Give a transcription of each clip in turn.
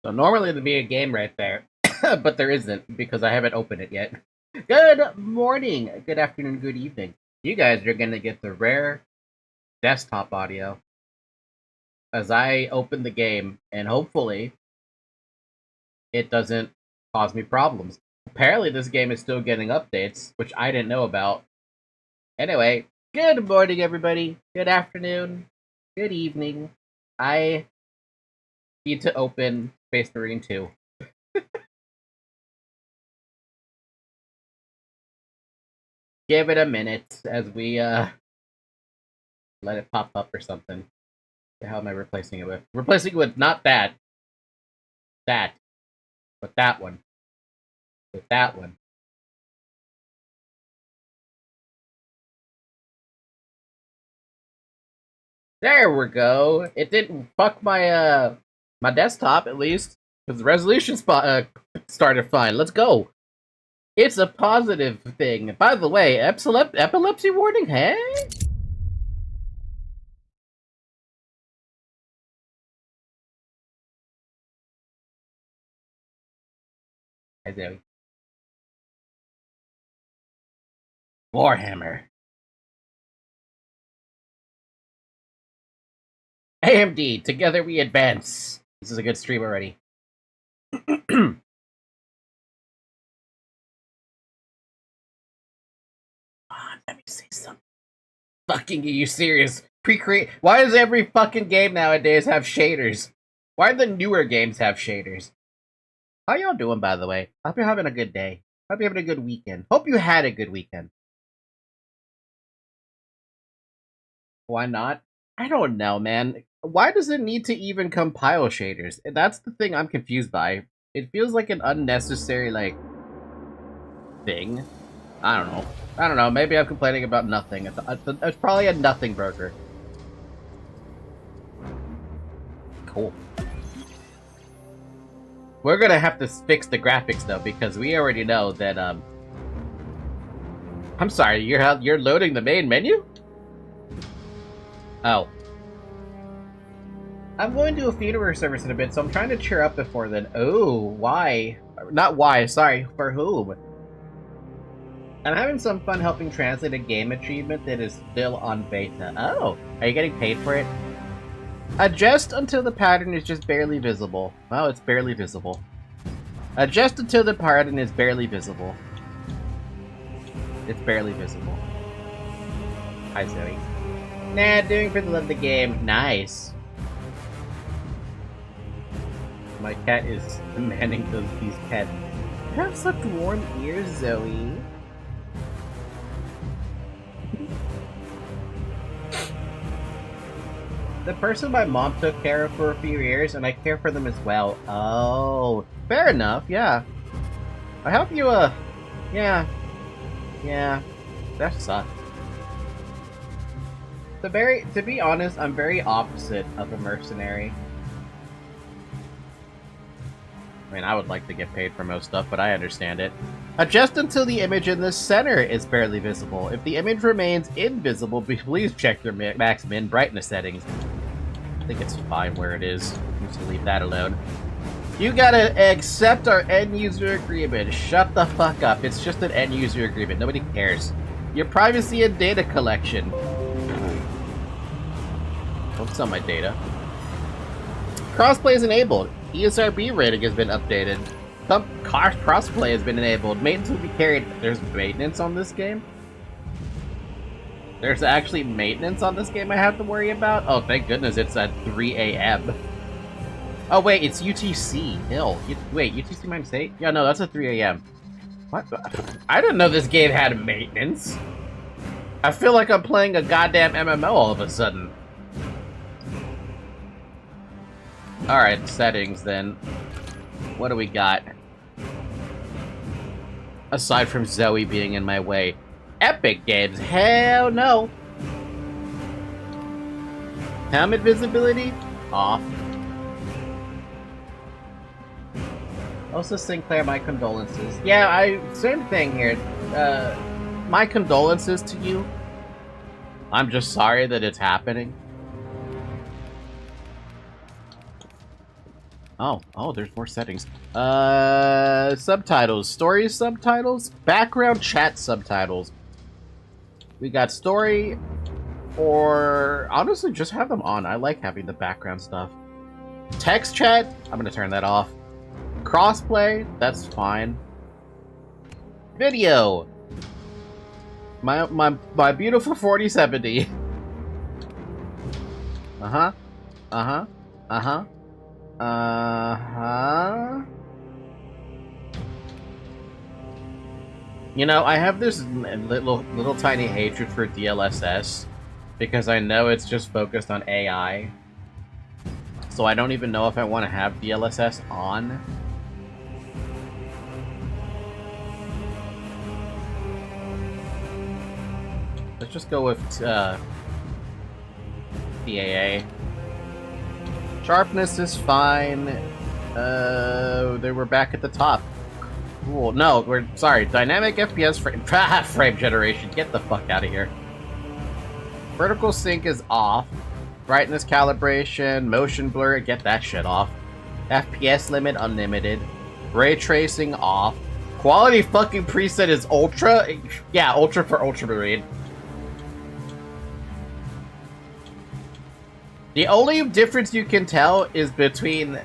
So normally there'd be a game right there, but there isn't because I haven't opened it yet. Good morning, good afternoon, good evening. You guys are gonna get the rare desktop audio as I open the game, and hopefully it doesn't cause me problems. Apparently this game is still getting updates, which I didn't know about. Anyway, good morning everybody, good afternoon, good evening. I need to open Space Marine 2. Give it a minute as we let it pop up or something. How am I replacing it with? Replacing it with not that. That. But that one. With that one. There we go. It didn't fuck my my desktop at least. Because the resolution started fine. Let's go. It's a positive thing. By the way, epilepsy warning, hey? Hi, Zoe. Warhammer. AMD, together we advance. This is a good stream already. Let me say something. Fucking, are you serious? Pre-create. Why does every fucking game nowadays have shaders? Why do the newer games have shaders? How y'all doing, by the way? Hope you're having a good day. Hope you're having a good weekend. Hope you had a good weekend. Why not? I don't know, man. Why does it need to even compile shaders? That's the thing I'm confused by. It feels like an unnecessary, like, thing. I don't know. Maybe I'm complaining about nothing. It's probably a nothing burger. Cool. We're gonna have to fix the graphics though, because we already know that. I'm sorry. You're loading the main menu? Oh. I'm going to a funeral service in a bit, so I'm trying to cheer up before then. Oh, why? Not why. Sorry. For whom? I'm having some fun helping translate a game achievement that is still on beta. Oh, are you getting paid for it? Adjust until the pattern is just barely visible. Well, it's barely visible. Adjust until the pattern is barely visible. It's barely visible. Hi, Zoe. Nah, doing for the love of the game. Nice. My cat is demanding these pets. You have such warm ears, Zoe. The person my mom took care of for a few years, and I care for them as well. Oh, fair enough, yeah. I hope you, yeah. Yeah, that sucks. To be honest, I'm very opposite of a mercenary. I mean, I would like to get paid for most stuff, but I understand it. Adjust until the image in the center is barely visible. If the image remains invisible, please check your max min brightness settings. I think it's fine where it is. Just leave that alone. You gotta accept our end-user agreement. Shut the fuck up. It's just an end-user agreement. Nobody cares. Your privacy and data collection. Don't sell my data. Crossplay is enabled. ESRB rating has been updated. Some crossplay has been enabled. Maintenance will be carried. There's maintenance on this game? There's actually maintenance on this game I have to worry about? Oh, thank goodness it's at 3 a.m. Oh, wait, it's UTC. Ill. Wait, UTC minus 8? Yeah, no, that's at 3 a.m. What? I didn't know this game had maintenance. I feel like I'm playing a goddamn MMO all of a sudden. Alright, settings then. What do we got? Aside from Zoe being in my way. Epic games? Hell no! Helmet visibility? Off. Also, Sinclair, my condolences. Yeah, same thing here. My condolences to you. I'm just sorry that it's happening. Oh, there's more settings. Subtitles. Story subtitles? Background chat subtitles. We got story, or honestly, just have them on. I like having the background stuff. Text chat? I'm gonna turn that off. Crossplay? That's fine. Video! My beautiful 4070. Uh-huh. Uh-huh. Uh-huh. Uh-huh. You know, I have this little tiny hatred for DLSS because I know it's just focused on AI. So I don't even know if I want to have DLSS on. Let's just go with PAA. Sharpness is fine. They were back at the top. Cool. No, we're sorry. Dynamic FPS frame generation. Get the fuck out of here. Vertical sync is off. Brightness calibration, motion blur. Get that shit off. FPS limit unlimited. Ray tracing off. Quality fucking preset is ultra. Yeah, ultra for ultramarine. The only difference you can tell is between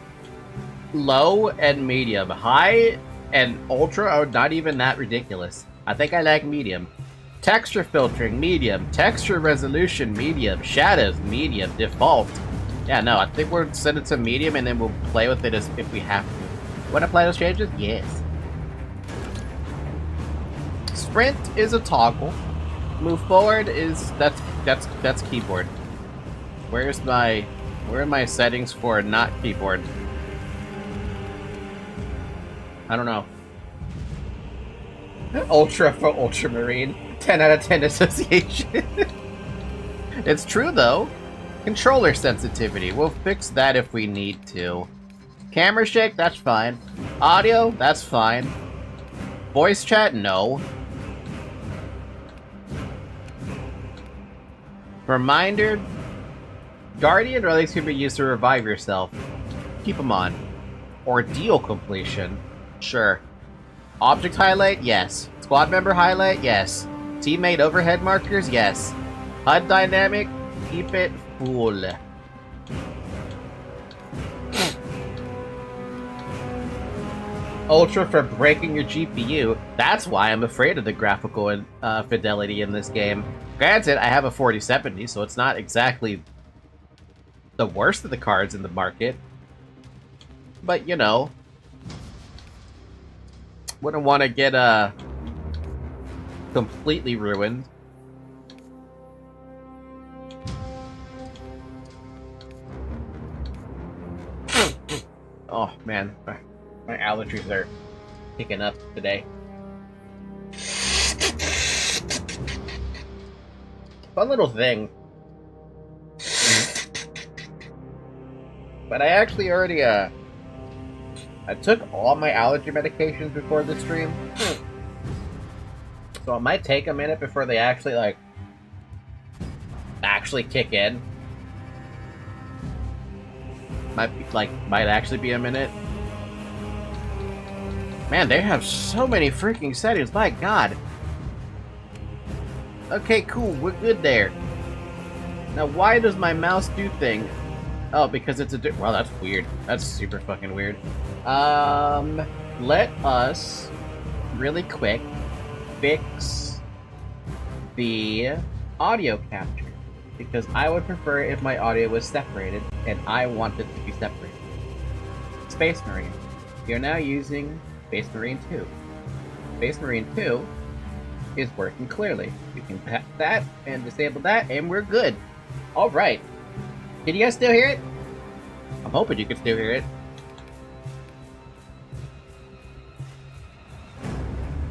low and medium. High and ultra are not even that ridiculous. I think I like medium. Texture filtering, medium. Texture resolution, medium. Shadows, medium. Default. Yeah, no, I think we'll set it to medium and then we'll play with it as if we have to. Want to play those changes? Yes. Sprint is a toggle. Move forward is that's keyboard. Where are my settings for not keyboard? I don't know. Ultra for ultramarine. 10 out of 10 association. It's true though. Controller sensitivity. We'll fix that if we need to. Camera shake, that's fine. Audio, that's fine. Voice chat, no. Reminder. Guardian relics can be used to revive yourself. Keep them on. Ordeal completion. Sure. Object highlight? Yes. Squad member highlight? Yes. Teammate overhead markers? Yes. HUD dynamic? Keep it full. Ultra for breaking your GPU. That's why I'm afraid of the graphical fidelity in this game. Granted, I have a 4070, so it's not exactly the worst of the cards in the market. But, you know, wouldn't want to get completely ruined. Oh, man. My allergies are picking up today. Fun little thing. But I actually already, I took all my allergy medications before the stream. So it might take a minute before they actually, actually kick in. Might actually be a minute. Man, they have so many freaking settings, my god. Okay, cool, we're good there. Now, why does my mouse do thing? Oh, because it's a wow, that's weird. That's super fucking weird. Let us really quick fix the audio capture, because I would prefer if my audio was separated, and I want it to be separated. Space Marine. You're now using Space Marine 2. Space Marine 2 is working clearly. You can tap that and disable that, and we're good. Alright. Can you guys still hear it? I'm hoping you can still hear it.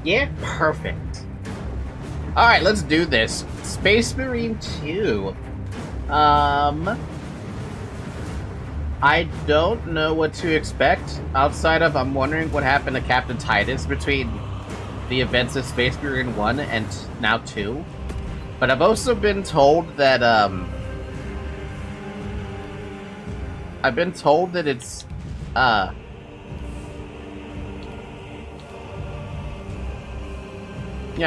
Yeah? Perfect. Alright, let's do this. Space Marine 2. I don't know what to expect outside of I'm wondering what happened to Captain Titus between the events of Space Marine 1 and now 2. But I've also been told that, it's Yeah,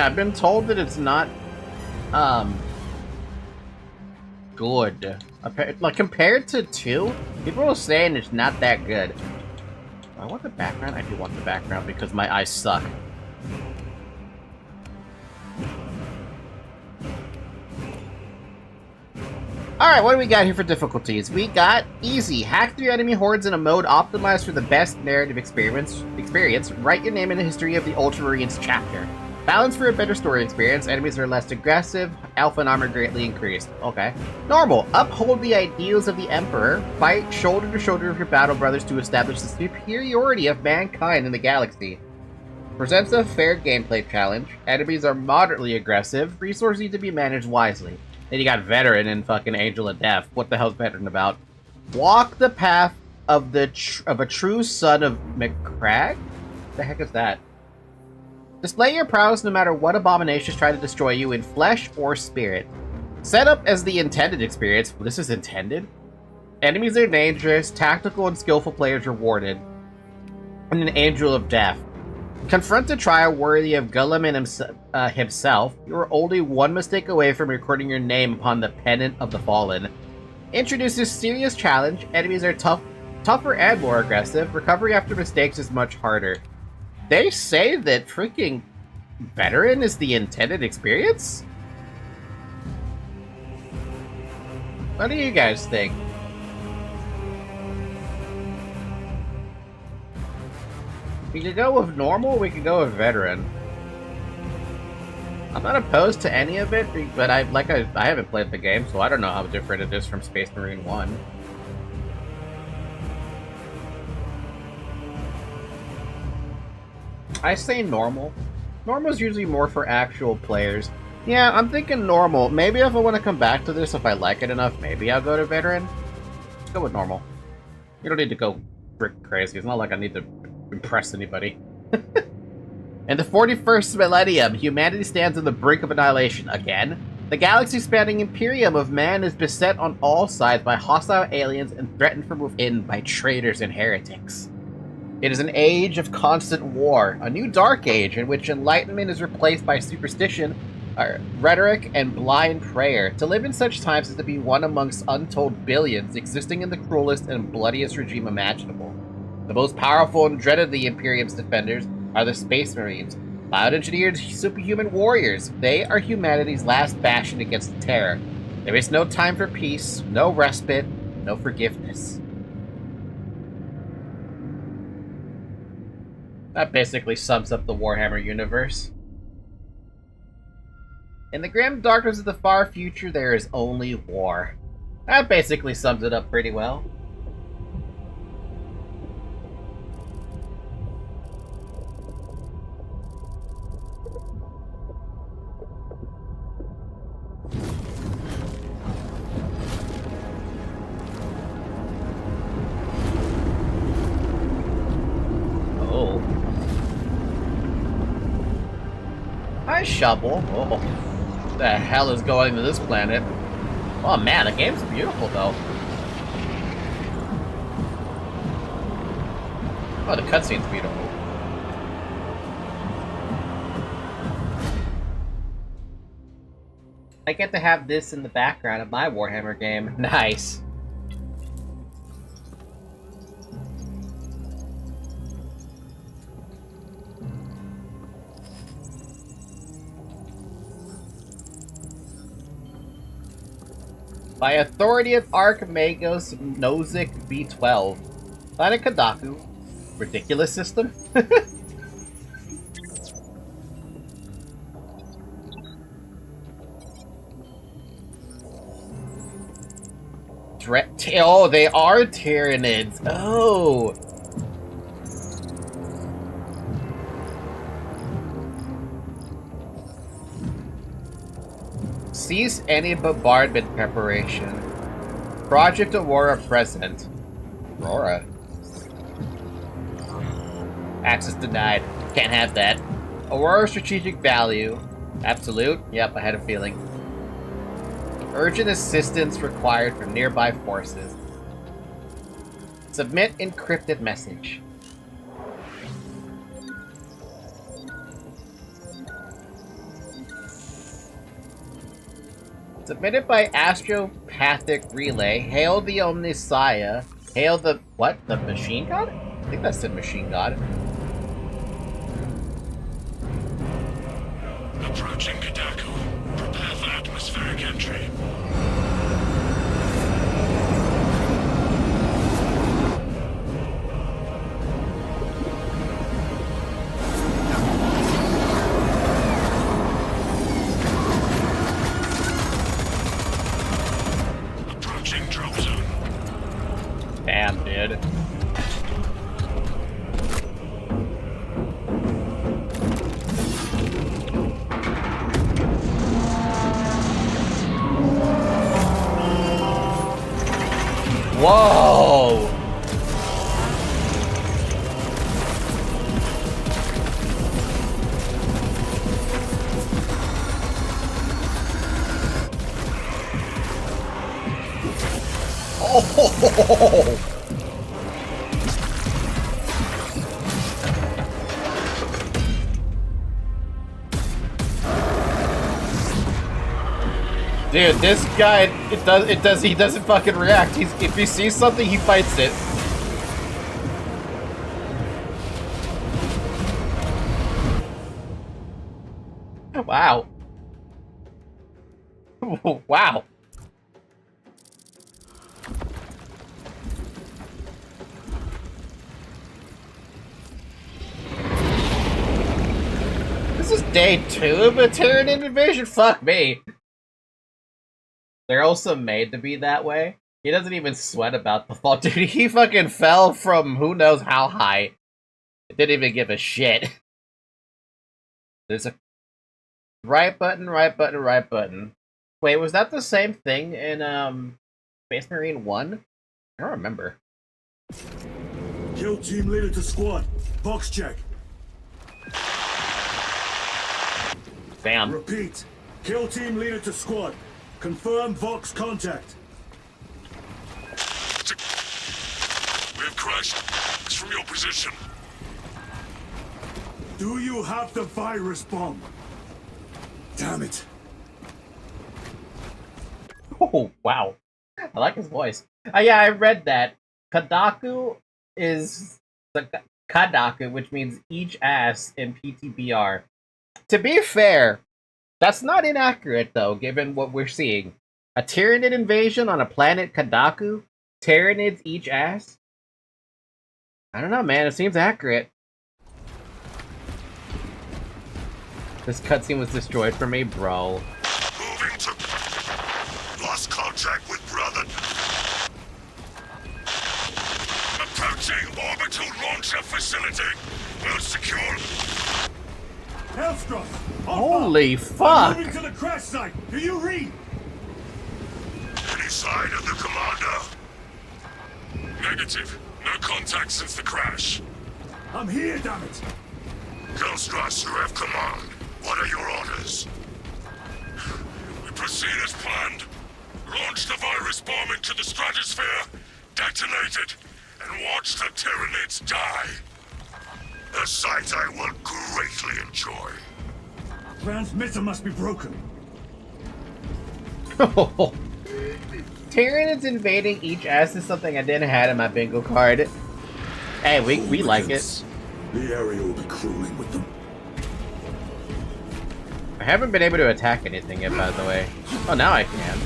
I've been told that it's not, good. Like, compared to 2, people are saying it's not that good. I want the background? I do want the background because my eyes suck. Alright, what do we got here for difficulties? We got easy. Hack through enemy hordes in a mode optimized for the best narrative experience. Write your name in the history of the Ultramarines chapter. Balance for a better story experience. Enemies are less aggressive. Alpha and armor greatly increased. Okay. Normal. Uphold the ideals of the Emperor. Fight shoulder to shoulder with your battle brothers to establish the superiority of mankind in the galaxy. Presents a fair gameplay challenge. Enemies are moderately aggressive. Resources need to be managed wisely. Then you got Veteran and fucking Angel of Death. What the hell's Veteran about? Walk the path of a true son of McCrag? The heck is that? Display your prowess no matter what abominations try to destroy you in flesh or spirit. Set up as the intended experience. This is intended? Enemies are dangerous, tactical and skillful players rewarded. And an Angel of Death. Confront a trial worthy of Guilliman himself. You are only one mistake away from recording your name upon the Pennant of the Fallen. Introduces serious challenge. Enemies are tougher and more aggressive. Recovery after mistakes is much harder. They say that freaking Veteran is the intended experience? What do you guys think? We could go with normal, we could go with Veteran. I'm not opposed to any of it, but I haven't played the game, so I don't know how different it is from Space Marine 1. I say normal. Normal is usually more for actual players. Yeah, I'm thinking normal. Maybe if I want to come back to this, if I like it enough, maybe I'll go to Veteran. Let's go with normal. You don't need to go frick crazy. It's not like I need to impress anybody. In the 41st millennium, humanity stands on the brink of annihilation again. The galaxy-spanning Imperium of man is beset on all sides by hostile aliens and threatened from within by traitors and heretics. It is an age of constant war, a new dark age in which enlightenment is replaced by superstition, rhetoric, and blind prayer. To live in such times is to be one amongst untold billions existing in the cruelest and bloodiest regime imaginable. The most powerful and dreaded of the Imperium's defenders are the Space Marines, cloud-engineered superhuman warriors. They are humanity's last bastion against the terror. There is no time for peace, no respite, no forgiveness. That basically sums up the Warhammer universe. In the grim darkness of the far future, there is only war. That basically sums it up pretty well. Oh. Hi, Shovel. Oh. What the hell is going to this planet? Oh man, the game's beautiful though. Oh, the cutscene's beautiful. I get to have this in the background of my Warhammer game. Nice. By authority of Archimagos Nozick V12. Planet Kadaku. Ridiculous system? Oh, they are Tyranids. Oh. Cease any bombardment preparation. Project Aurora present. Aurora? Access denied. Can't have that. Aurora strategic value. Absolute? Yep, I had a feeling. Urgent assistance required from nearby forces. Submit encrypted message. Submitted by Astropathic Relay. Hail the Omnissiah. Hail the... what? The Machine God? I think that said Machine God. Approaching Kadaku. Prepare for atmospheric entry. Approaching drop zone. Damn, dude. Whoa! Oh! Dude, this guy, he doesn't fucking react. If he sees something, he fights it. Wow. Wow. This is day 2 of a Tyranid invasion? Fuck me. They're also made to be that way. He doesn't even sweat about the fall. Dude, he fucking fell from who knows how high. It didn't even give a shit. There's a right button, right button, right button. Wait, was that the same thing in Space Marine 1? I don't remember. Kill team leader to squad. Box check. Damn. Repeat. Kill team leader to squad. Confirm Vox contact. We have crashed. It's from your position. Do you have the virus bomb? Damn it. Oh, wow. I like his voice. Oh, yeah, I read that. Kadaku is the Kadaku, which means each ass in PTBR. To be fair, that's not inaccurate, though, given what we're seeing. A Tyranid invasion on a planet Kadaku? Tyranids each ass? I don't know, man. It seems accurate. This cutscene was destroyed for me, bro. Moving to... Lost contact with brother. Approaching orbital launcher facility. Well secure. Hellstrom! Holy fuck! Moving to the crash site. Do you read? Any sign of the commander? Negative. No contact since the crash. I'm here, damn it. Gilstress, you have command. What are your orders? We proceed as planned. Launch the virus bomb into the stratosphere, detonate it, and watch the Tyranids die. A sight I will greatly enjoy. Transmitter must be broken. Tyranids invading each ass is something I didn't have in my bingo card. Hey, we like it. The area will be crawling with them. I haven't been able to attack anything yet, by the way. Oh, now I can.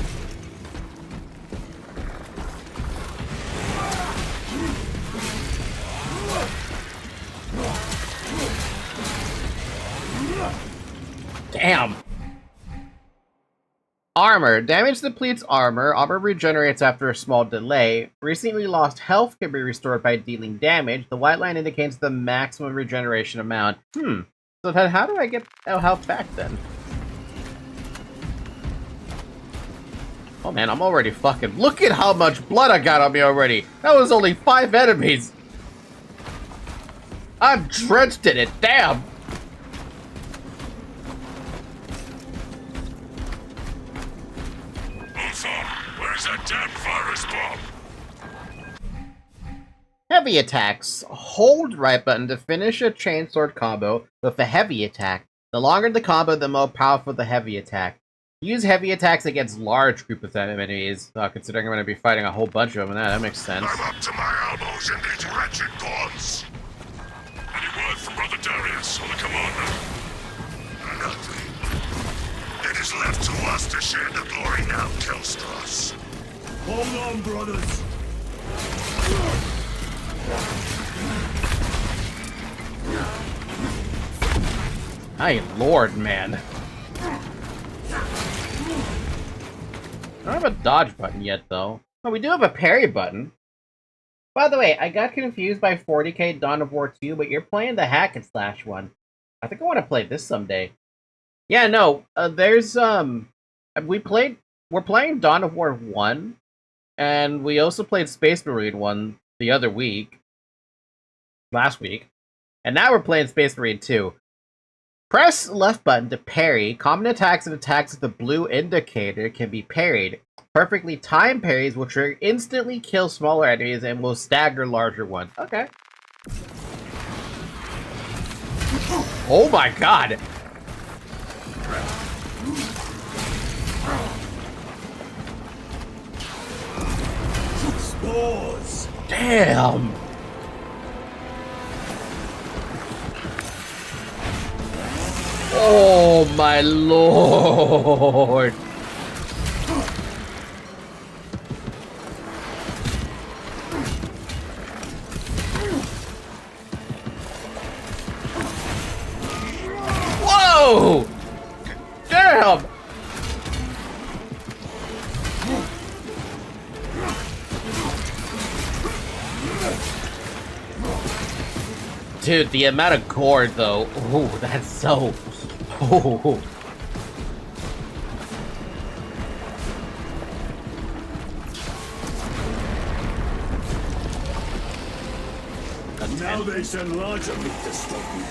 Damn! Armor. Damage depletes armor. Armor regenerates after a small delay. Recently lost health can be restored by dealing damage. The white line indicates the maximum regeneration amount. So then how do I get health back then? Oh man, I'm already fucking... Look at how much blood I got on me already! That was only 5 enemies! I'm drenched in it, damn! Where's that damn virus bomb? heavy attacks. Hold right button to finish a chainsword combo with a heavy attack. The longer the combo, the more powerful the heavy attack. Use heavy attacks against large groups of enemies, considering I'm going to be fighting a whole bunch of them. That makes sense. I'm up to my elbows in these wretched gods. Any word from Brother Darius or the commander? Nothing. It is left to us to share the glory now, Kelstros. Hold on, brothers. My lord, man. I don't have a dodge button yet, though. Oh, we do have a parry button. By the way, I got confused by 40k Dawn of War 2, but you're playing the hack and slash one. I think I want to play this someday. Yeah, no, we're playing Dawn of War 1, and we also played Space Marine 1 the other week. Last week. And now we're playing Space Marine 2. Press left button to parry. Common attacks and attacks with the blue indicator can be parried. Perfectly timed parries will trigger instantly kill smaller enemies and will stagger larger ones. Okay. Oh my god! Spores. Damn! Oh my lord! Whoa! Damn! Dude, the amount of gore though. Ooh, that's so... Oh. Now they send larger meat to stop me.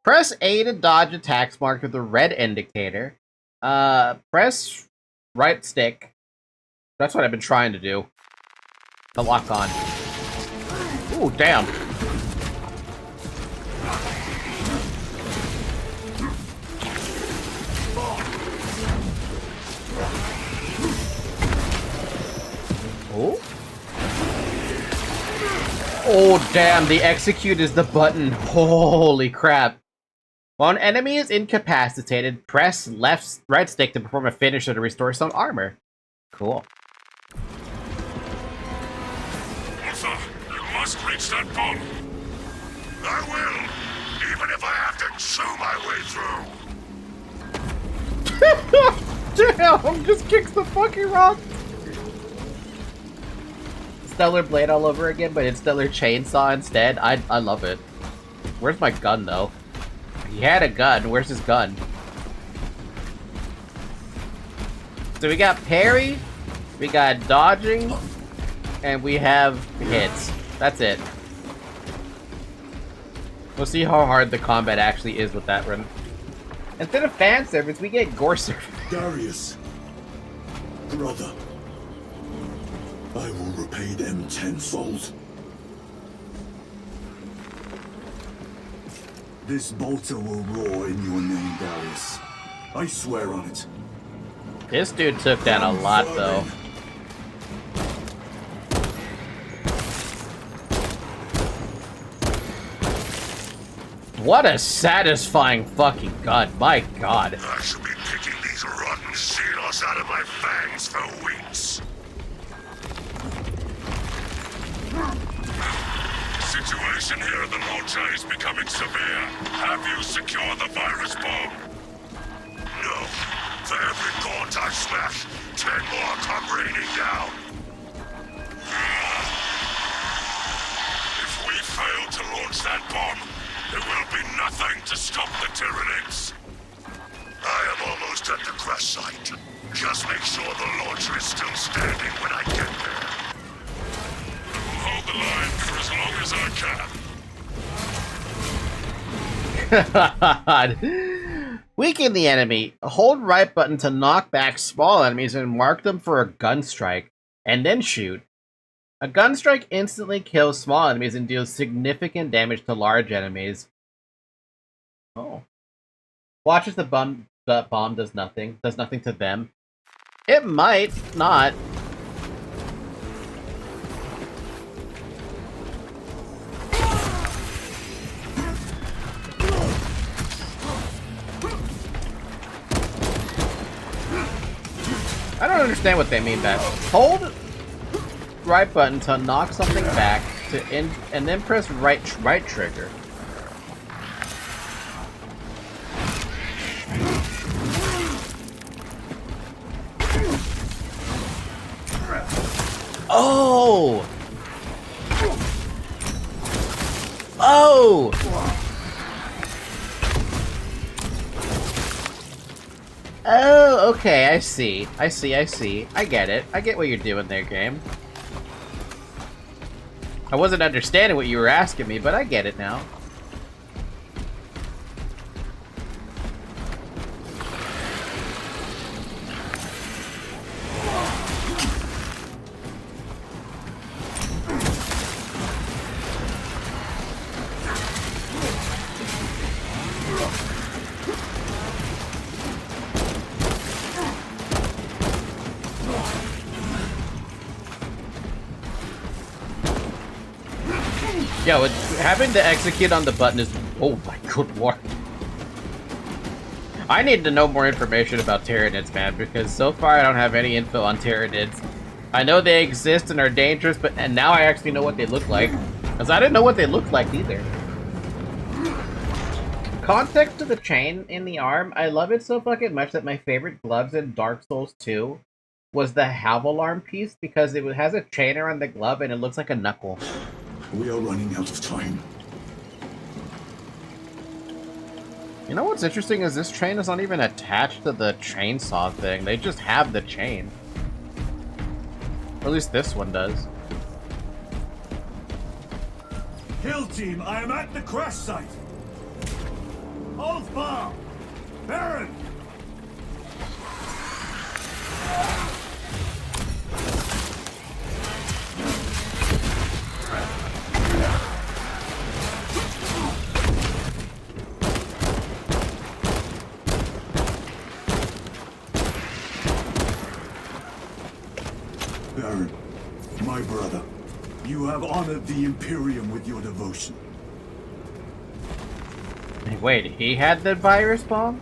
Press A to dodge attacks marked with the red indicator. Press right stick. That's what I've been trying to do. To lock on. Ooh, damn. Oh? Oh, damn, the execute is the button. Holy crap. While an enemy is incapacitated, press right stick to perform a finisher to restore some armor. Cool. Arthur, you must reach that bomb. I will, even if I have to chew my way through. Damn, just kicks the fucking rock. Stellar Blade all over again, but it's Stellar Chainsaw instead. I love it. Where's my gun, though? He had a gun. Where's his gun? So we got parry, we got dodging, and we have hits. That's it. We'll see how hard the combat actually is with that run. Instead of fan service, we get gore service. Darius, brother, I will repay them tenfold. This bolter will roar in your name, Darius. I swear on it. This dude took down a lot, though. What a satisfying fucking gun, my god. I should be picking these rotten seals out of my fangs for weeks. Situation here at the Lodge is becoming severe. Have you secured the virus bomb? No. For every gaunt I smash, 10 more come raining down. If we fail to launch that bomb, there will be nothing to stop the Tyranids. I am almost at the crash site. Just make sure the launcher is still standing when I get there. I will hold the line for as long as I can. Weaken the enemy. Hold right button to knock back small enemies and mark them for a gun strike, and then shoot. A gun strike instantly kills small enemies and deals significant damage to large enemies. Oh. Watch as the bomb does nothing to them. It might not. I don't understand what they mean by that. Hold right button to knock something back and then press right trigger. Oh! Oh! Oh, okay, I see. I get it. I get what you're doing there, game. I wasn't understanding what you were asking me, but I get it now. Yo, having to execute on the button is... Oh my good lord. I need to know more information about Tyranids, man, because so far I don't have any info on Tyranids. I know they exist and are dangerous, and now I actually know what they look like. Because I didn't know what they looked like either. Context to the chain in the arm, I love it so fucking much that my favorite gloves in Dark Souls 2 was the Havalarm piece, because it has a chain around the glove and it looks like a knuckle. We are running out of time. You know what's interesting is this chain is not even attached to the chainsaw thing. They just have the chain. Or at least this one does. Kill team, I am at the crash site. Hold fire! Baron! Baron, my brother, you have honored the Imperium with your devotion. Wait, he had the virus bomb?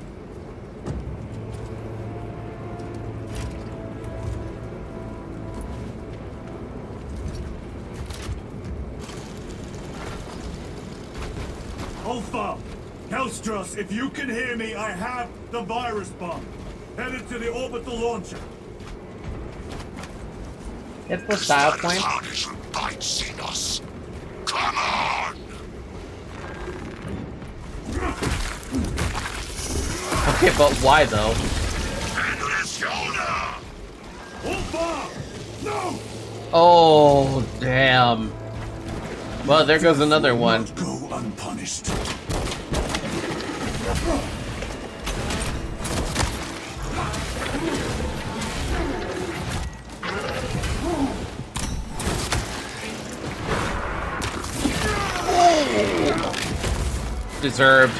Alpha! Kelstros, if you can hear me, I have the virus bomb. Headed to the orbital launcher. It's the style point. Us. Come on! Okay, but why though? No! Oh, damn. Well, there goes another one. Not go unpunished. Deserved.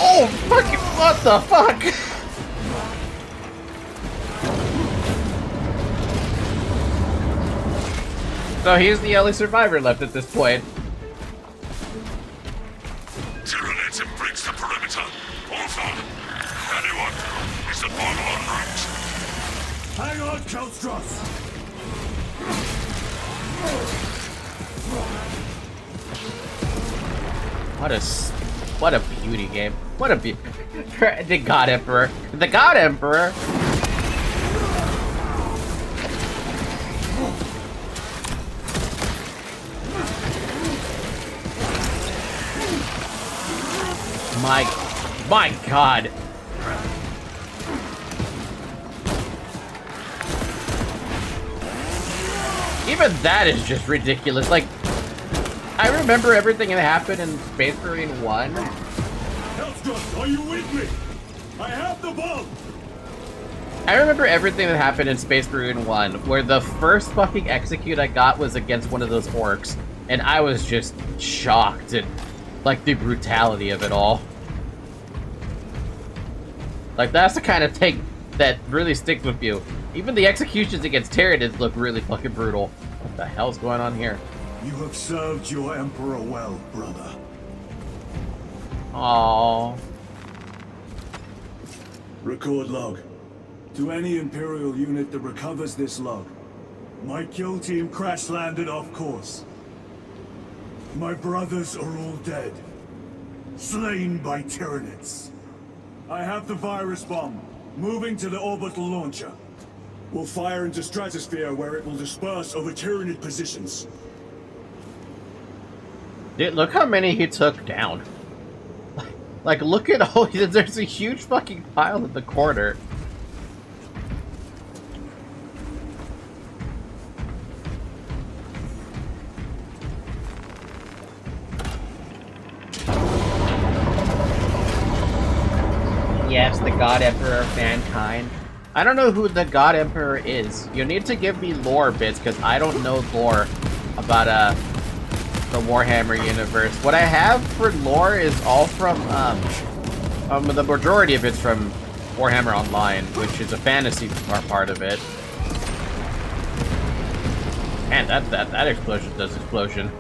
Oh, fucking, what the fuck? So he's the only survivor left at this point. Tyranids and breaks the perimeter. Over. Anyone? Is the bomb en route? Hang on, Kelstros! What a beauty game. What a the God Emperor. The God Emperor. My God. Even that is just ridiculous. Like, I remember everything that happened in Space Marine 1. Hellstruck, are you with me? I have the bomb! I remember everything that happened in Space Marine 1, where the first fucking execute I got was against one of those orcs, and I was just shocked at, like, the brutality of it all. Like, that's the kind of thing that really sticks with you. Even the executions against Tyranids look really fucking brutal. What the hell's going on here? You have served your Emperor well, brother. Aww. Record log. To any Imperial unit that recovers this log, my kill team crash-landed off course. My brothers are all dead. Slain by Tyranids. I have the virus bomb. Moving to the orbital launcher. We'll fire into stratosphere where it will disperse over Tyranid positions. Dude, look how many he took down. Like, look at all... There's a huge fucking pile in the corner. Yes, the God Emperor of mankind. I don't know who the God Emperor is. You need to give me lore bits, because I don't know lore about, the Warhammer universe. What I have for lore is all from, the majority of it's from Warhammer Online, which is a fantasy part of it. Man, that explosion does explosion.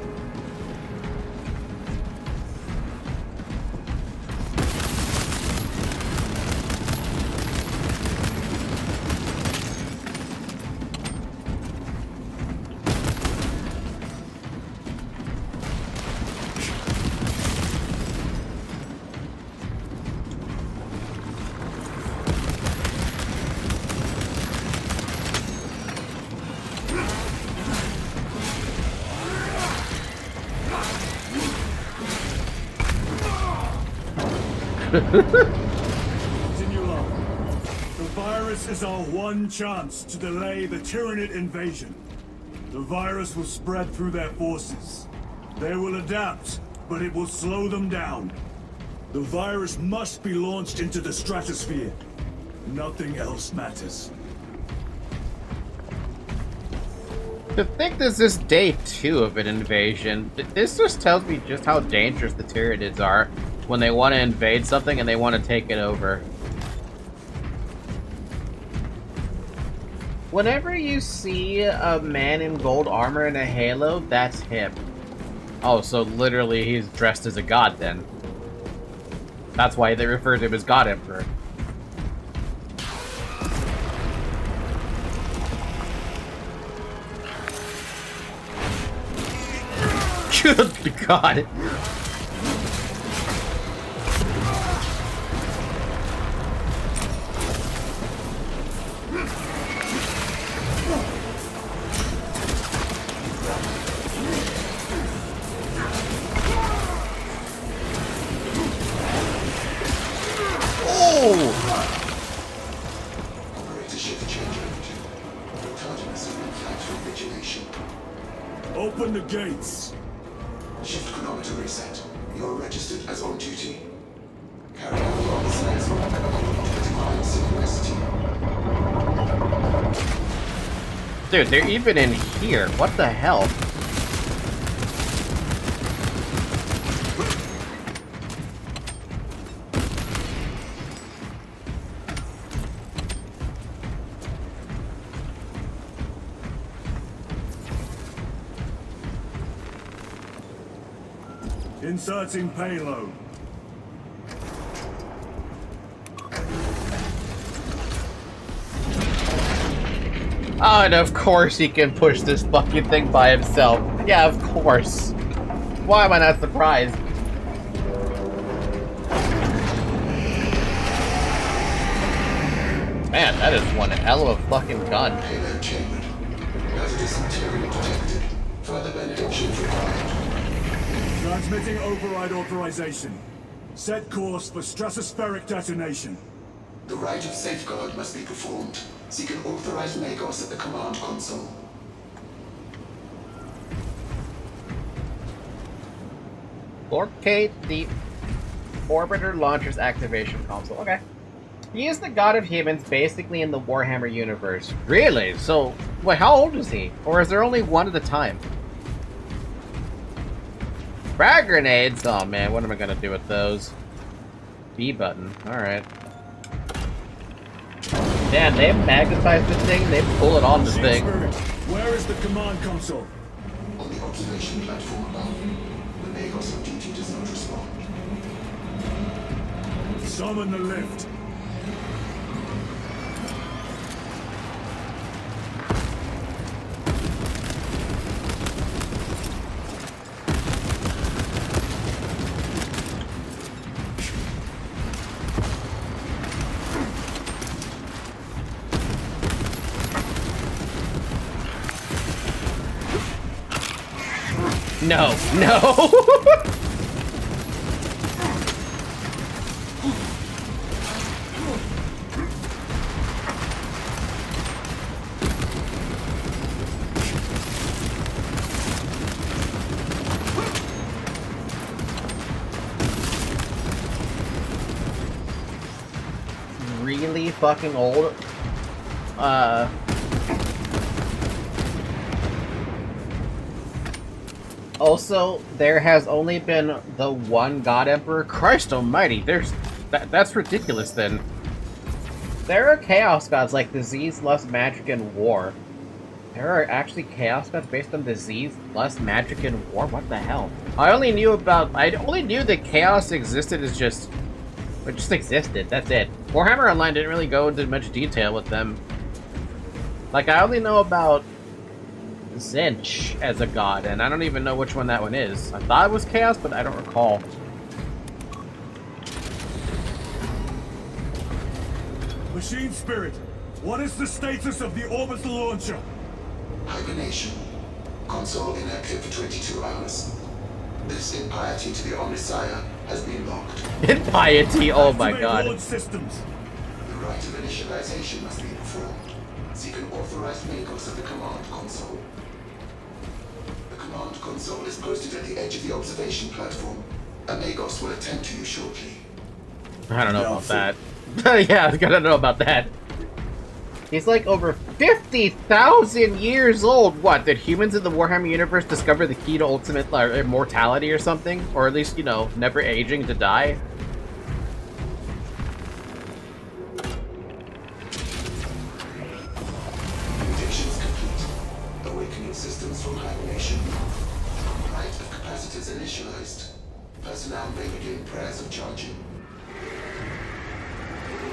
Continue on. The virus is our one chance to delay the Tyranid invasion. The virus will spread through their forces. They will adapt, but it will slow them down. The virus must be launched into the stratosphere. Nothing else matters. To think this is day 2 of an invasion, this just tells me just how dangerous the Tyranids are when they want to invade something and they want to take it over. Whenever you see a man in gold armor and a halo, that's him. Oh, so literally he's dressed as a god then. That's why they refer to him as God Emperor. Good God. Open the gates. Shift chronometer reset. You're registered as on duty. Carry out your business to divine synchronicity. Dude, they're even in here. What the hell? Inserting payload. Oh, and of course he can push this fucking thing by himself. Yeah, of course. Why am I not surprised? Man, that is one hell of a fucking gun. Payload chambered. Hazardous material detected. Further benediction required. Transmitting override authorization. Set course for stratospheric detonation. The rite of safeguard must be performed. Seek an authorized Magos at the command console. Locate the orbiter launcher's activation console. Okay. He is the god of humans, basically in the Warhammer universe. Really? So, wait, how old is he? Or is there only one at a time? Frag grenades? Oh man, what am I gonna do with those? B button. Alright. Damn, they magnetize this thing, they pull it on the Machine thing. Spirit, where is the command console? On the observation platform above. The Magos on duty does not respond. Summon the lift. No, no! Really fucking old? Also, there has only been the one God Emperor. Christ almighty, that's ridiculous then. There are Chaos Gods like disease, lust, magic, and war. There are actually Chaos Gods based on disease, lust, magic, and war? What the hell? I only knew that Chaos existed as just existed, that's it. Warhammer Online didn't really go into much detail with them. Like, I only know about Zinch as a god, and I don't even know which one that one is. I thought it was Chaos, but I don't recall. Machine Spirit, what is the status of the orbital launcher? Hibernation. Console inactive for 22 hours. This impiety to the Omnisire has been locked. Impiety, oh my Activate god. launch systems. The rite of initialization must be performed. Seek an authorized Magos at the command console. The command console is posted at the edge of the observation platform. A Magos will attend to you shortly. I don't know about that. Yeah, I gotta know about that. He's like over 50,000 years old. What, did humans in the Warhammer universe discover the key to ultimate immortality or something? Or at least, you know, never aging to die? Predictions complete. Awakening systems from hibernation. Rite of capacitors initialized. Personnel may begin prayers of charging.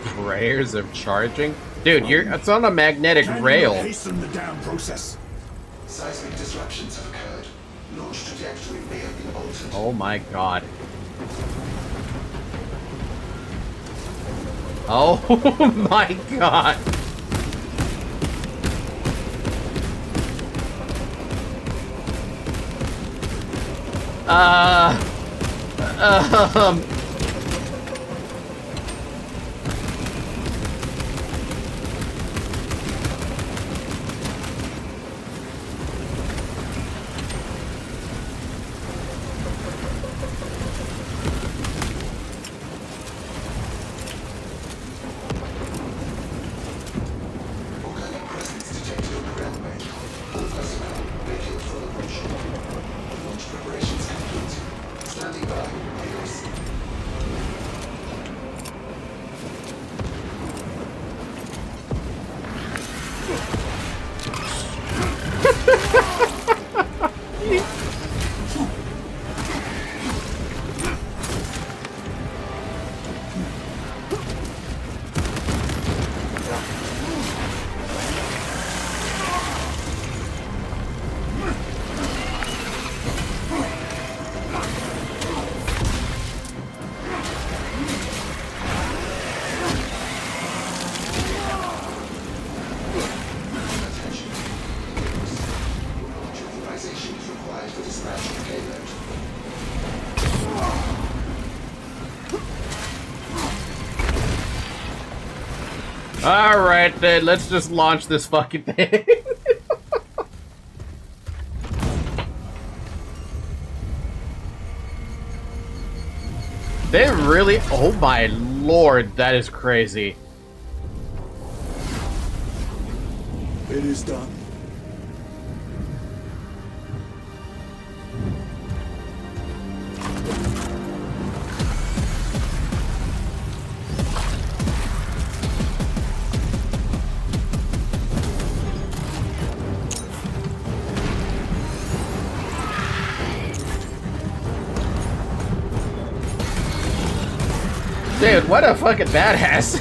Prayers of charging? Dude, it's on a magnetic Can rail. you hasten the down process? Seismic disruptions have occurred. Launch trajectory may have been altered. Oh my god. Oh my god. Um. Organic presence detected on the railway. All personnel vacate from the launch. Launch preparations complete. Standing by. Magos. Alright then, let's just launch this fucking thing. They really... Oh my lord, that is crazy. It is done. Dude, what a fucking badass.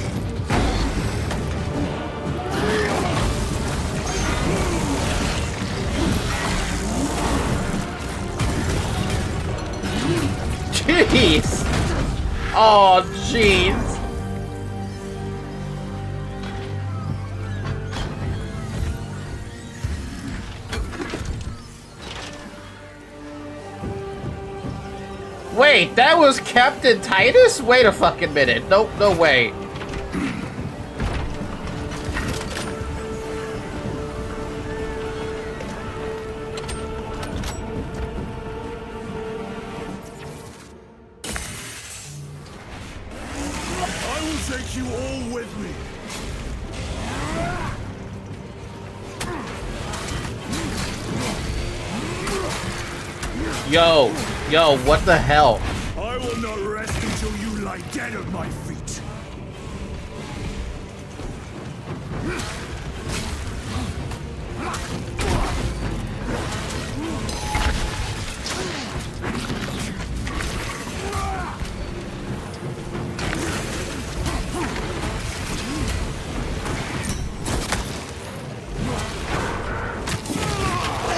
Jeez. Oh, jeez. Wait, that was Captain Titus? Wait a fucking minute. No way. I will take you all with me. Yo, what the hell? I will not rest until you lie dead at my feet.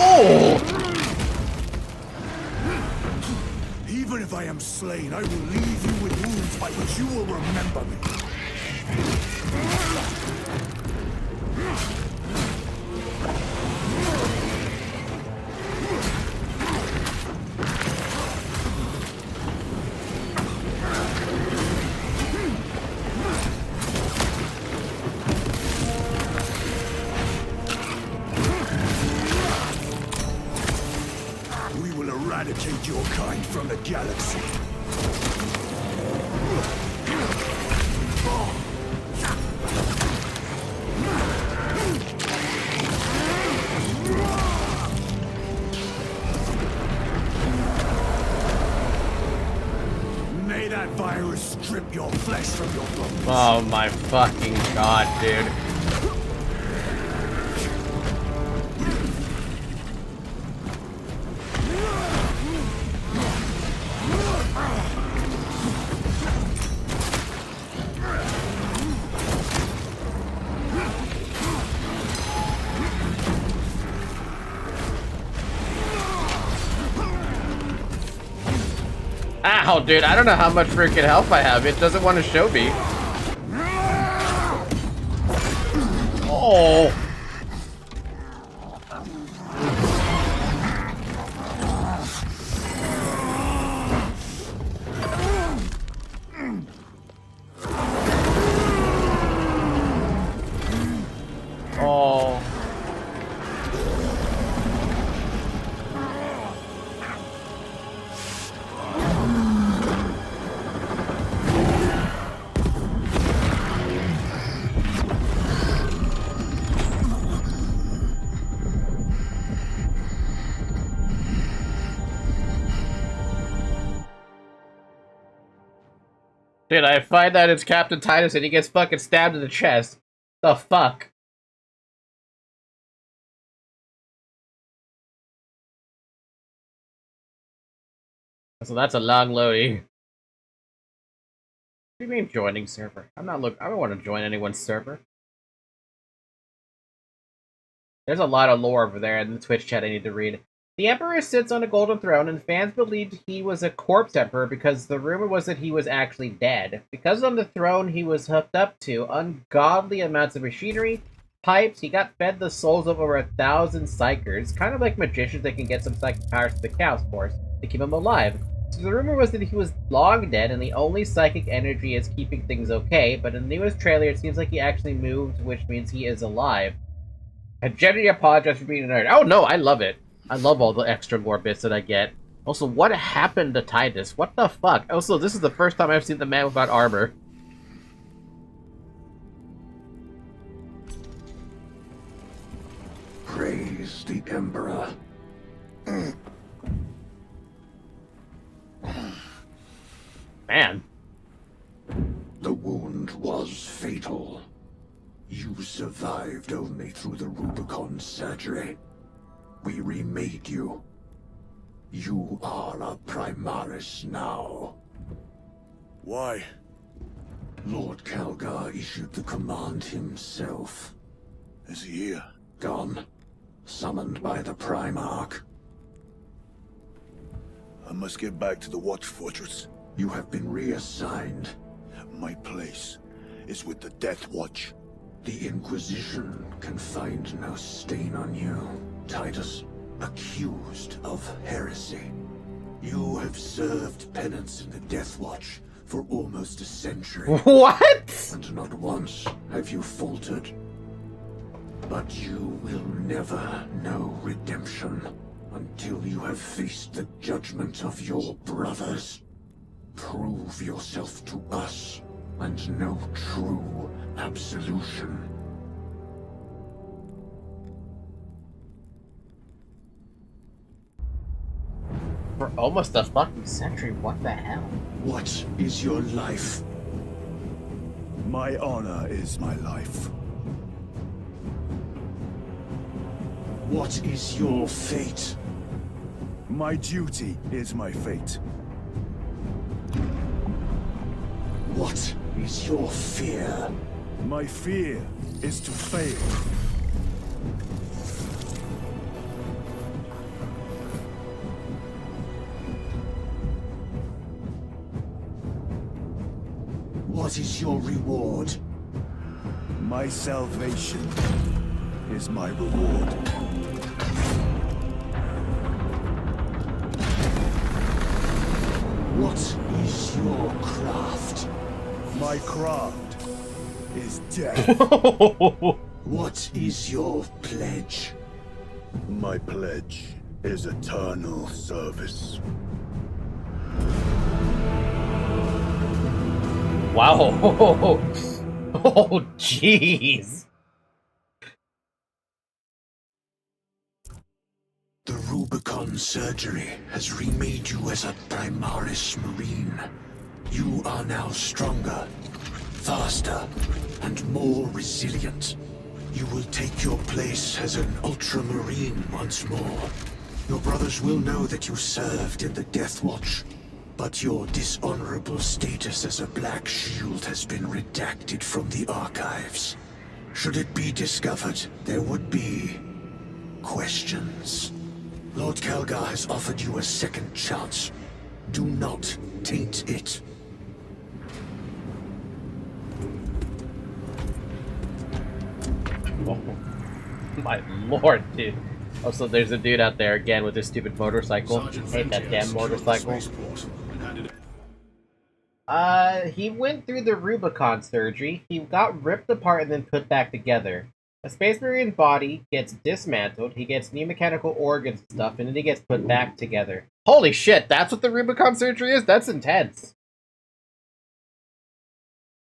Oh! Even if I am slain, I will leave you with wounds by which you will remember me. We will eradicate your kind from the galaxy. May that virus strip your flesh from your bones. Oh my fucking god, dude. Ow, dude, I don't know how much freaking health I have. It doesn't want to show me. Oh. Oh. Dude, I find that it's Captain Titus and he gets fucking stabbed in the chest. The fuck? So that's a long loading. What do you mean joining server? I don't want to join anyone's server. There's a lot of lore over there in the Twitch chat I need to read. The Emperor sits on a golden throne, and fans believed he was a corpse emperor because the rumor was that he was actually dead. Because on the throne, he was hooked up to ungodly amounts of machinery, pipes. He got fed the souls of over 1,000 psychers, kind of like magicians that can get some psychic powers to the Chaos Force to keep him alive. So the rumor was that he was long dead and the only psychic energy is keeping things okay, but in the newest trailer it seems like he actually moved, which means he is alive. I genuinely apologize for being a nerd. Oh no, I love it. I love all the extra lore bits that I get. Also, what happened to Titus? What the fuck? Also, this is the first time I've seen the man without armor. Praise the Emperor. Man. The wound was fatal. You survived only through the Rubicon surgery. We remade you. You are a Primaris now. Why? Lord Calgar issued the command himself. Is he here? Gone. Summoned by the Primarch. I must get back to the Watch Fortress. You have been reassigned. My place is with the Death Watch. The Inquisition can find no stain on you, Titus. Accused of heresy. You have served penance in the Death Watch for almost a century. What? And not once have you faltered. But you will never know redemption until you have faced the judgment of your brothers. Prove yourself to us and know true absolution. For almost a fucking century, what the hell? What is your life? My honor is my life. What is your fate? My duty is my fate. What is your fear? My fear is to fail. What is your reward? My salvation is my reward. What is your craft? My craft is death. What is your pledge? My pledge is eternal service. Wow. Oh, jeez. The Rubicon surgery has remade you as a Primaris Marine. You are now stronger, faster, and more resilient. You will take your place as an Ultramarine once more. Your brothers will know that you served in the Death Watch, but your dishonorable status as a Black Shield has been redacted from the archives. Should it be discovered, there would be questions. Lord Calgar has offered you a second chance. Do not taint it. Oh, my lord, dude. Also, there's a dude out there again with his stupid motorcycle. Hate that damn motorcycle. He went through the Rubicon surgery. He got ripped apart and then put back together. A Space Marine body gets dismantled, he gets new mechanical organs and stuff, and then he gets put back together. Holy shit, that's what the Rubicon surgery is? That's intense.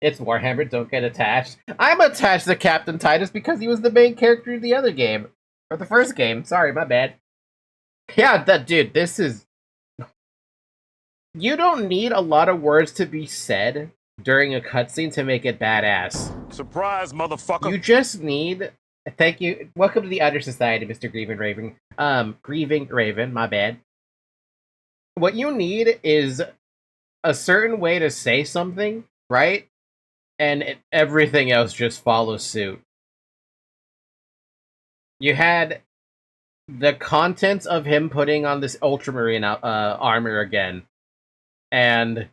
It's Warhammer, don't get attached. I'm attached to Captain Titus because he was the main character of the other game. Or the first game, sorry, my bad. Yeah, dude, this is... You don't need a lot of words to be said during a cutscene to make it badass. Surprise, motherfucker! You just need... Thank you. Welcome to the Under Society, Mr. Grieving Raven. Grieving Raven, my bad. What you need is a certain way to say something, right? And everything else just follows suit. You had the contents of him putting on this Ultramarine armor again. And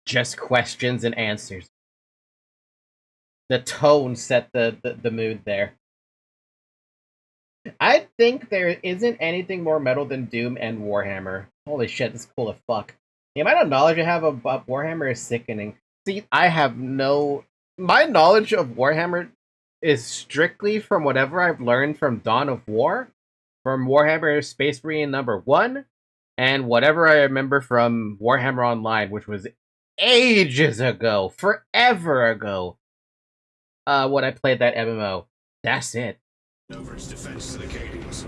just questions and answers. The tone set the mood there. I think there isn't anything more metal than Doom and Warhammer. Holy shit, this is cool as fuck. The amount of knowledge I have about Warhammer is sickening. See, I have no... My knowledge of Warhammer is strictly from whatever I've learned from Dawn of War, from Warhammer Space Marine #1, and whatever I remember from Warhammer Online, which was ages ago, forever ago, when I played that MMO. That's it. Over its defense to the Cadians.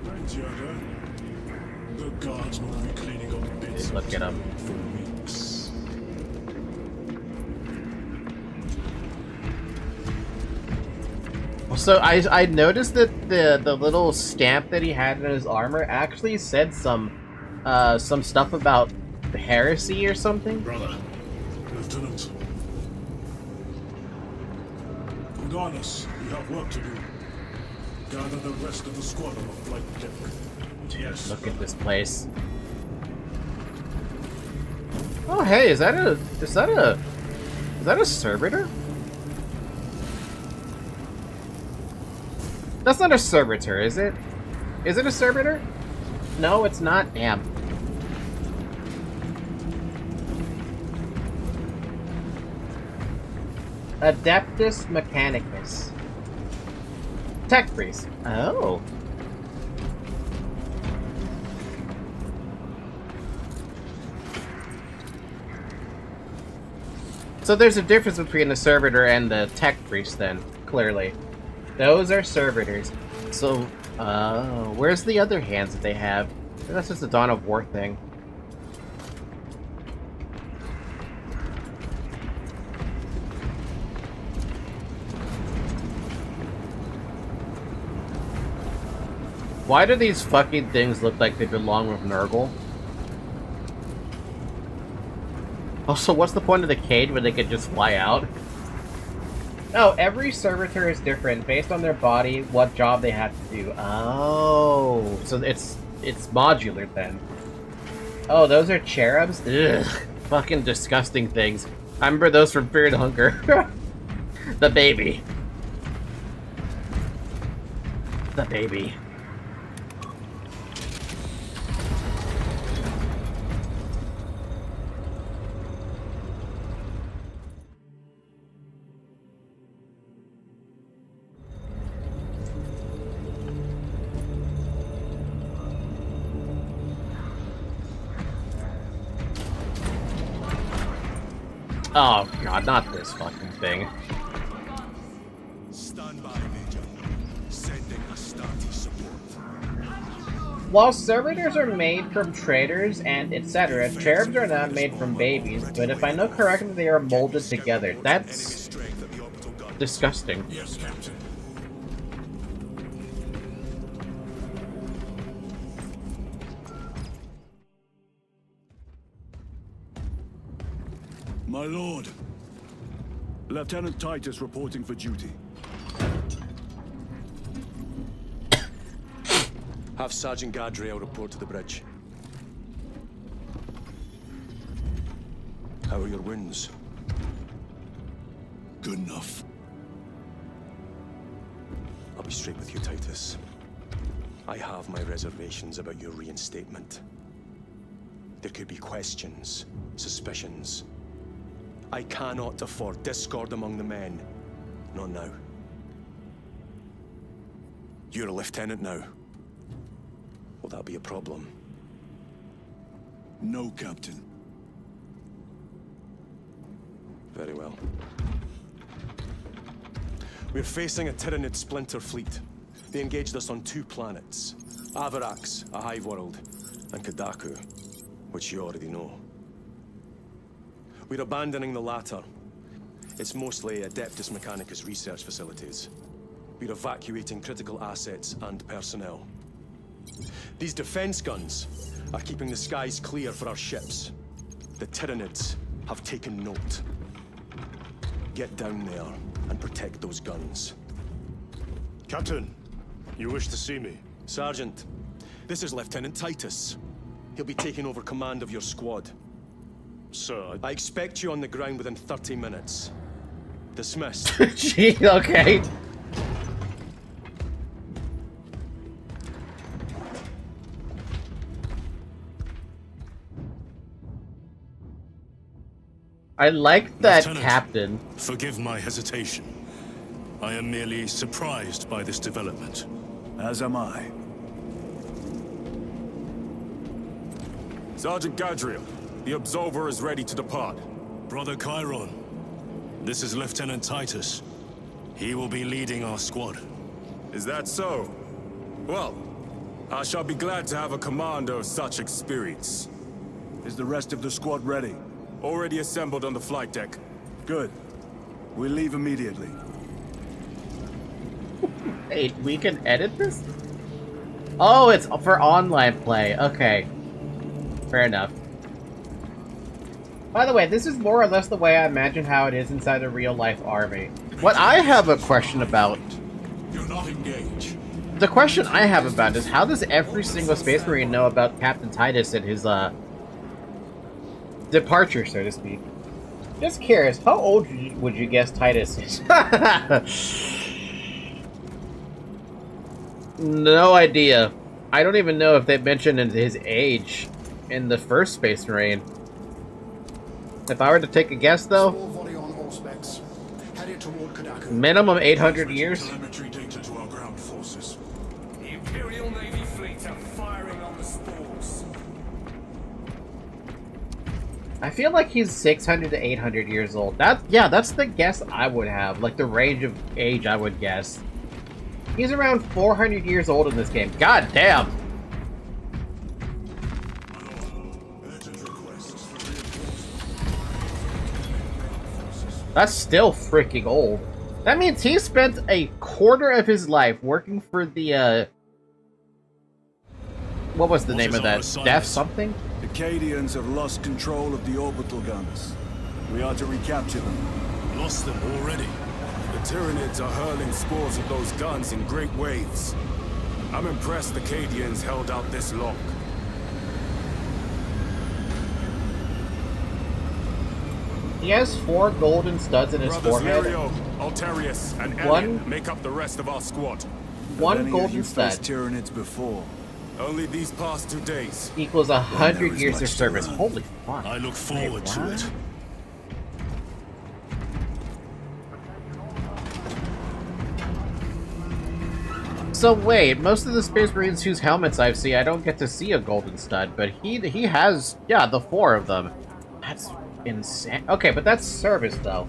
Thanks, Yoda. The guards will be cleaning up bits Look at 'em. for weeks. So I noticed that the little stamp that he had in his armor actually said some stuff about heresy or something. Brother, Lieutenant. Uranus, we have work to do. Gather the rest of the squad on the flight deck. Yes. Look at this place. Oh hey, is that a servitor? That's not a servitor, is it? Is it a servitor? No, it's not. Damn. Adeptus Mechanicus. Tech priest. Oh. So there's a difference between the servitor and the tech priest then, clearly. Those are servitors. So, where's the other hands that they have? That's just a Dawn of War thing. Why do these fucking things look like they belong with Nurgle? Also, what's the point of the cage where they could just fly out? Oh, every servitor is different based on their body, what job they have to do. Oh, so it's modular then. Oh, those are cherubs? Ugh, fucking disgusting things. I remember those from Fear and Hunger. The baby. The baby. Oh god, not this fucking thing. Stand by, Major. Sending Astarte support. While servitors are made from traders and etc., cherubs are not made from babies, but if I know correctly, they are molded together. That's disgusting. Yes, Captain. My lord. Lieutenant Titus reporting for duty. Have Sergeant Gadriel report to the bridge. How are your wounds? Good enough. I'll be straight with you, Titus. I have my reservations about your reinstatement. There could be questions, suspicions. I cannot afford discord among the men. Not now. You're a lieutenant now. Will that be a problem? No, Captain. Very well. We're facing a Tyranid splinter fleet. They engaged us on 2 planets. Apegrixs, a hive world, and Kadaku, which you already know. We're abandoning the latter. It's mostly Adeptus Mechanicus research facilities. We're evacuating critical assets and personnel. These defense guns are keeping the skies clear for our ships. The Tyranids have taken note. Get down there and protect those guns. Captain, you wish to see me? Sergeant, this is Lieutenant Titus. He'll be taking over command of your squad. Sir, I expect you on the ground within 30 minutes. Dismissed. Gee, okay. I like that Lieutenant, captain. Forgive my hesitation. I am merely surprised by this development. As am I. Sergeant Gadriel, the Absolver is ready to depart. Brother Chiron, this is Lieutenant Titus. He will be leading our squad. Is that so? Well, I shall be glad to have a commander of such experience. Is the rest of the squad ready? Already assembled on the flight deck. Good. We'll leave immediately. Hey, we can edit this? Oh, it's for online play. Okay. Fair enough. By the way, this is more or less the way I imagine how it is inside a real-life army. What I have a question about... You're not engaged. The question I have about is, how does every single Space Marine know about Captain Titus and his, departure, so to speak? Just curious, how old would you guess Titus is? No idea. I don't even know if they mentioned his age in the first Space Marine. If I were to take a guess, though, minimum 800 years. Telemetry data to our ground forces. The Imperial Navy fleet are firing on the spores. I feel like he's 600 to 800 years old. That's the guess I would have. Like, the range of age I would guess. He's around 400 years old in this game. God damn! That's still freaking old. That means he spent a quarter of his life working for the, what was the name of that? Death something? The Cadians have lost control of the orbital guns. We are to recapture them. Lost them already. The Tyranids are hurling spores of those guns in great waves. I'm impressed the Cadians held out this long. He has 4 golden studs in his Brothers forehead. Lirio, Altarius, and One- Elliot make up the rest of our squad. One Have any of golden you stud faced Tyranids before? Only these past 2 days. equals 100 there is years much of to service. learn. Holy fuck. I look forward to what? it. So wait, most of the Space Marines whose helmets I've seen, I don't get to see a golden stud, but he has, yeah, the 4 of them. That's insane. Okay, but that's service, though.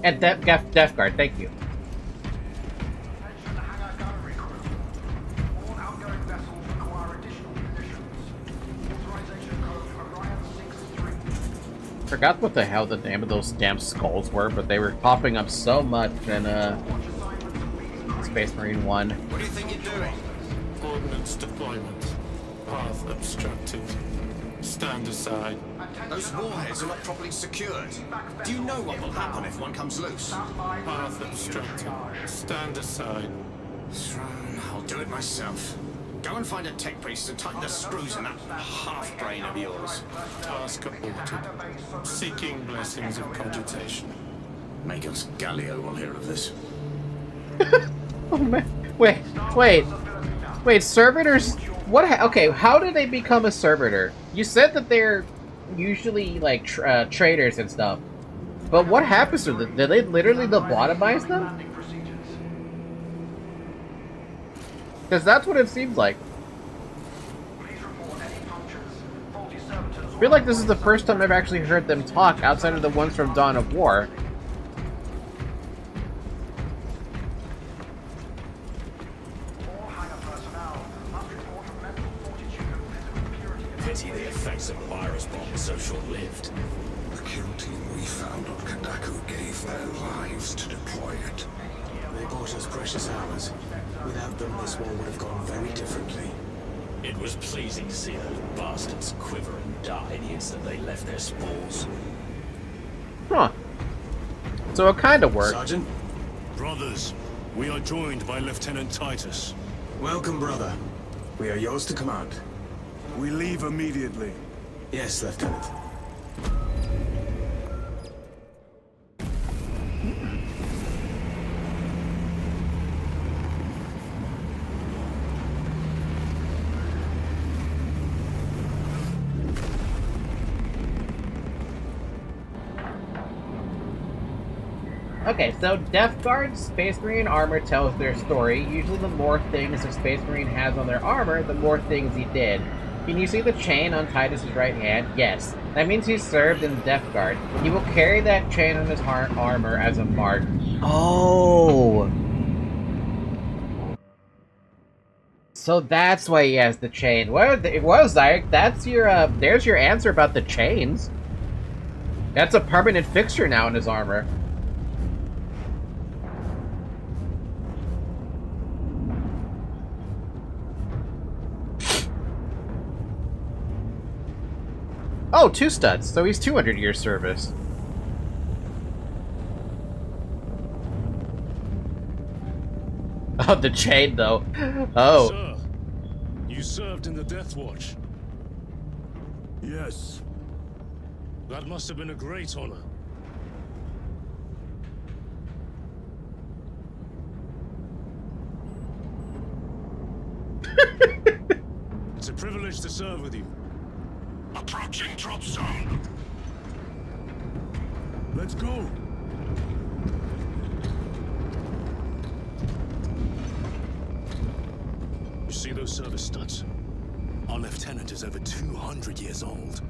And Death Guard, thank you. Forgot what the hell the name of those damn skulls were, but they were popping up so much in, Space Marine 1. What do you think you're doing? Ordnance deployment. Path obstructed. Stand aside. Those warheads are not properly secured. Do you know what will happen if one comes loose? Path obstructed. Stand aside. I'll do it myself. Go and find a tech priest and tighten the screws in that half-brain of yours. Task aborted. Seeking blessings of cogitation. Magus Gallio will hear of this. Oh man, wait, servitors? What? Okay, how do they become a servitor? You said that they're usually like traders and stuff, but what happens to them? Do they literally lobotomize them? Because that's what it seems like. I feel like this is the first time I've actually heard them talk outside of the ones from Dawn of War. Pity the effects of a virus bomb was so short-lived. The kill team we found on Kandaku gave their lives to deploy it. They bought us precious hours. Without them, this war would have gone very differently. It was pleasing to see those bastards quiver and die the instant they left their spores. Huh. So it kind of worked. Sergeant, Brothers, we are joined by Lieutenant Titus. welcome, brother. We are yours to command. We leave immediately. Yes, Lieutenant. Okay, so Death Guard Space Marine armor tells their story. Usually the more things a Space Marine has on their armor, the more things he did. Can you see the chain on Titus's right hand? Yes. That means he served in the Death Guard. He will carry that chain on his armor as a mark. Oh! So that's why he has the chain. Well, it was, Zyric. That's your, there's your answer about the chains. That's a permanent fixture now in his armor. Oh, 2 studs, so he's 200 years service. Oh, the chain, though. Oh. Sir, you served in the Death Watch. Yes. That must have been a great honor. It's a privilege to serve with you. Approaching drop zone. Let's go. You see those service studs? Our lieutenant is over 200 years old.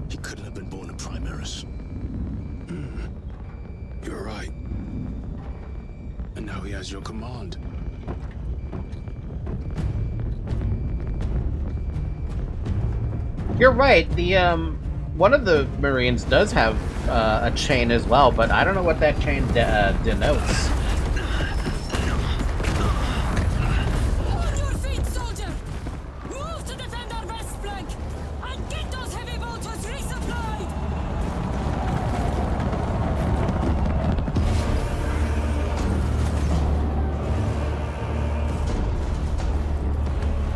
He couldn't have been born in Primaris. You're right. And now he has your command. You're right, the, one of the Marines does have, a chain as well, but I don't know what that chain denotes. Hold your feet, soldier! Move to defend our west flank! And get those heavy bolters resupplied!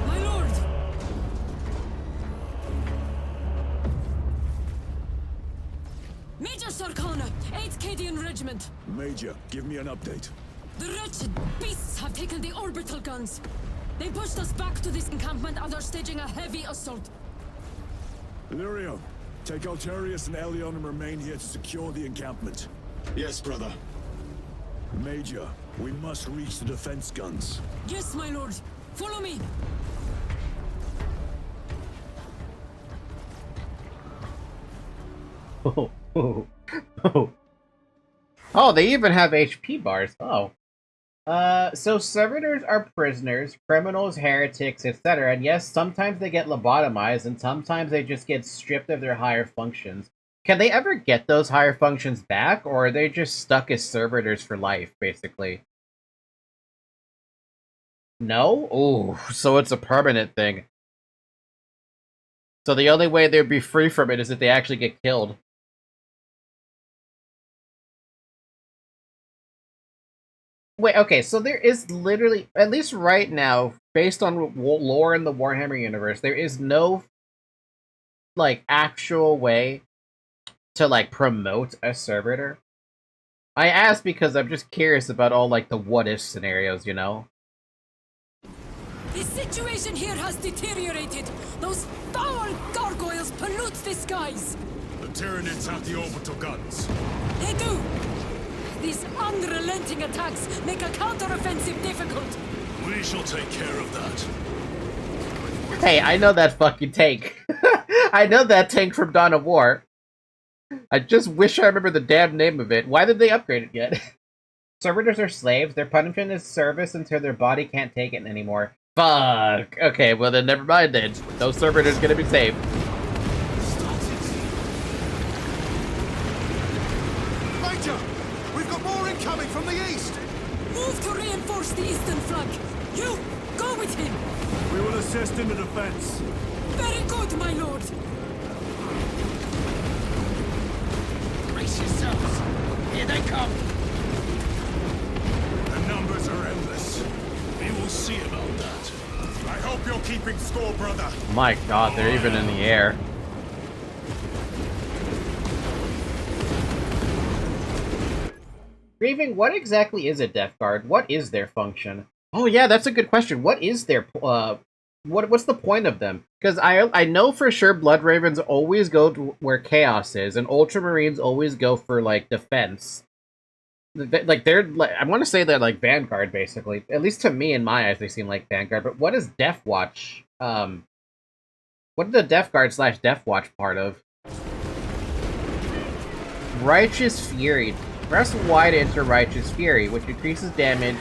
My lord! Major Sarkana, 8th Cadian Regiment. Major, give me an update. The wretched beasts have taken the orbital guns. They pushed us back to this encampment and are staging a heavy assault. Lyrio, take Altarius and Elion and remain here to secure the encampment. Yes, brother. Major, we must reach the defense guns. Yes, my lord. Follow me. Oh, they even have HP bars. Oh. So servitors are prisoners, criminals, heretics, etc. And yes, sometimes they get lobotomized, and sometimes they just get stripped of their higher functions. Can they ever get those higher functions back, or are they just stuck as servitors for life, basically? No? Ooh, so it's a permanent thing. So the only way they'd be free from it is if they actually get killed. Wait, okay, so there is literally, at least right now, based on lore in the Warhammer universe, there is no, like, actual way to, like, promote a servitor. I ask because I'm just curious about all, like, the what-if scenarios, you know? The situation here has deteriorated. Those foul gargoyles pollute the skies. The Tyranids have the orbital guns. They do. These unrelenting attacks make a counteroffensive difficult. We shall take care of that. Hey, I know that fucking tank. I know that tank from Dawn of War. I just wish I remember the damn name of it. Why did they upgrade it yet? Servitors are slaves. Their punishment is service until their body can't take it anymore. Fuck. Okay, well then never mind then. No servitors gonna be saved. Major! We've got more incoming from the east! Move to reinforce the eastern flank. You, go with him. We will assist in the defense. Very good, my lord. Brace yourselves. Here they come. The numbers are endless. We will see about that. I hope you're keeping score, brother. My god, they're even in the air. Grieving, what exactly is a Death Guard? What is their function? Oh yeah, that's a good question. What is their, what's the point of them? Because I know for sure Blood Ravens always go to where Chaos is, and Ultramarines always go for, like, defense. Like they're like, I want to say they're like Vanguard basically. At least to me, in my eyes, they seem like Vanguard. But what is Death Watch? What is the Death Guard / Death Watch part of? Righteous Fury. Press Y to enter Righteous Fury, which increases damage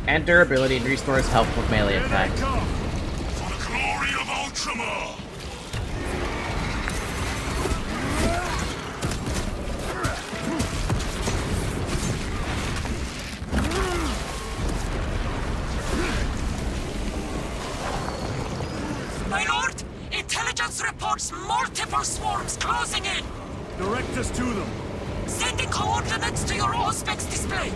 and durability and restores health with melee attacks. For the glory of Ultramar! My lord, intelligence reports multiple swarms closing in. Direct us to them. Sending coordinates to your Auspex display.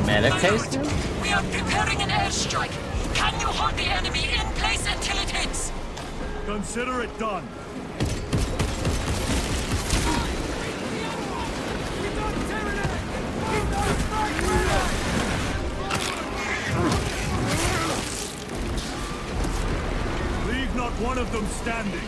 Meditation? We are preparing an airstrike. Can you hold the enemy in place until it hits? Consider it done. Leave not one of them standing.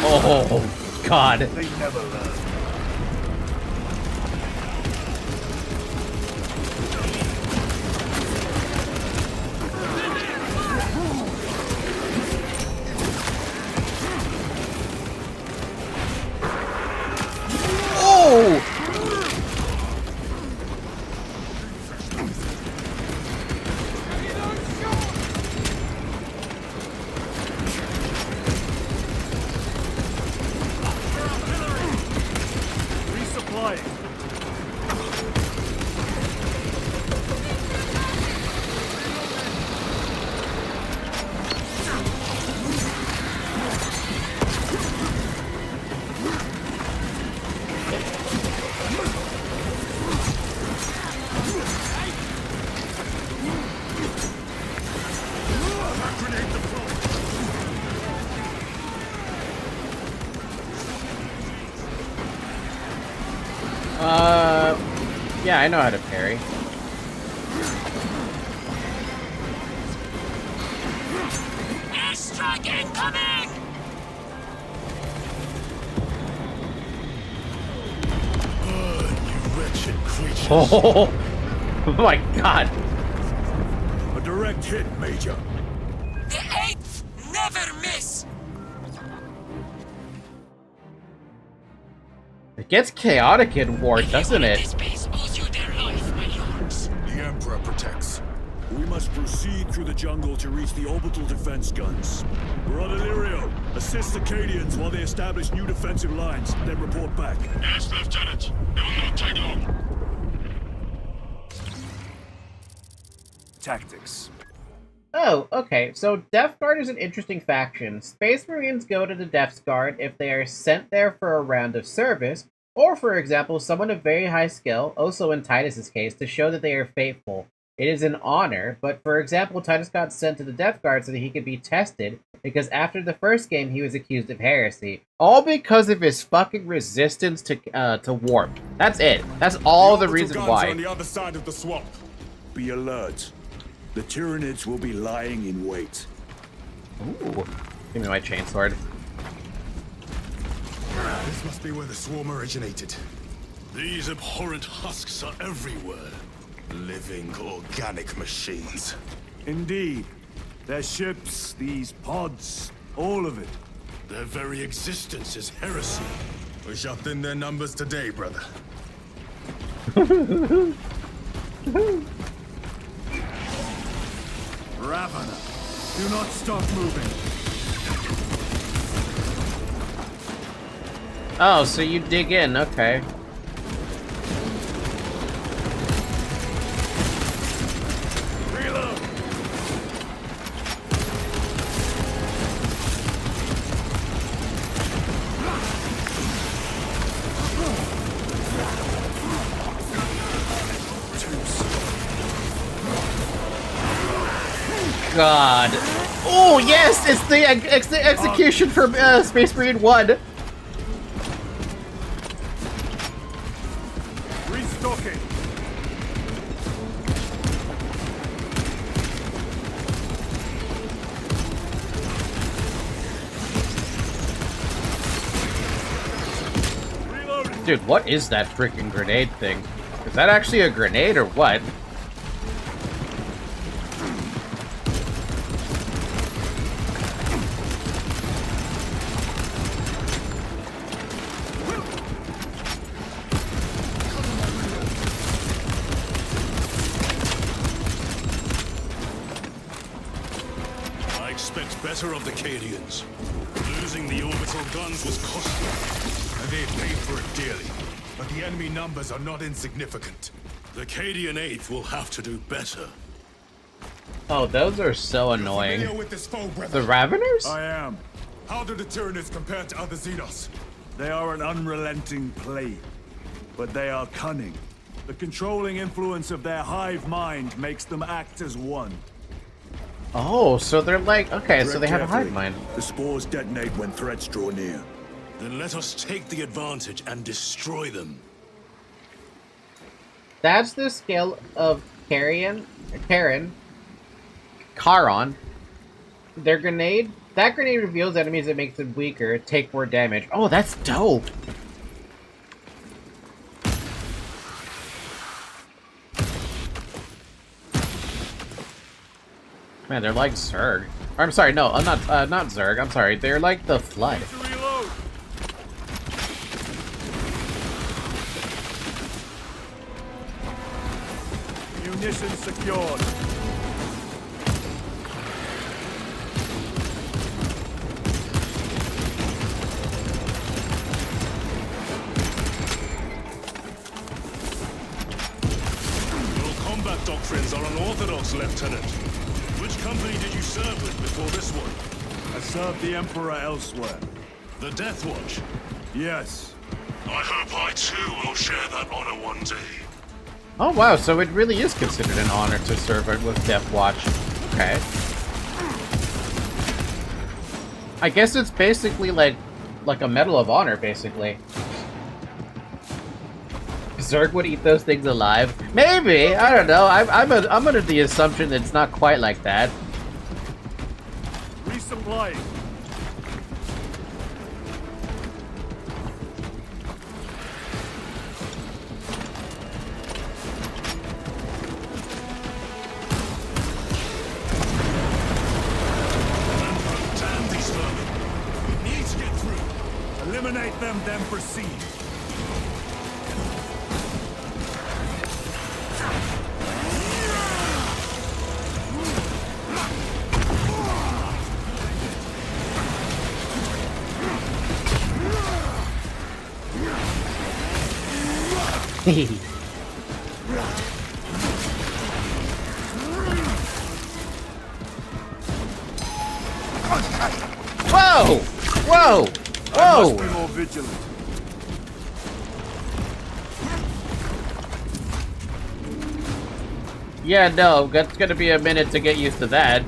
Oh, God. They never learn. Oh! Yeah, I know how to parry. Airstrike incoming! Burn, you wretched creatures. Oh my God. A direct hit, Major. The 8th never miss! It gets chaotic in war, doesn't it? This base owes you their life, my lords. The Emperor protects. We must proceed through the jungle to reach the orbital defense guns. Brother Lirio, assist the Cadians while they establish new defensive lines, then report back. Yes, Lieutenant. It will not take long. Tactics. Oh, okay. So Death Guard is an interesting faction. Space Marines go to the Death Guard if they are sent there for a round of service, or for example, someone of very high skill, also in Titus's case, to show that they are faithful. It is an honor, but for example, Titus got sent to the Death Guard so that he could be tested, because after the first game he was accused of heresy. All because of his fucking resistance to warp. That's it. That's all the reason why. On the other side of the swamp. Be alert. The Tyranids will be lying in wait. Ooh. Give me my chainsword. This must be where the swarm originated. These abhorrent husks are everywhere. Living organic machines. Indeed. Their ships, these pods, all of it. Their very existence is heresy. We shall thin their numbers today, brother. Ravana, do not stop moving. Oh, so you dig in, okay. Reload. God. Oh yes, it's the execution from Space Marine 1. Restocking. Dude, what is that freaking grenade thing? Is that actually a grenade or what? I expect better of the Cadians. Losing the orbital guns was costly, and they paid for it dearly. But the enemy numbers are not insignificant. The Cadian 8th will have to do better. Oh, those are so annoying. Familiar with this foe, brother? The Raveners? I am. How do the Tyranids compare to other Xenos? They are an unrelenting plague, but they are cunning. The controlling influence of their hive mind makes them act as one. Oh, so they're like, okay, so Tread they have a carefully. hive mind. The spores detonate when threats draw near. Then let us take the advantage and destroy them. That's the skill of Charon. Their grenade, that grenade reveals enemies and makes them weaker, take more damage. Oh, that's dope. Man, they're like Zerg. Or, I'm sorry, no, I'm not Zerg. I'm sorry, they're like the Flood. Reload. Munitions secured. Your combat doctrines are unorthodox, Lieutenant. Which company did you serve with before this one? I served the Emperor elsewhere. The Death Watch? Yes. I hope I too will share that honor one day. Oh wow, so it really is considered an honor to serve it with Death Watch. Okay. I guess it's basically like a Medal of Honor, basically. Zerg would eat those things alive? Maybe! I don't know. I'm under the assumption that it's not quite like that. Resupplying. Damn these vermin! We need to get through. Eliminate them, then proceed. Whoa! Whoa! I must be Whoa! more vigilant. Yeah, no, that's gonna be a minute to get used to that.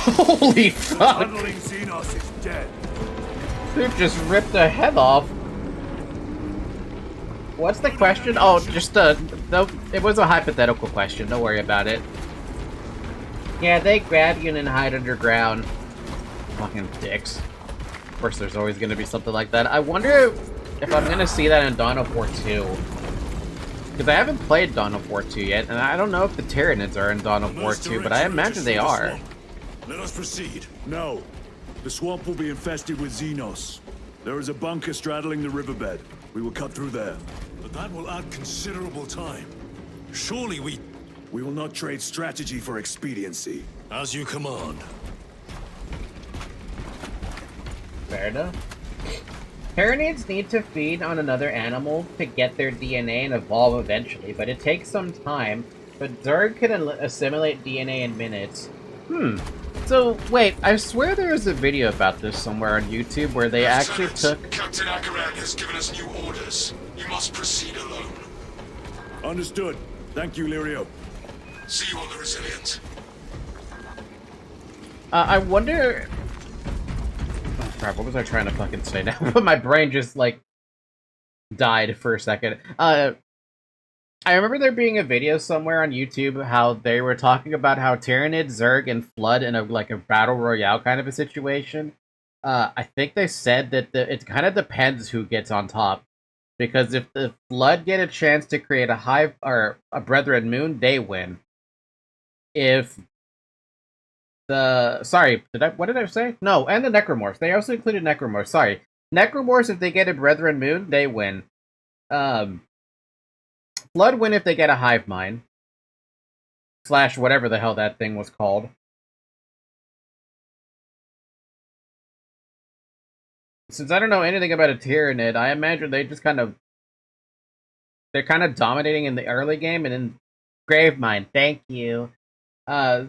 Holy fuck! Huddling Xenos is dead. They've just ripped their head off. What's the question? Oh, just no, it was a hypothetical question. Don't worry about it. Yeah, they grab you and hide underground. Fucking dicks. Of course, there's always gonna be something like that. I wonder if I'm gonna see that in Dawn of War 2. Because I haven't played Dawn of War 2 yet, and I don't know if the Tyranids are in Dawn of War 2, but I imagine they are. Let us proceed. No. The swamp will be infested with Xenos. There is a bunker straddling the riverbed. We will cut through there. But that will add considerable time. Surely we... We will not trade strategy for expediency. As you command. Fair enough. Tyranids need to feed on another animal to get their DNA and evolve eventually, but it takes some time. But Zerg can assimilate DNA in minutes. So, wait, I swear there was a video about this somewhere on YouTube where they actually took... Captain Apegrixs has given us new orders. You must proceed alone. Understood. Thank you, Lirio. See you on the Resilient. I wonder... Oh, crap, what was I trying to fucking say now? But my brain just, like, died for a second. I remember there being a video somewhere on YouTube how they were talking about how Tyranid, Zerg, and Flood in a battle royale kind of a situation. I think they said that it kind of depends who gets on top, because if the Flood get a chance to create a hive or a Brethren Moon, they win. If the what did I say? No, and the Necromorphs. They also included Necromorphs. Sorry, Necromorphs. If they get a Brethren Moon, they win. Flood win if they get a hive mind. / whatever the hell that thing was called. Since I don't know anything about a Tyranid, I imagine they just they're kind of dominating in the early game, and in Gravemind, thank you. I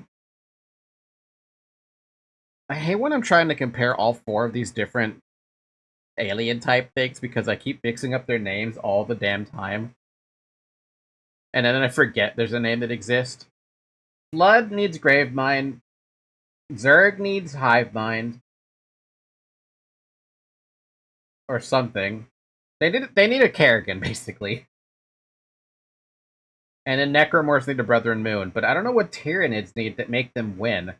hate when I'm trying to compare all 4 of these different alien type things because I keep mixing up their names all the damn time. And then I forget there's a name that exists. Flood needs Gravemind. Zerg needs Hivemind. Or something. They need a Kerrigan, basically. And then Necromorphs need a Brethren Moon. But I don't know what Tyranids need that make them win.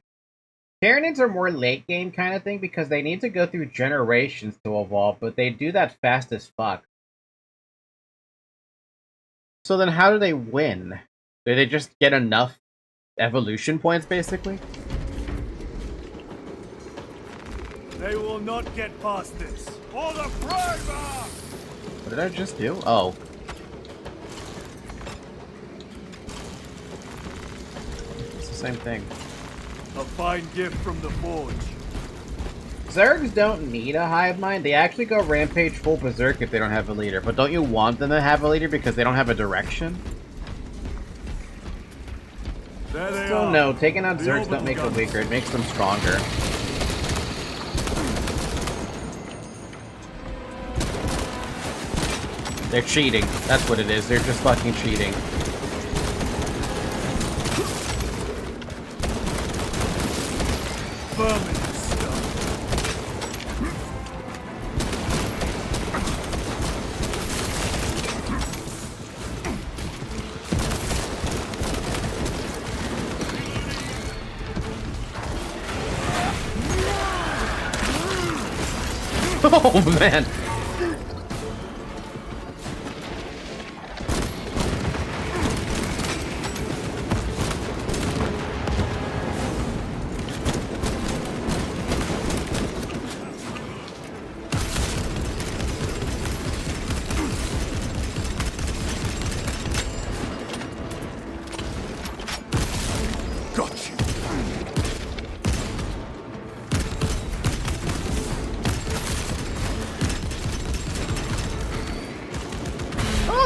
Tyranids are more late game kind of thing because they need to go through generations to evolve, but they do that fast as fuck. So then how do they win? Do they just get enough evolution points, basically? They will not get past this. For the braver! What did I just do? Oh. It's the same thing. A fine gift from the Forge. Zergs don't need a hive mind. They actually go rampage full berserk if they don't have a leader. But don't you want them to have a leader because they don't have a direction? There they Still are. no, taking out Zergs don't make them weaker, it makes them stronger. They're cheating. That's what it is. They're just fucking cheating. Vermin. Oh man!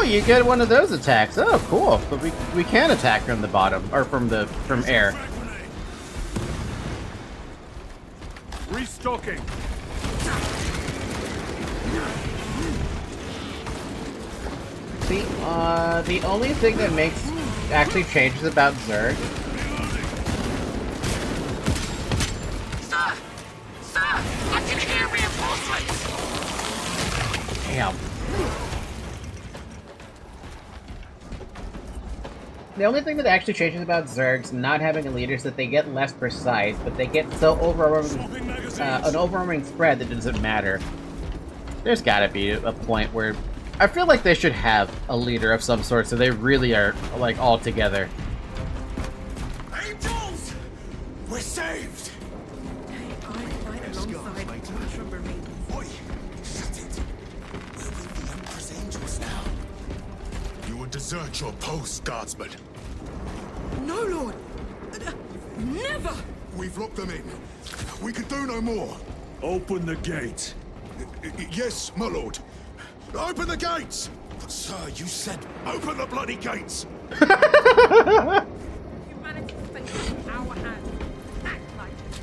You get one of those attacks. Oh, cool. But we can attack from the bottom or from air. Restocking. See, the only thing that actually changes about Zerg. Sir, I can hear reinforcements. Damn. The only thing that actually changes about Zergs not having a leader is that they get less precise, but they get so an overwhelming spread that it doesn't matter. There's gotta be a point where I feel like they should have a leader of some sort, so they really are like all together. Angels, we're saved. Oi, shut it. We're with the Emperor's angels now. You would desert your post, guardsman. No, Lord! Never! We've locked them in. We can do no more. Open the gate. Yes, my lord. Open the gates! Sir, you said open the bloody gates! Humanity's fate in our hands. Act like it.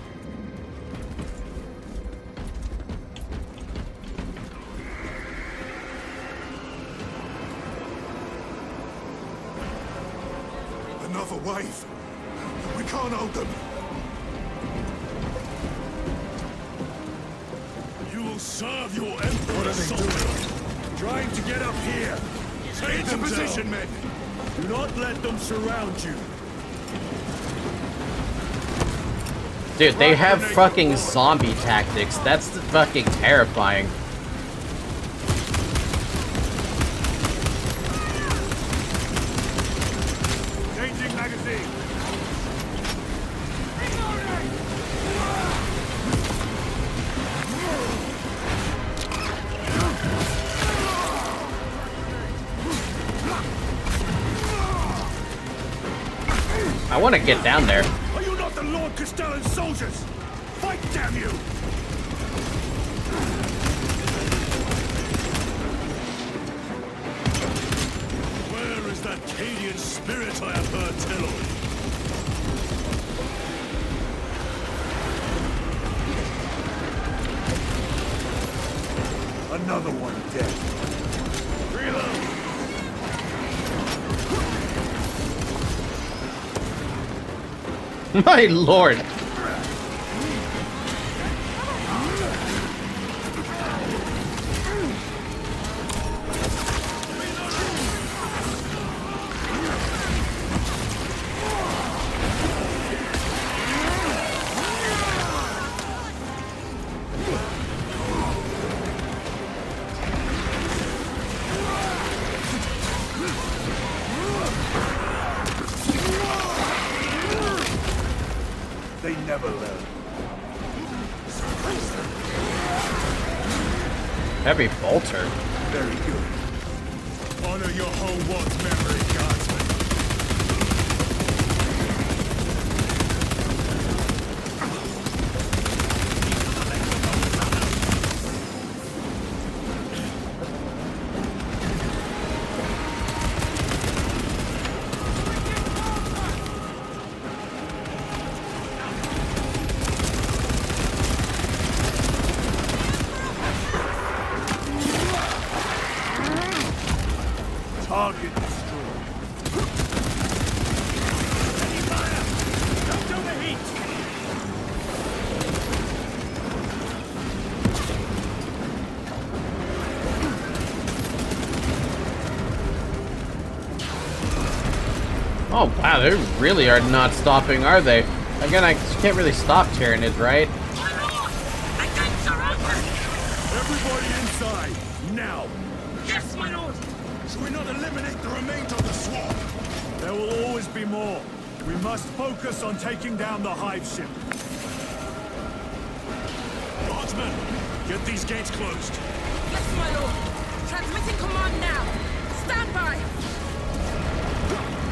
another wave. We can't hold them. You will serve your emperor. What are they doing? Trying to get up here. Stay into position, men. Do not let them surround you. Dude, they have fucking zombie tactics. That's fucking terrifying. Changing magazine. I want to get down there. Are you not the Lord Castellan's soldiers? Fight, damn you! Where is that Cadian spirit I have heard tell of? Another one dead. Reload! My lord. They never learn. Heavy bolter. Very good. Honor your home once memory, guardsman. Target destroyed. Any fire! Don't do the heat! Oh wow, they really are not stopping, are they? Again, I can't really stop Tyranids, right? Everybody inside, now! Yes, my lord! Should we not eliminate the remains of the swamp? There will always be more. We must focus on taking down the hive ship. Guardsmen, get these gates closed. Yes, my lord! Transmitting command now! Stand by!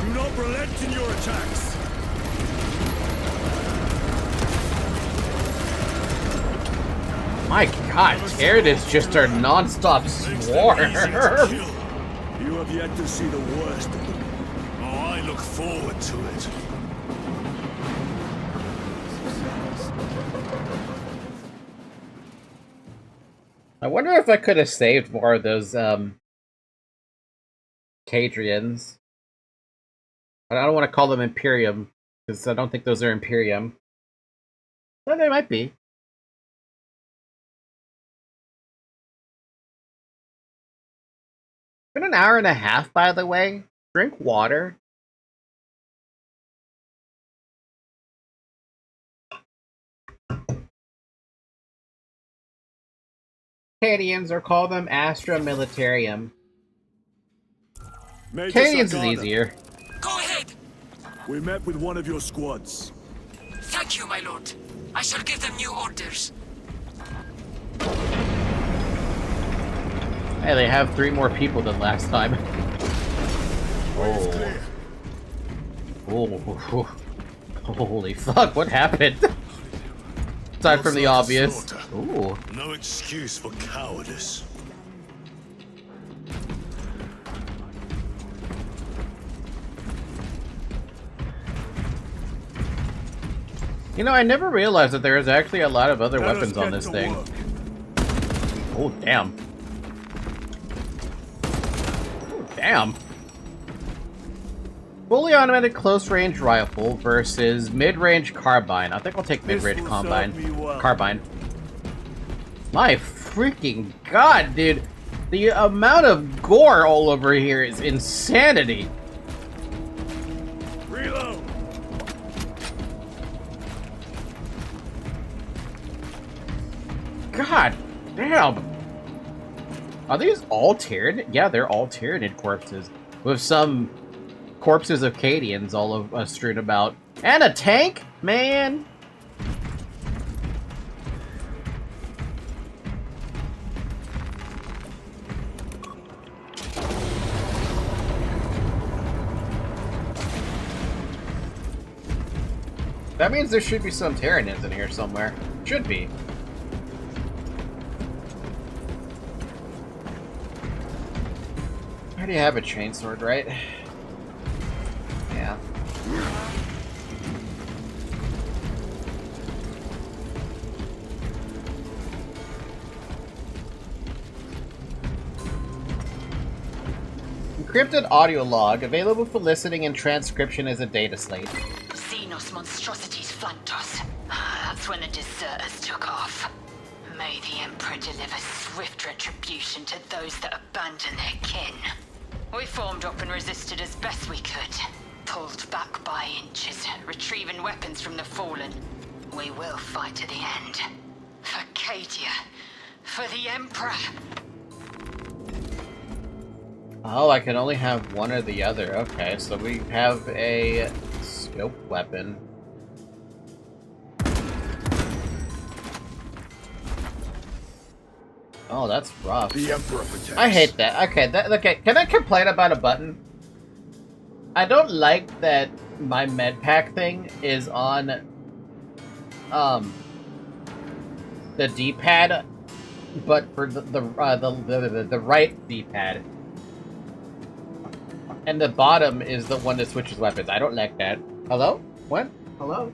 Do not relent in your attacks. My god, Tyranids just are non-stop swarm. You have yet to see the worst of them. Oh, I look forward to it. I wonder if I could have saved more of those, Cadrians. I don't want to call them Imperium, because I don't think those are Imperium. Well, they might be. Been an hour and a half, by the way. Drink water. Cadians, or call them Astra Militarium. Cadians is easier. Go ahead! We met with one of your squads. Thank you, my lord. I shall give them new orders. Hey, they have 3 more people than last time. Oh. Oh. Holy fuck, what happened? Aside from the obvious. Ooh. No excuse for cowardice. You know, I never realized that there is actually a lot of other weapons on this thing. Oh, damn. Oh, damn. Fully automatic close-range rifle versus mid-range carbine. I think I'll take mid-range carbine. My freaking god, dude. The amount of gore all over here is insanity. Reload. God damn. Are these all Tyranid? Yeah, they're all Tyranid corpses. With some corpses of Cadians all of us strewn about. And a tank? Man! That means there should be some Tyranids in here somewhere. Should be. I already have a chainsword, right? Yeah. Encrypted audio log, available for listening and transcription as a data slate. Xenos monstrosities flanked us. That's when the deserters took off. May the Emperor deliver swift retribution to those that abandon their kin. We formed up and resisted as best we could. Pulled back by inches, retrieving weapons from the fallen. We will fight to the end. For Cadia. For the Emperor. Oh, I can only have one or the other. Okay, so we have a scope weapon. Oh, that's rough. The Emperor protects. I hate that. Okay, okay. Can I complain about a button? I don't like that my med pack thing is on the D-pad, but for the right D-pad, and the bottom is the one that switches weapons. I don't like that. Hello? What? Hello?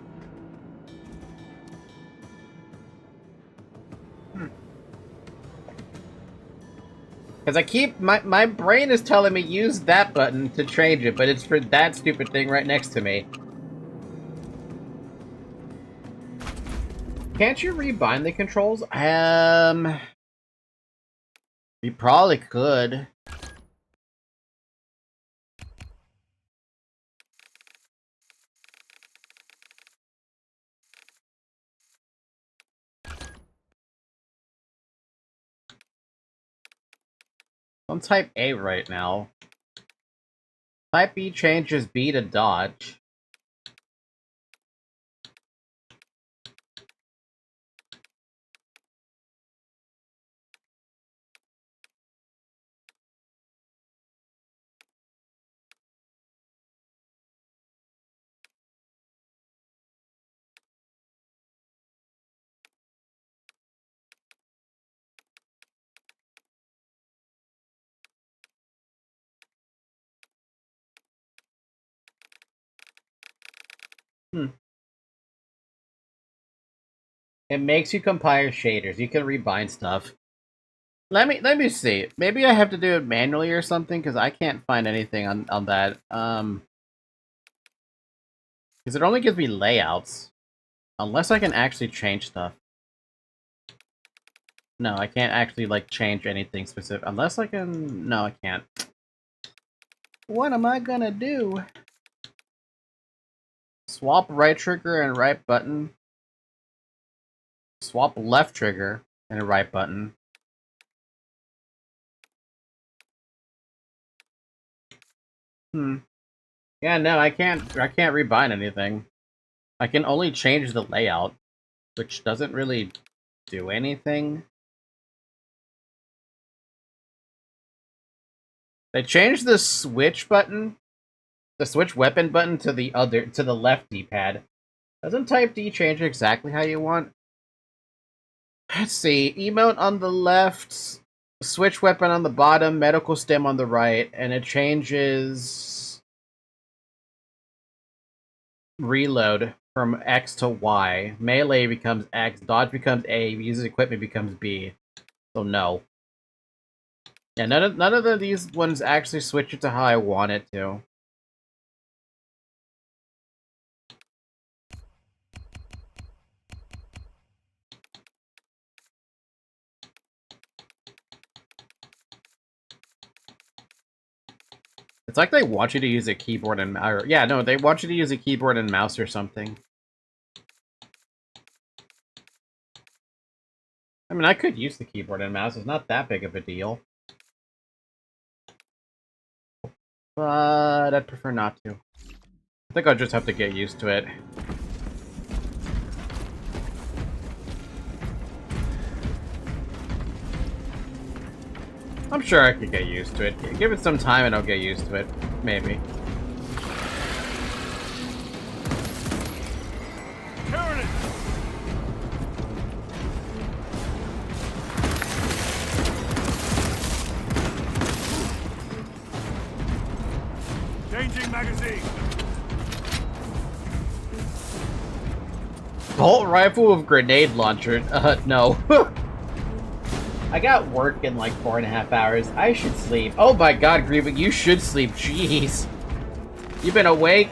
Because I keep, my brain is telling me use that button to change it, but it's for that stupid thing right next to me. Can't you rebind the controls? You probably could. I'm type A right now. Type B changes B to dodge. It makes you compile shaders. You can rebind stuff. Let me see. Maybe I have to do it manually or something because I can't find anything on that. Because it only gives me layouts, unless I can actually change stuff. No, I can't actually like change anything specific unless I can. No, I can't. What am I gonna do? Swap right trigger and right button. Swap left trigger and a right button. Yeah, no, I can't rebind anything. I can only change the layout, which doesn't really do anything. They changed the switch button, the switch weapon button to the left D-pad. Doesn't type D change exactly how you want? Let's see, emote on the left, switch weapon on the bottom, medical stem on the right, and it changes reload from X to Y. Melee becomes X, dodge becomes A, uses equipment becomes B. So no. Yeah, none of these ones actually switch it to how I want it to. It's like they want you to use a keyboard and mouse. Yeah, no, they want you to use a keyboard and mouse or something. I mean, I could use the keyboard and mouse. It's not that big of a deal. But I'd prefer not to. I think I'll just have to get used to it. I'm sure I could get used to it. Give it some time and I'll get used to it. Maybe. Changing magazine. Bolt rifle with grenade launcher. No. I got work in like 4.5 hours. I should sleep. Oh my god, Grieving, you should sleep. Jeez. You've been awake?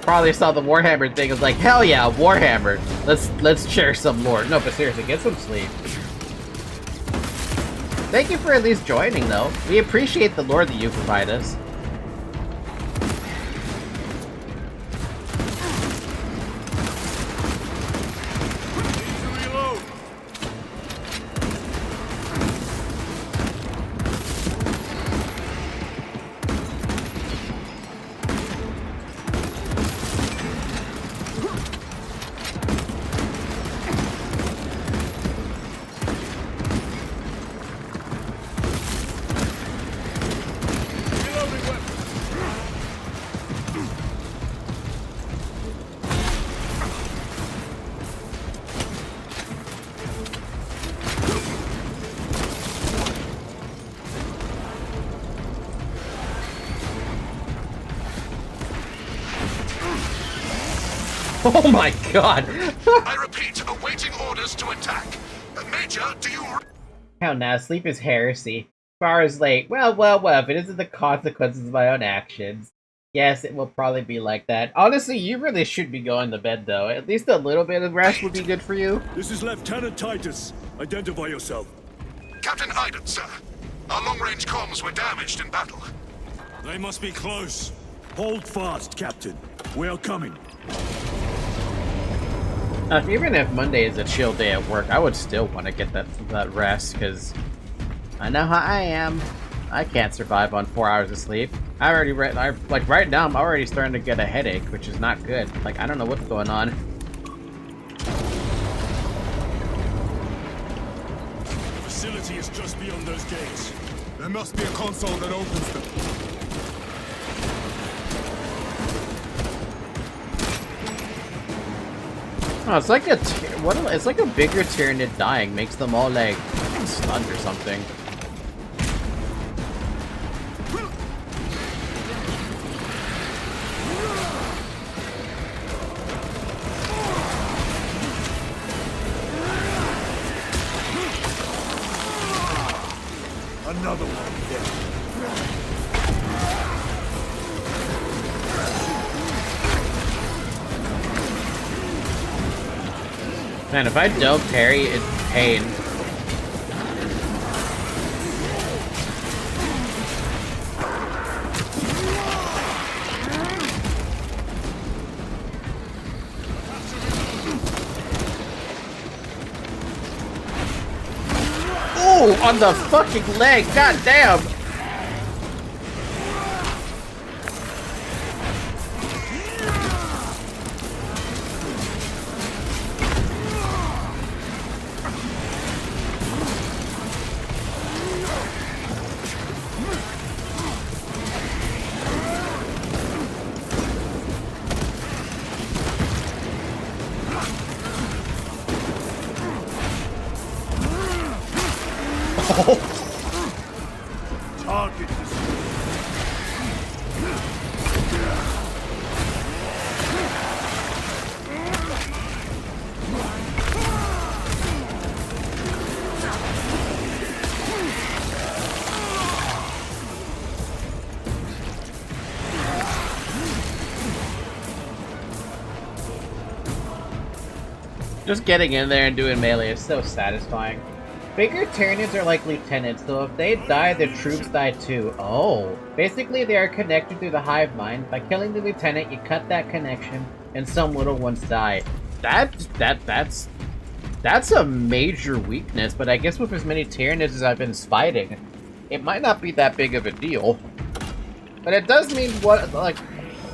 Probably saw the Warhammer thing. I was like, hell yeah, Warhammer. Let's share some lore. No, but seriously, get some sleep. Thank you for at least joining, though. We appreciate the lore that you provide us. Oh my god! I repeat, awaiting orders to attack. Major, do you... Hell no, sleep is heresy. Far is late. Well, if it isn't the consequences of my own actions. Yes, it will probably be like that. Honestly, you really should be going to bed, though. At least a little bit of rest would be good for you. This is Lieutenant Titus. Identify yourself. Captain Iden, sir. Our long-range comms were damaged in battle. They must be close. Hold fast, Captain. We are coming. Even if Monday is a chill day at work, I would still want to get that rest, because I know how I am. I can't survive on 4 hours of sleep. Like right now, I'm already starting to get a headache, which is not good. Like, I don't know what's going on. The facility is just beyond those gates. There must be a console that opens them. Oh, it's like it's like a bigger Tyranid dying makes them all like stunned or something. Another one dead. Man, if I don't parry, it's pain. Ooh, on the fucking leg, god damn! Target destroyed. Just getting in there and doing melee is so satisfying. figure Tyranids are like lieutenants, so if they die, the troops die too. Oh. Basically, they are connected through the hive mind. By killing the lieutenant, you cut that connection, and some little ones die. That's a major weakness, but I guess with as many Tyranids as I've been fighting, it might not be that big of a deal. But it does mean, what, like,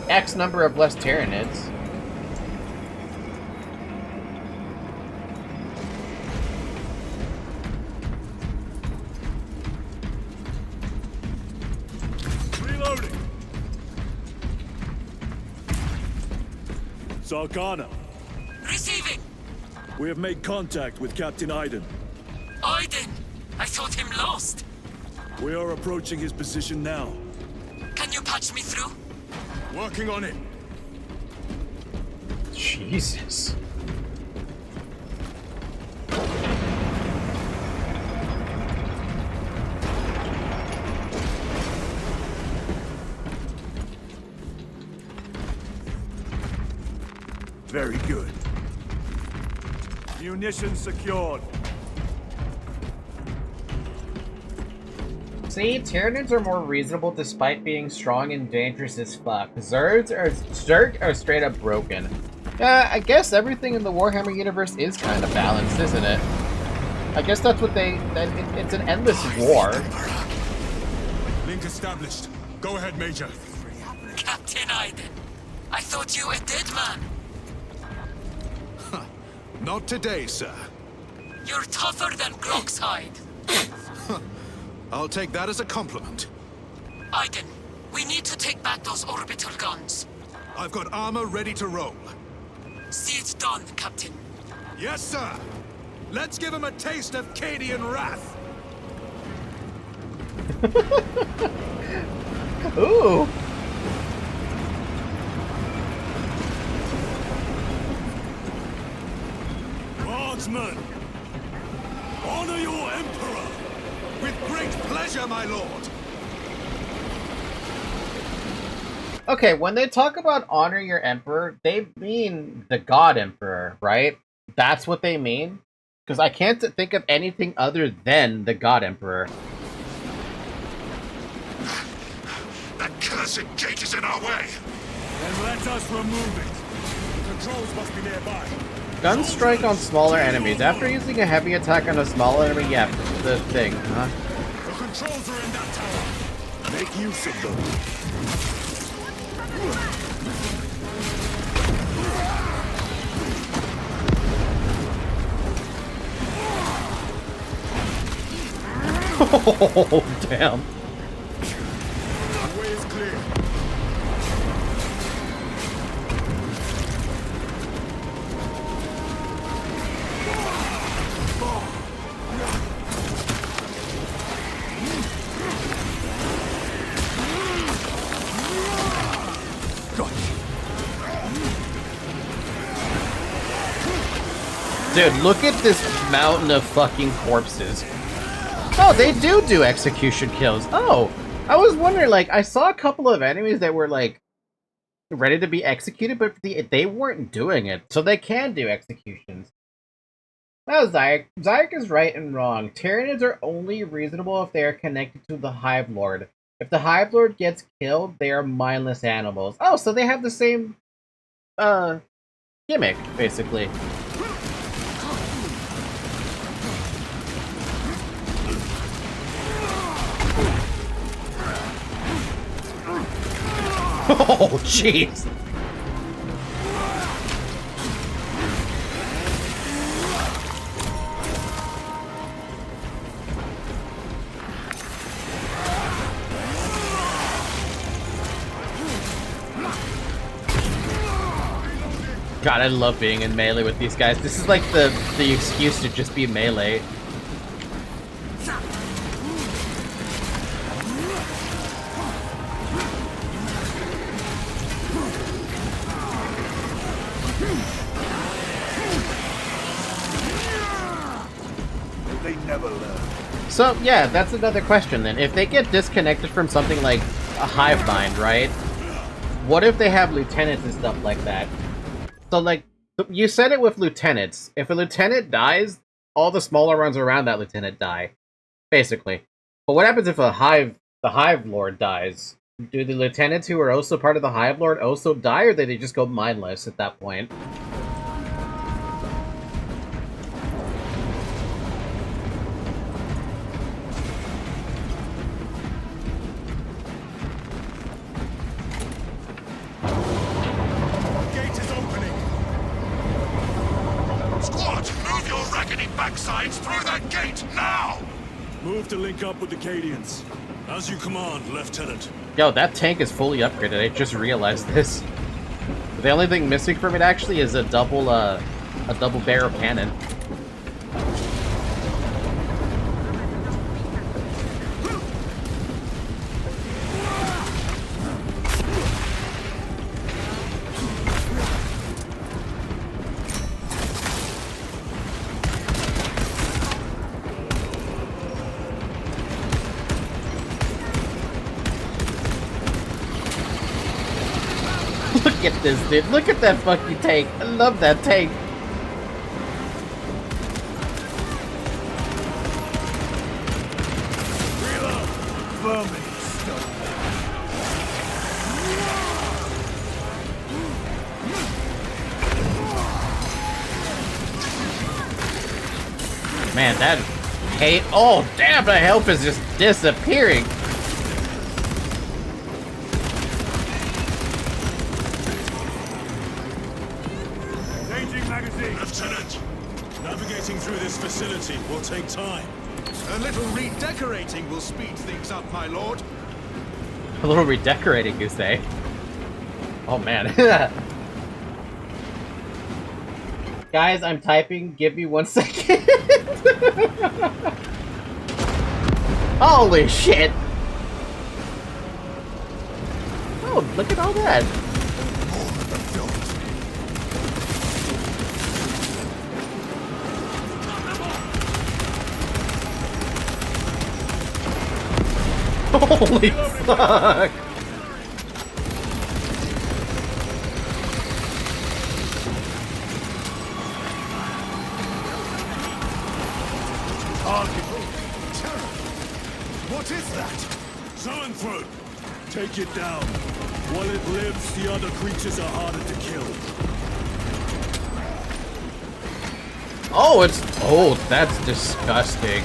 X number of less Tyranids. Reloading! Sarkana, Receiving! we have made contact with Captain Iden. Aiden! I thought him lost. We are approaching his position now. Can you patch me through? Working on it. Jesus. Very good. Munitions secured. See, Tyranids are more reasonable despite being strong and dangerous as fuck. Zerg are straight up broken. I guess everything in the Warhammer universe is kind of balanced, isn't it? I guess that's what it's an endless war. Link established. Go ahead, Major. Captain Aiden, I thought you a dead man. Not today, sir. You're tougher than Grog's hide. I'll take that as a compliment. Aiden, we need to take back those orbital guns. I've got armor ready to roll. See it done, Captain. Yes, sir. Let's give him a taste of Cadian wrath. Ooh. Guardsmen, honor your Emperor! With great pleasure, my lord. Okay, when they talk about honor your emperor, they mean the God Emperor, right? That's what they mean? Because I can't think of anything other than the God Emperor. That cursed gate is in our way. Then let us remove it. The controls must be nearby. Guns strike on smaller enemies. After using a heavy attack on a small enemy, yeah, the thing, huh? The controls are in that tower. Make use of them. Oh, damn. The way is clear. Dude, look at this mountain of fucking corpses. Oh, they do execution kills. Oh, I was wondering, like, I saw a couple of enemies that were, like, ready to be executed, but they weren't doing it, so they can do executions. Now, Zayak is right and wrong. Tyranids are only reasonable if they are connected to the Hive Lord. If the Hive Lord gets killed, they are mindless animals. Oh, so they have the same, gimmick, basically. Oh, jeez. God, I love being in melee with these guys. This is like the excuse to just be melee. They never learn. So, yeah, that's another question then. If they get disconnected from something like a hive mind, right? What if they have lieutenants and stuff like that? So, like, you said it with lieutenants. If a lieutenant dies, all the smaller ones around that lieutenant die, basically. But what happens if the Hive Lord dies? Do the lieutenants who are also part of the Hive Lord also die, or do they just go mindless at that point? Backsides through that gate, now! Move to link up with the Cadians. As you command, Lieutenant. Yo, that tank is fully upgraded. I just realized this. The only thing missing from it actually is a double barrel cannon. Look at this, dude. Look at that fucking tank. I love that tank. Man, that hate. Oh, damn, the health is just disappearing. Lieutenant, navigating through this facility will take time. A little redecorating will speed things up, my lord. A little redecorating, you say? Oh, man. Guys, I'm typing. Give me 1 second. Holy shit! Oh, look at all that. Holy fuck! What is that? Zoanthrope! Take it down. While it lives, the other creatures are harder to kill. Oh, it's... Oh, that's disgusting.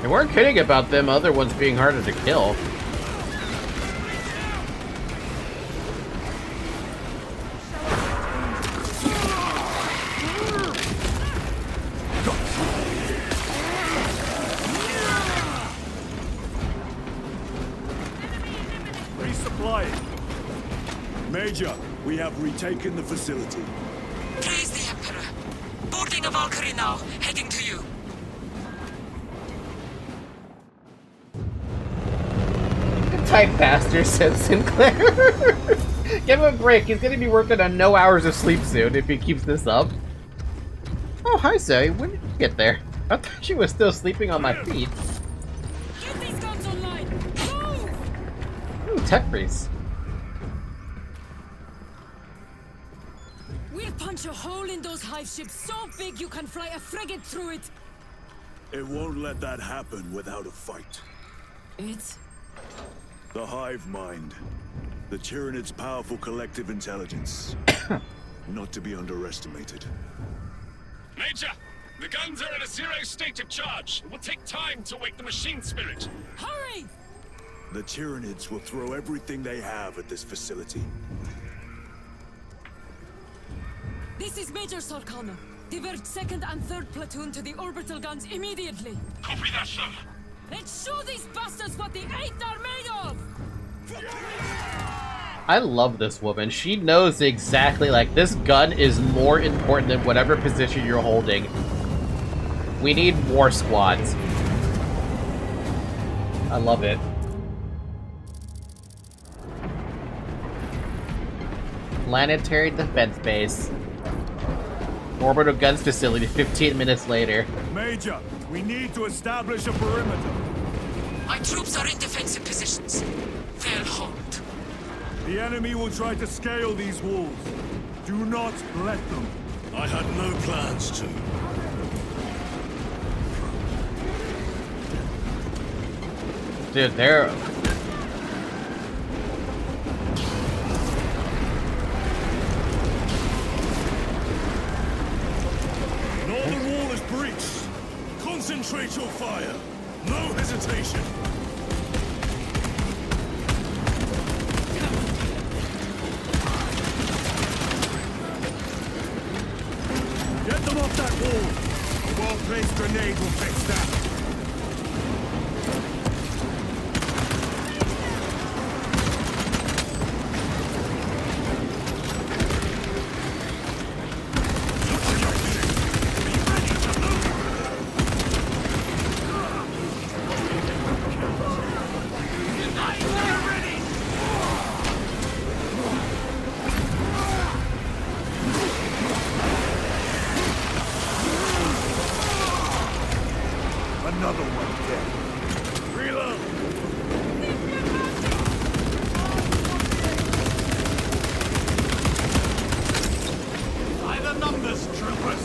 They weren't kidding about them other ones being harder to kill. Resupplying. Major, we have retaken the facility. Praise the Emperor. Boarding a Valkyrie now, heading to you. Type bastard, said Sinclair. Give him a break. He's gonna be working on no hours of sleep soon if he keeps this up. Oh, hi, Zoe. When did you get there? I thought she was still sleeping on my feet. Get these guns online. Move! Ooh, tech freeze. We'll punch a hole in those hive ships so big you can fly a frigate through it. It won't let that happen without a fight. It's... The hive mind. The Tyranid's powerful collective intelligence. Not to be underestimated. Major! The guns are in a zero state of charge. It will take time to wake the machine spirit. Hurry! The Tyranids will throw everything they have at this facility. This is Major Sarkana. Divert 2nd and 3rd platoon to the orbital guns immediately. Copy that, sir. Let's show these bastards what the 8th are made of! I love this woman. She knows exactly, like, this gun is more important than whatever position you're holding. We need more squads. I love it. Planetary Defense Base. Orbital Guns Facility 15 minutes later. Major, we need to establish a perimeter. My troops are in defensive positions. They'll hold. The enemy will try to scale these walls. Do not let them. I had no plans to. Dude, they're... Northern wall is breached. Concentrate your fire. No hesitation. Get them off that wall. A well-placed grenade will fix that. Another one dead. Reload! By the numbers, troopers!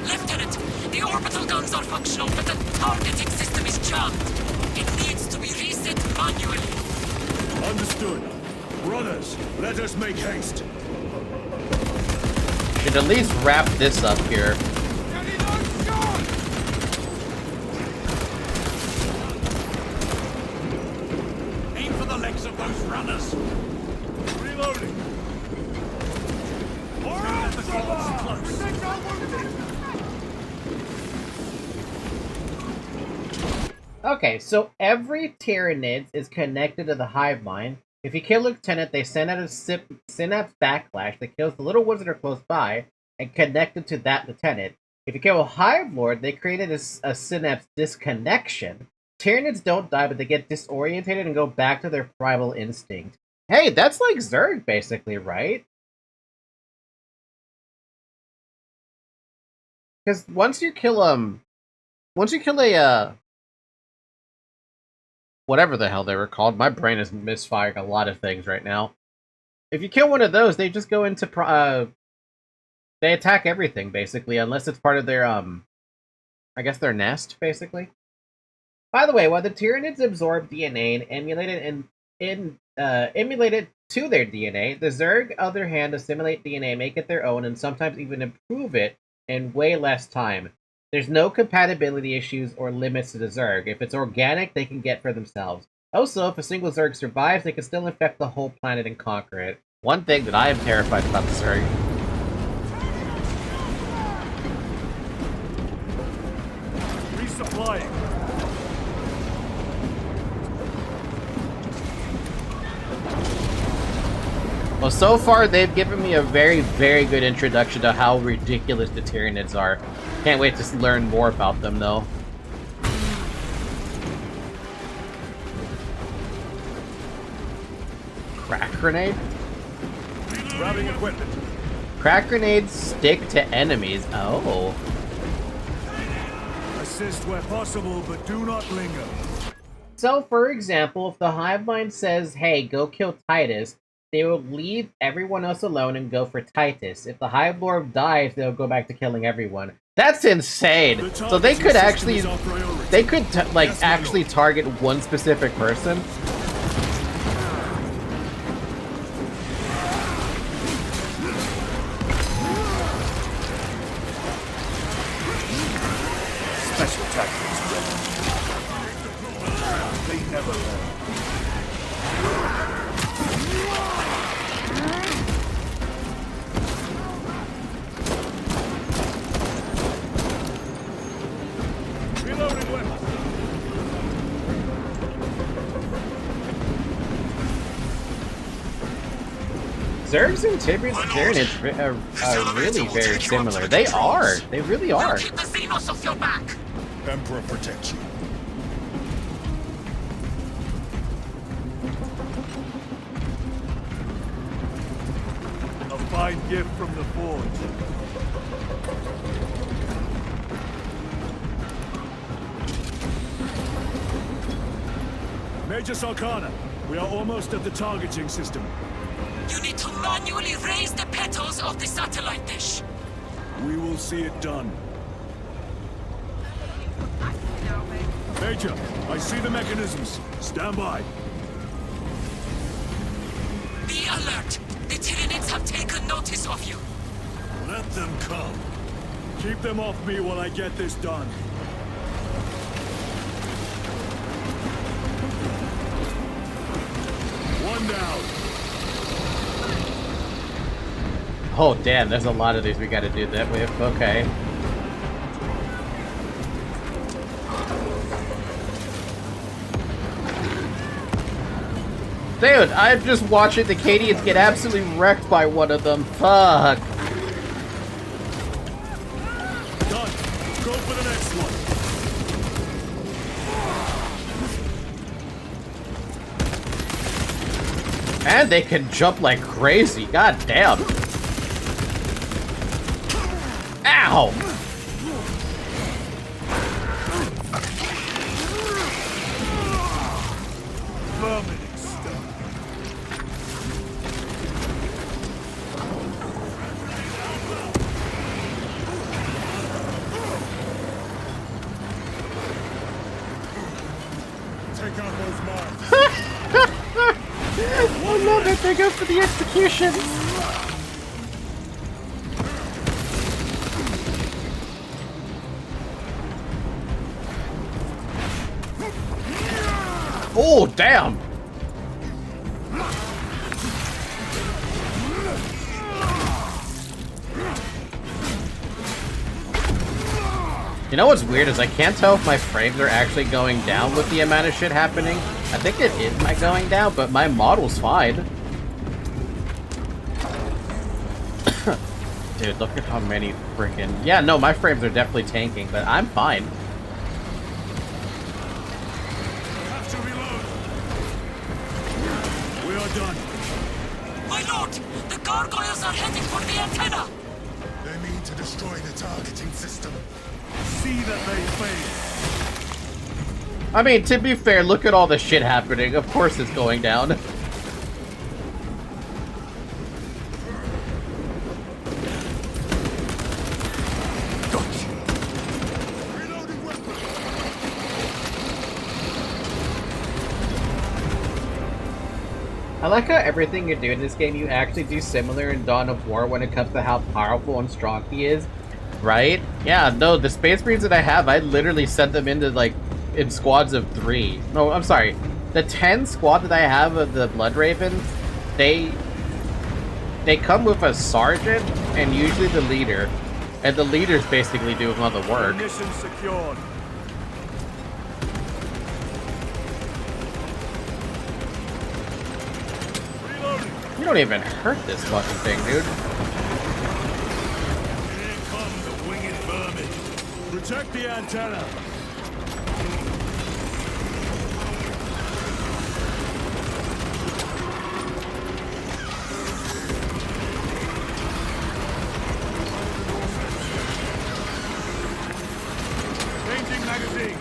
Lieutenant, the orbital guns are functional, but the targeting system is jammed. It needs to be reset manually. Understood. Brothers, let us make haste. Should at least wrap this up here. Aim for the legs of those runners! Reloading. Okay, so every Tyrannid is connected to the hive mind. If you kill Lieutenant, they send out a synapse backlash that kills the little ones that are close by and connected to that Lieutenant. If you kill a Hive Lord, they created a synapse disconnection. Tyranids don't die, but they get disorientated and go back to their primal instinct. Hey, that's like Zerg, basically, right? Because once you kill a whatever the hell they were called. My brain is misfiring a lot of things right now. If you kill one of those, they just go into they attack everything basically, unless it's part of their I guess their nest basically. By the way, while the Tyranids absorb DNA and emulate it to their DNA, the Zerg, on the other hand, assimilate DNA, make it their own, and sometimes even improve it in way less time. There's no compatibility issues or limits to the Zerg. If it's organic, they can get for themselves. Also, if a single Zerg survives, they can still infect the whole planet and conquer it. One thing that I am terrified about the Zerg. Resupplying. Well, so far, they've given me a very, very good introduction to how ridiculous the Tyranids are. Can't wait to learn more about them, though. Crack grenade? Grabbing equipment. Crack grenades stick to enemies. Oh. Assist where possible, but do not linger. So, for example, if the hive mind says, hey, go kill Titus, they will leave everyone else alone and go for Titus. If the Hive Lord dies, they'll go back to killing everyone. That's insane! So they could actually, actually target one specific person. Special tactics ready. They never learn. Zergs and Tyranids are really very similar. They are. They really are. Keep the Xenos off your back. Emperor protect you. A fine gift from the Forge. Major Sarkana, we are almost at the targeting system. You need to manually raise the petals of the satellite dish. We will see it done. Major, I see the mechanisms. Stand by. Be alert. The Tyranids have taken notice of you. Let them come. Keep them off me while I get this done. One down. Oh damn, there's a lot of these we gotta do that with. Okay. Dude, I'm just watching the Cadians get absolutely wrecked by one of them. Fuck. Done. Go for the next one. And they can jump like crazy. God damn. Ow! Permanent stuff. Take out those mines. I love it. They go for the execution. Oh, damn! You know what's weird is I can't tell if my frames are actually going down with the amount of shit happening. I think it is my going down, but my model's fine. Dude, look at how many freaking... Yeah, no, my frames are definitely tanking, but I'm fine. Have to reload. We are done. My lord, the gargoyles are heading for the antenna. They mean to destroy the targeting system. See that they fail. I mean, to be fair, look at all the shit happening. Of course it's going down. I like how everything you do in this game you actually do similar in Dawn of War when it comes to how powerful and strong he is. Right? Yeah, no, the Space Marines that I have, I literally sent them into, like, in squads of 3. No, I'm sorry. The 10 squad that I have of the Blood Ravens, they come with a sergeant and usually the leader. And the leader's basically doing all the work. Mission secured. You don't even hurt this fucking thing, dude. Here come the winged vermin. Protect the antenna. Changing magazine.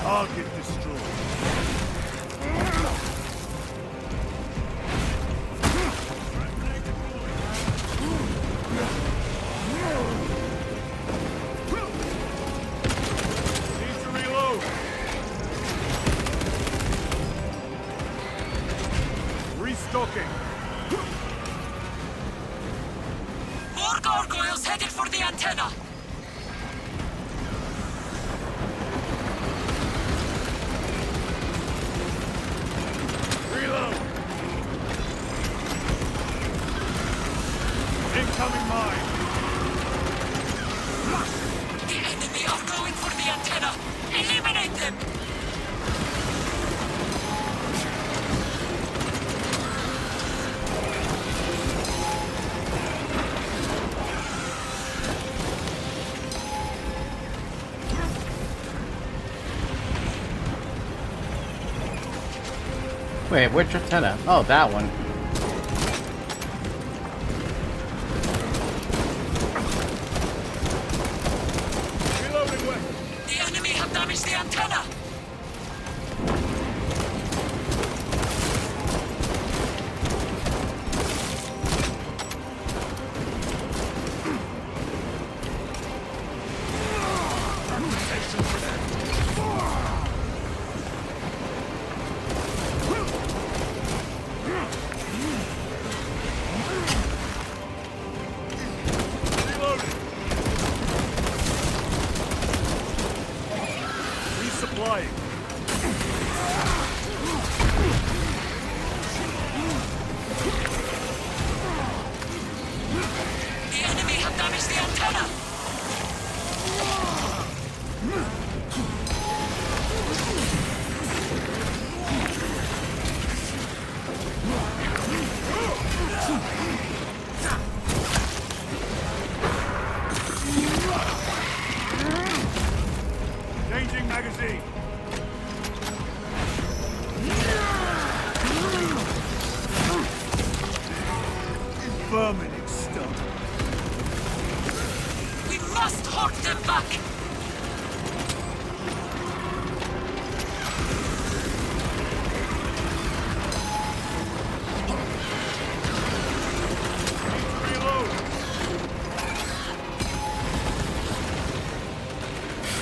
Target destroyed. Need to reload. Restocking. More gargoyles headed for the antenna. Reload. Wait, which antenna? Oh, that one. The enemy have damaged the antenna! Resupplying. The enemy have damaged the antenna! Changing magazine. Vermin exterminated. We must hold them back!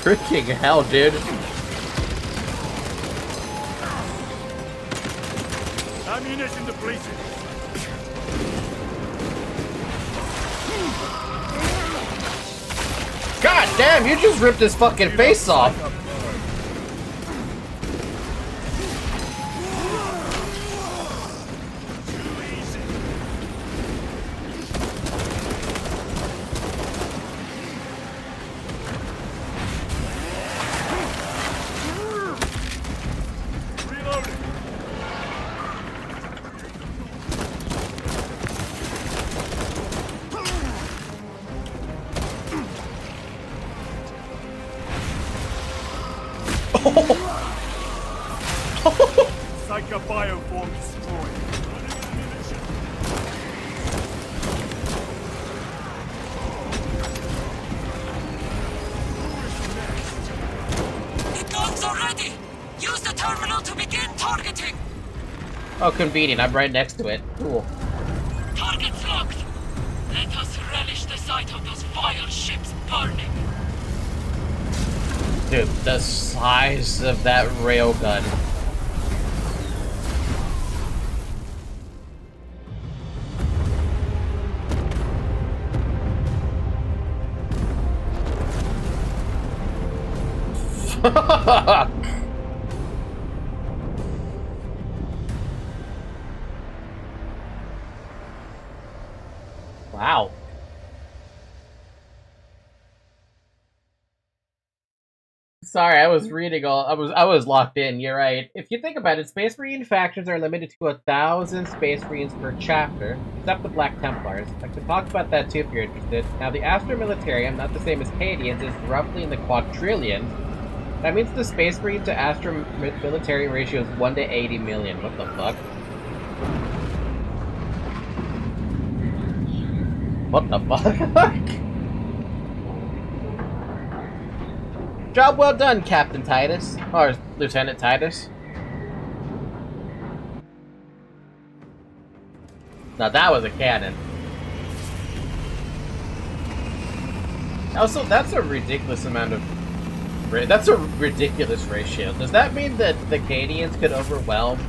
Freaking hell, dude. Ammunition depleted. God damn, you just ripped his fucking face off. Psycho bioform destroyed. The guns are ready! Use the terminal to begin targeting! Oh, convenient. I'm right next to it. Cool. Targets locked! Let us relish the sight of those vile ships burning! Dude, the size of that railgun. Wow. Sorry, I was reading all. I was locked in. You're right. If you think about it, Space Marine factions are limited to 1,000 Space Marines per chapter, except the Black Templars. I can talk about that too if you're interested. Now, the Astra Militarium, not the same as Cadians, is roughly in the quadrillions. That means the Space Marine to Astra Militarium ratio is 1 to 80 million. What the fuck? What the fuck? Job well done, Captain Titus. Or Lieutenant Titus. Now that was a cannon. Also, that's a ridiculous amount of... That's a ridiculous ratio. Does that mean that the Cadians could overwhelm...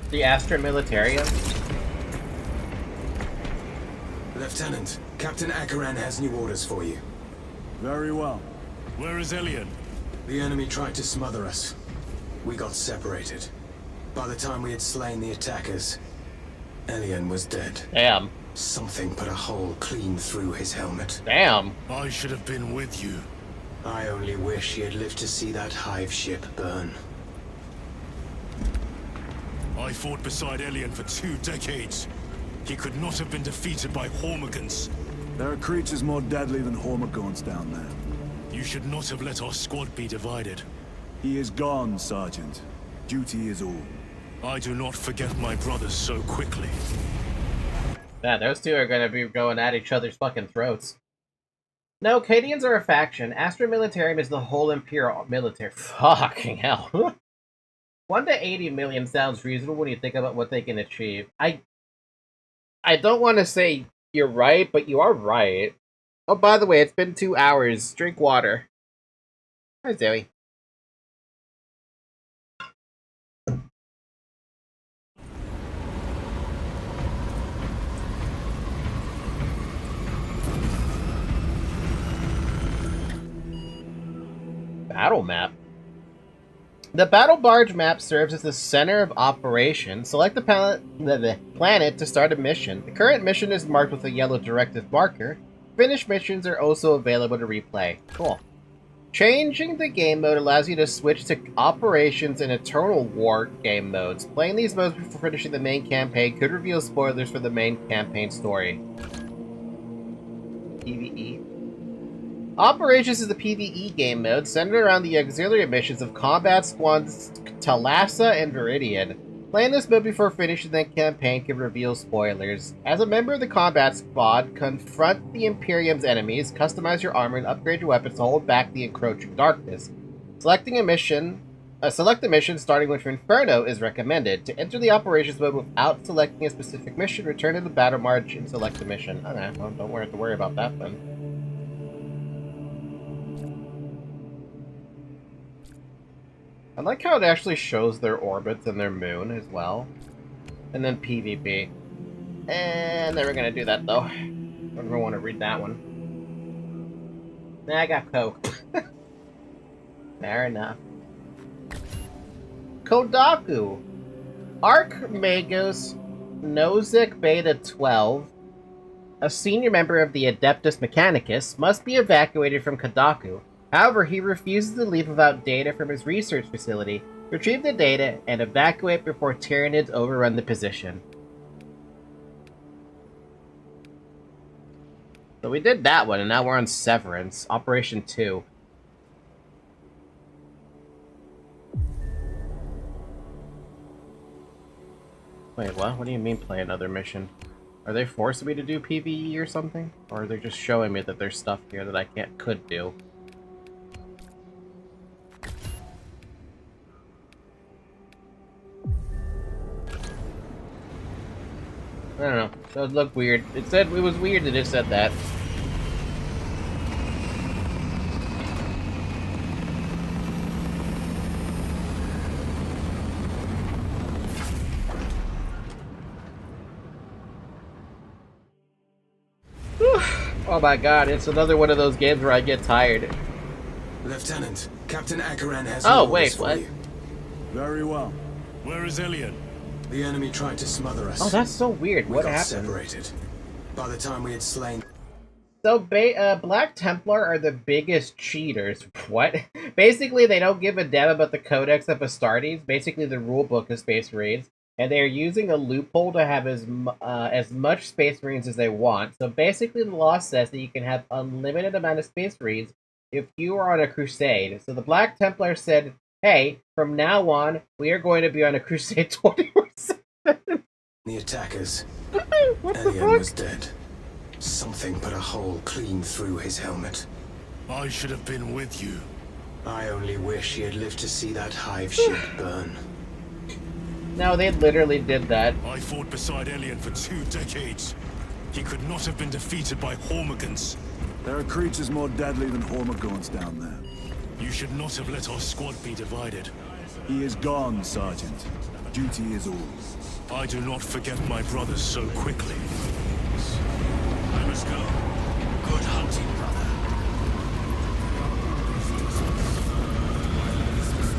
the Astra Militarium? Lieutenant, Captain Akaran has new orders for you. Very well. Where is Elian? The enemy tried to smother us. We got separated. By the time we had slain the attackers, Elian was dead. Damn. Something put a hole clean through his helmet. Damn. I should have been with you. I only wish he had lived to see that hive ship burn. I fought beside Elian for 2 decades. He could not have been defeated by Hormigons. There are creatures more deadly than Hormigons down there. You should not have let our squad be divided. He is gone, Sergeant. Duty is all. I do not forget my brothers so quickly. Yeah, those two are gonna be going at each other's fucking throats. No, Cadians are a faction. Astra Militarum is the whole Imperial military. Fucking hell. 1 to 80 million sounds reasonable when you think about what they can achieve. I don't want to say you're right, but you are right. Oh, by the way, it's been 2 hours. Drink water. Hi, Zoe. Battle map. The battle barge map serves as the center of operation. Select the planet to start a mission. The current mission is marked with a yellow directive marker. Finished missions are also available to replay. Cool. Changing the game mode allows you to switch to operations and eternal war game modes. Playing these modes before finishing the main campaign could reveal spoilers for the main campaign story. PvE. Operations is the PvE game mode centered around the auxiliary missions of Combat Squads Talassa and Viridian. Playing this mode before finishing the campaign can reveal spoilers. As a member of the Combat Squad, confront the Imperium's enemies, customize your armor, and upgrade your weapons to hold back the encroaching darkness. Select a mission starting with Inferno is recommended. To enter the operations mode without selecting a specific mission, return to the battle march and select a mission. Okay, well, don't have to worry about that then. I like how it actually shows their orbits and their moon as well. And then PvP. And never gonna do that though. I don't want to read that one. Nah, I got Coke. Fair enough. Kodaku. Archmagos Nozick Beta 12, a senior member of the Adeptus Mechanicus, must be evacuated from Kodaku. However, he refuses to leave without data from his research facility. Retrieve the data and evacuate before Tyranids overrun the position. So we did that one, and now we're on Severance, Operation 2. Wait, what? What do you mean play another mission? Are they forcing me to do PvE or something? Or are they just showing me that there's stuff here that I could do? I don't know. That would look weird. It was weird that it said that. Oh my god, it's another one of those games where I get tired. Lieutenant, Captain Akaran has wait, what? you. Very well. Where is Elian? The enemy tried to smother us. Oh, that's so weird. We What got happened? separated. By the time we had slain... So, Black Templar are the biggest cheaters. What? Basically, they don't give a damn about the Codex of Astartes, basically the rulebook of Space Marines, and they are using a loophole to have as much Space Marines as they want. So basically, the law says that you can have unlimited amount of Space Marines if you are on a crusade. So the Black Templar said, hey, from now on, we are going to be on a crusade 24/7. The attackers. What the Elian fuck? was dead. Something put a hole clean through his helmet. I should have been with you. I only wish he had lived to see that hive ship burn. No, they literally did that. I fought beside Elian for 2 decades. He could not have been defeated by Hormigans. There are creatures more deadly than Hormigons down there. You should not have let our squad be divided. He is gone, Sergeant. Duty is all. I do not forget my brothers so quickly. I must go. Good hunting, brother.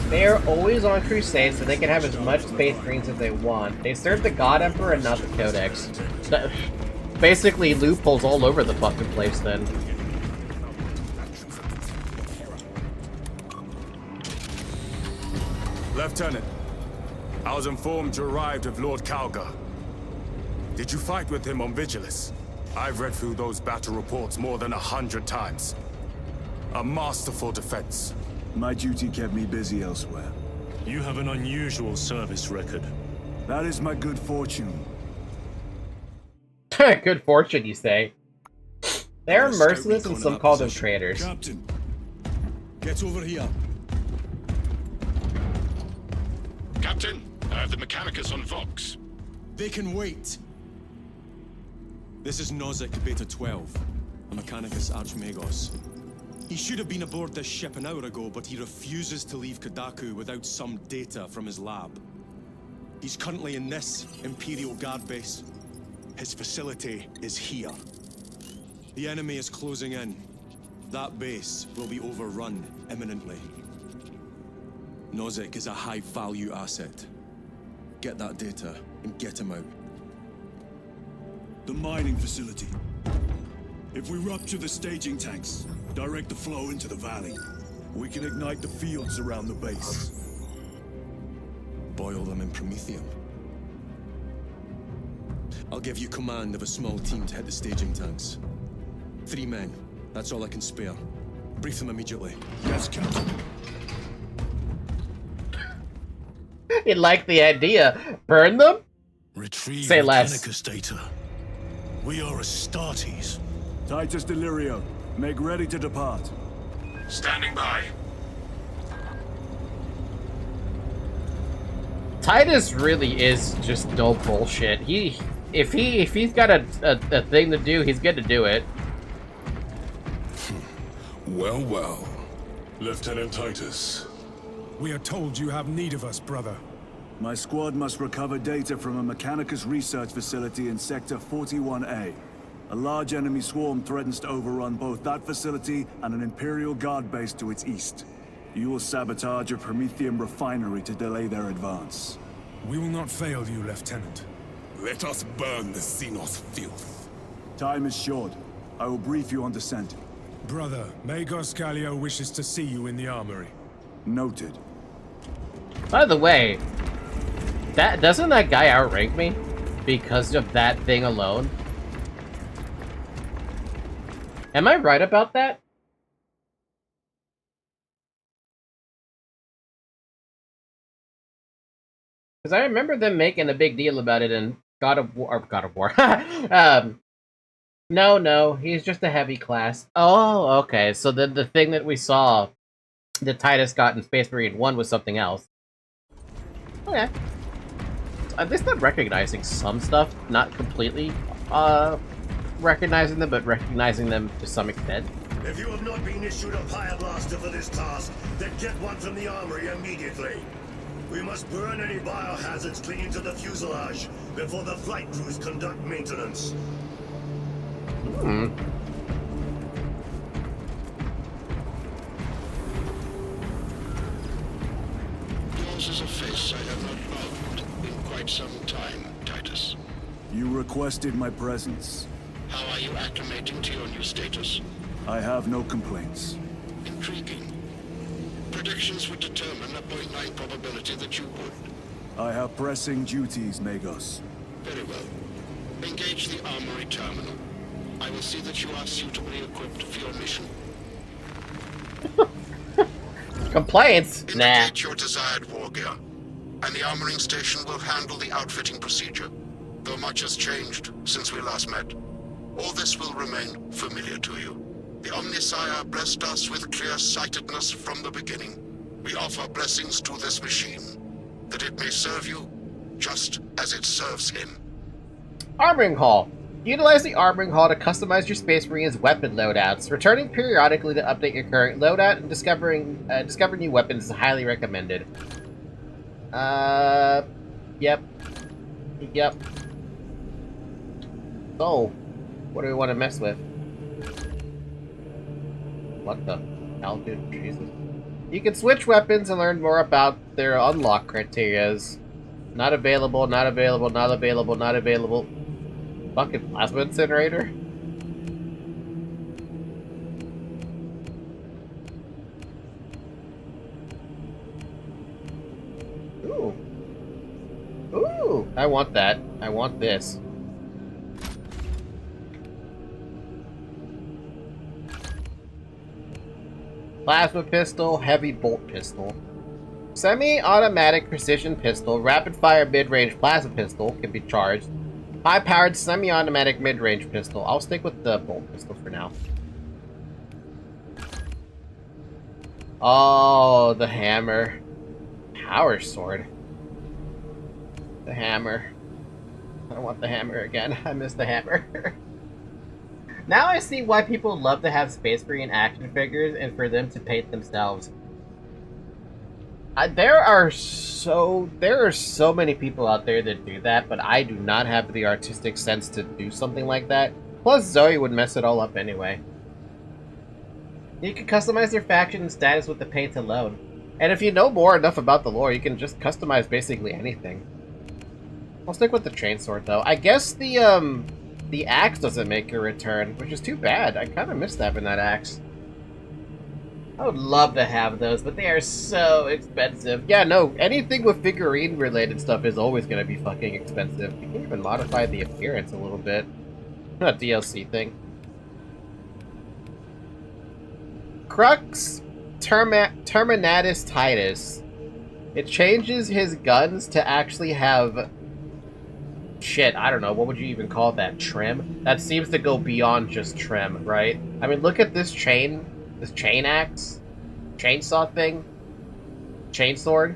They are always on crusade, so they can have as much Space Marines as they want. They serve the God Emperor and not the Codex. Basically, loopholes all over the fucking place, then. Lieutenant, I was informed you arrived with Lord Kalga. Did you fight with him on Vigilus? I've read through those battle reports more than 100 times. A masterful defense. My duty kept me busy elsewhere. You have an unusual service record. That is my good fortune. Good fortune, you say? They are merciless and some call them traitors. Captain, get over here. Captain, I have the Mechanicus on Vox. They can wait. This is Nozick Beta 12, a Mechanicus Archmagos. He should have been aboard this ship an hour ago, but he refuses to leave Kadaku without some data from his lab. He's currently in this Imperial Guard base. His facility is here. The enemy is closing in. That base will be overrun imminently. Nozick is a high-value asset. Get that data and get him out. The mining facility. If we rupture the staging tanks, direct the flow into the valley, we can ignite the fields around the base. Boil them in promethium. I'll give you command of a small team to hit the staging tanks. 3 men. That's all I can spare. Brief them immediately. Yes, Captain. You like the idea. Burn them? Retrieve Say less. Mechanicus data. We are Astartes. Titus Delirio, make ready to depart. Standing by. Titus really is just no bullshit. If he's got a thing to do, he's good to do it. Well, well. Lieutenant Titus. We are told you have need of us, brother. My squad must recover data from a Mechanicus research facility in Sector 41A. A large enemy swarm threatens to overrun both that facility and an Imperial Guard base to its east. You will sabotage a Promethium refinery to delay their advance. We will not fail you, Lieutenant. Let us burn the Xenos filth. Time is short. I will brief you on descent. Brother, Magos Gallio wishes to see you in the armory. Noted. By the way, doesn't that guy outrank me because of that thing alone? Am I right about that? Because I remember them making a big deal about it in God of War. No, he's just a heavy class. Oh, okay. So then the thing that we saw that Titus got in Space Marine 1 was something else. Okay. At least I'm recognizing some stuff, not completely recognizing them, but recognizing them to some extent. If you have not been issued a fire blaster for this task, then get one from the armory immediately. We must burn any biohazards clinging to the fuselage before the flight crews conduct maintenance. Yours is a face I have not loved in quite some time, Titus. You requested my presence. How are you acclimating to your new status? I have no complaints. Intriguing. Predictions would determine a 0.9 probability that you would. I have pressing duties, Magos. Very well. Engage the armory terminal. I will see that you are suitably equipped for your mission. Complaints? Nah. Indicate your desired war gear, and the armoring station will handle the outfitting procedure. Though much has changed since we last met, all this will remain familiar to you. The Omnisire blessed us with clear-sightedness from the beginning. We offer blessings to this machine, that it may serve you just as it serves him. Armoring Hall. Utilize the Armoring Hall to customize your Space Marine's weapon loadouts. Returning periodically to update your current loadout and discovering new weapons is highly recommended. Yep. So, what do we want to mess with? What the hell, dude? Jesus. You can switch weapons and learn more about their unlock criterias. Not available, not available, not available, not available. Fucking plasma incinerator? Ooh. Ooh! I want that. I want this. plasma pistol, heavy bolt pistol, semi-automatic precision pistol, rapid-fire mid-range plasma pistol can be charged, high-powered semi-automatic mid-range pistol. I'll stick with the bolt pistol for now. Oh, the hammer. Power sword. The hammer. I want the hammer again. I miss the hammer. Now I see why people love to have Space Marine action figures and for them to paint themselves. There are so many people out there that do that, but I do not have the artistic sense to do something like that. Plus, Zoe would mess it all up anyway. You can customize their faction and status with the paint alone. And if you know enough about the lore, you can just customize basically anything. I'll stick with the chainsword though. I guess the axe doesn't make a return, which is too bad. I kind of missed having that axe. I would love to have those, but they are so expensive. Yeah, no, anything with figurine-related stuff is always going to be fucking expensive. You can even modify the appearance a little bit. Not a DLC thing. Crux Terminatus Titus. It changes his guns to actually have... Shit, I don't know, what would you even call that? Trim? That seems to go beyond just trim, right? I mean, look at this chain axe, chainsaw thing, chainsword,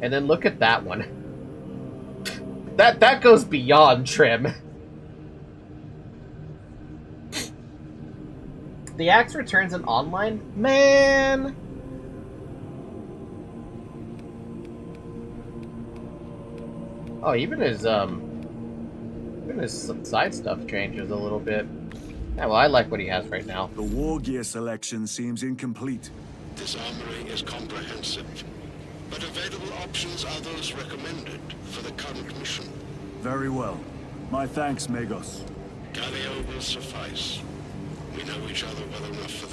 and then look at that one. That goes beyond trim. The axe returns in online? Man! Oh, even his side stuff changes a little bit. Yeah, well, I like what he has right now. The war gear selection seems incomplete. This armory is comprehensive, but available options are those recommended for the current mission. Very well. My thanks, Magos. Galio will suffice. We know each other well enough for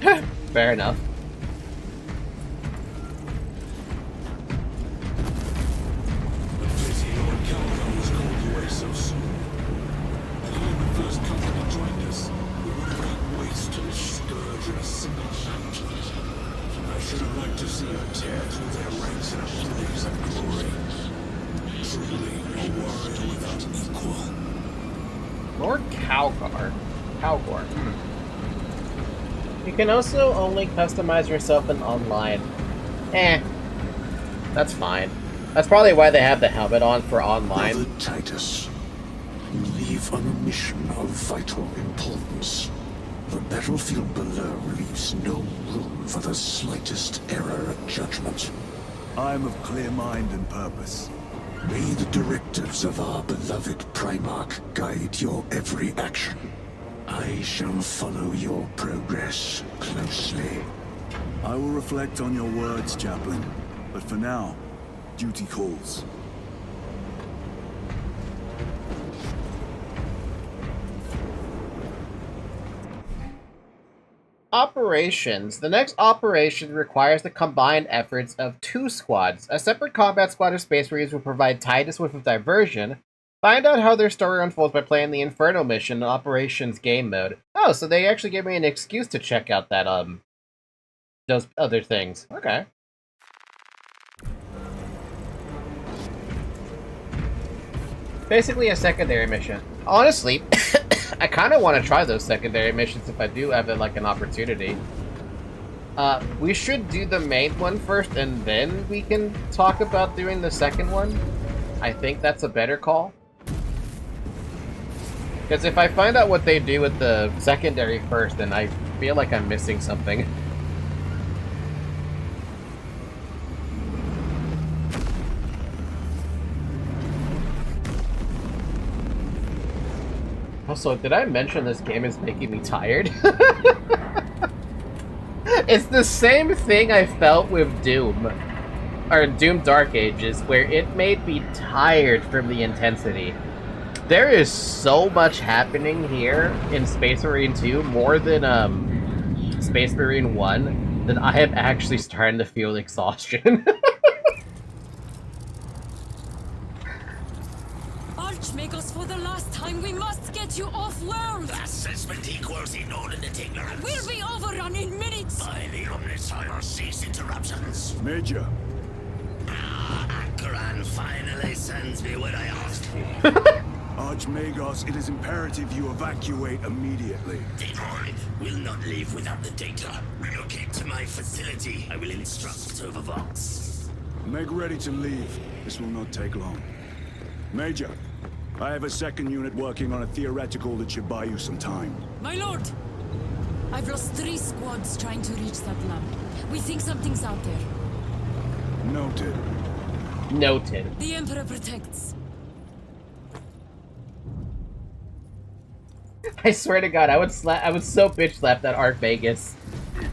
that. Fair enough. I should have liked to see her tear through their ranks in a blaze of glory. Truly a warrior without equal. Lord Calgar. You can also only customize yourself in online. That's fine. That's probably why they have the helmet on for online. Brother Titus, you leave on a mission of vital importance. The battlefield below leaves no room for the slightest error of judgment. I'm of clear mind and purpose. May the directives of our beloved Primarch guide your every action. I shall follow your progress closely. I will reflect on your words, Chaplain. But for now, duty calls. Operations. The next operation requires the combined efforts of 2 squads. A separate combat squad of Space Marines will provide Titus with a diversion. Find out how their story unfolds by playing the Inferno mission in Operations game mode. Oh, so they actually gave me an excuse to check out that, those other things. Okay. Basically a secondary mission. Honestly, I kind of want to try those secondary missions if I do have it, like, an opportunity. We should do the main one first, and then we can talk about doing the second one. I think that's a better call. Because if I find out what they do with the secondary first, then I feel like I'm missing something. Also, did I mention this game is making me tired? It's the same thing I felt with Doom. Or Doom Dark Ages, where it made me tired from the intensity. There is so much happening here in Space Marine 2, more than Space Marine 1, that I am actually starting to feel exhaustion. Archmagos For the last time, we must get you off-world! Assessment equals inordinate ignorance. We'll be overrun in minutes! By the Omnissiah, cease interruptions. Major. Akran finally sends me what I asked for. Archmagos, it is imperative you evacuate immediately. Detroit will not leave without the data. Relocate to my facility. I will instruct over Vox. Make ready to leave. This will not take long. Major, I have a second unit working on a theoretical that should buy you some time. My lord! I've lost 3 squads trying to reach that lab. We think something's out there. Noted. Noted. The Emperor protects. I swear to God, I would so bitch slap that Arc Vegas.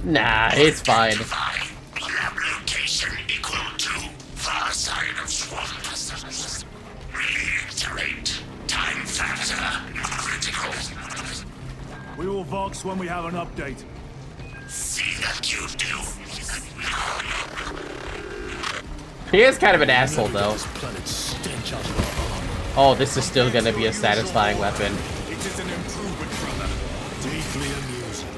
Nah, it's fine. Lab location equal to far side of swamp. Reiterate. Time factor critical. We will Vox when we have an update. See that you do. He is kind of an asshole, though. Oh, this is still gonna be a satisfying weapon. It is an improvement, brother. Deeply amusing.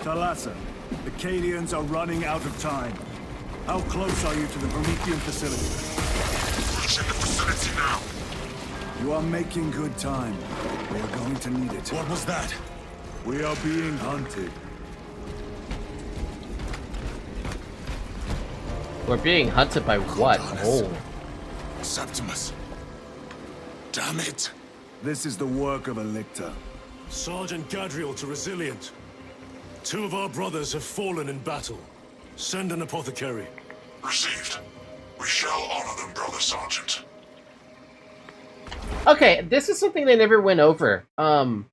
Thalassa, the Cadians are running out of time. How close are you to the Promethean facility? Reaching the facility now. You are making good time. We are going to need it. What was that? We are being hunted. We're being hunted by what? Oh. Septimus. Damn it. This is the work of a lictor. Sergeant Gadriel to Resilient. 2 of our brothers have fallen in battle. Send an apothecary. Received. We shall honor them, Brother Sergeant. Okay, this is something they never went over. From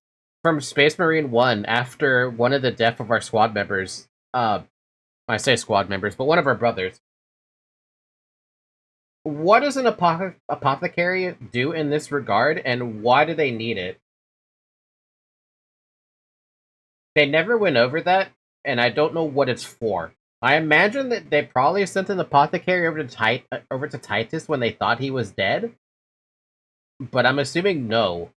Space Marine 1, after one of the death of our squad members. I say squad members, but one of our brothers. What does an apothecary do in this regard, and why do they need it? They never went over that, and I don't know what it's for. I imagine that they probably sent an apothecary over to Titus when they thought he was dead, but I'm assuming no.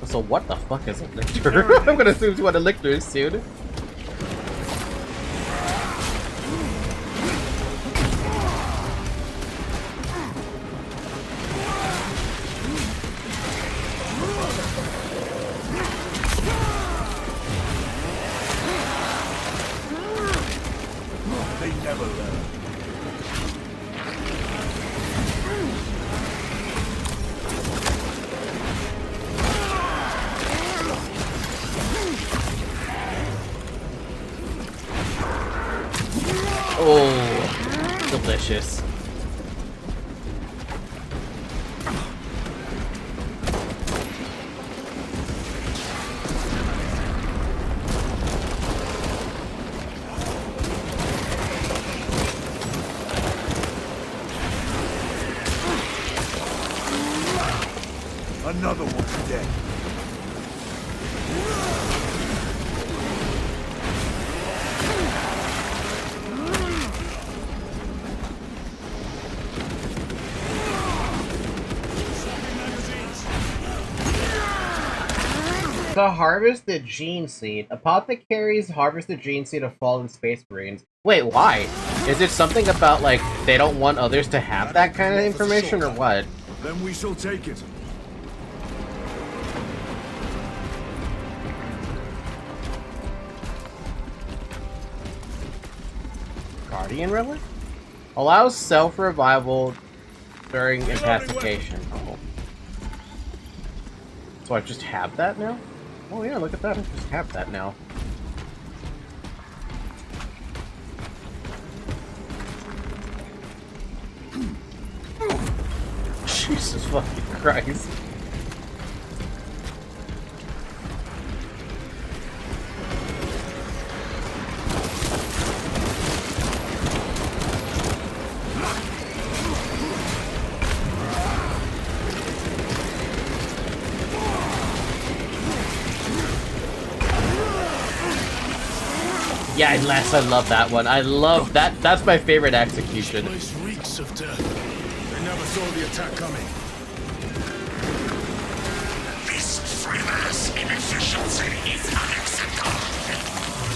So what the fuck is a lictor? I'm gonna assume what a lictor is soon. They never learn. Oh, delicious. Another one dead. To harvest the gene seed, apothecaries harvest the gene seed of fallen space marines. Wait, why? Is it something about, like, they don't want others to have that kind of information, or what? Then we shall take it. Guardian relic? Allows self-revival during incapacitation. Oh. So I just have that now? Oh yeah, look at that, I just have that now. Jesus fucking Christ. Yeah, unless I love that one. I love that. That's my favorite execution. This place reeks of death. They never saw the attack coming. This frivolous inefficiency is unacceptable.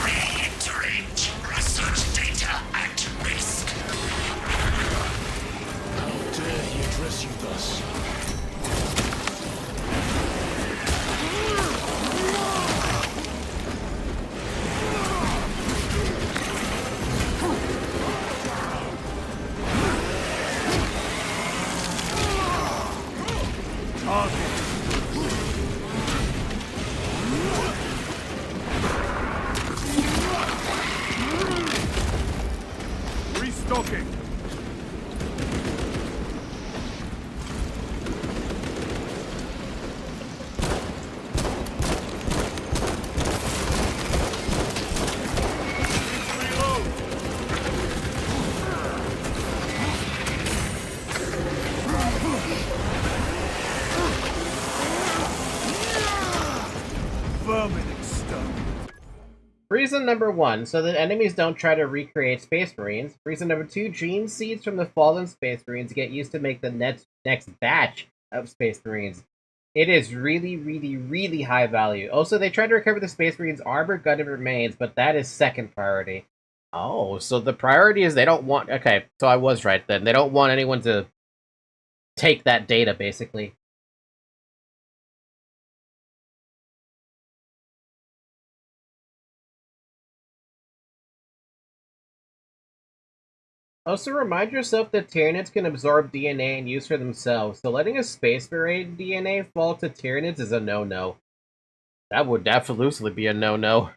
Re-entering research data at risk. How dare he address you thus? Restocking. Reason number 1, so that enemies don't try to recreate Space Marines. Reason number 2, gene seeds from the fallen Space Marines get used to make the next batch of Space Marines. It is really, really, really high value. Also, they try to recover the Space Marines' armor, gun, and remains, but that is second priority. Oh, so the priority is they don't want... Okay, so I was right then. They don't want anyone to take that data, basically. Also, remind yourself that Tyranids can absorb DNA and use for themselves, so letting a Space Marine DNA fall to Tyranids is a no-no. That would absolutely be a no-no.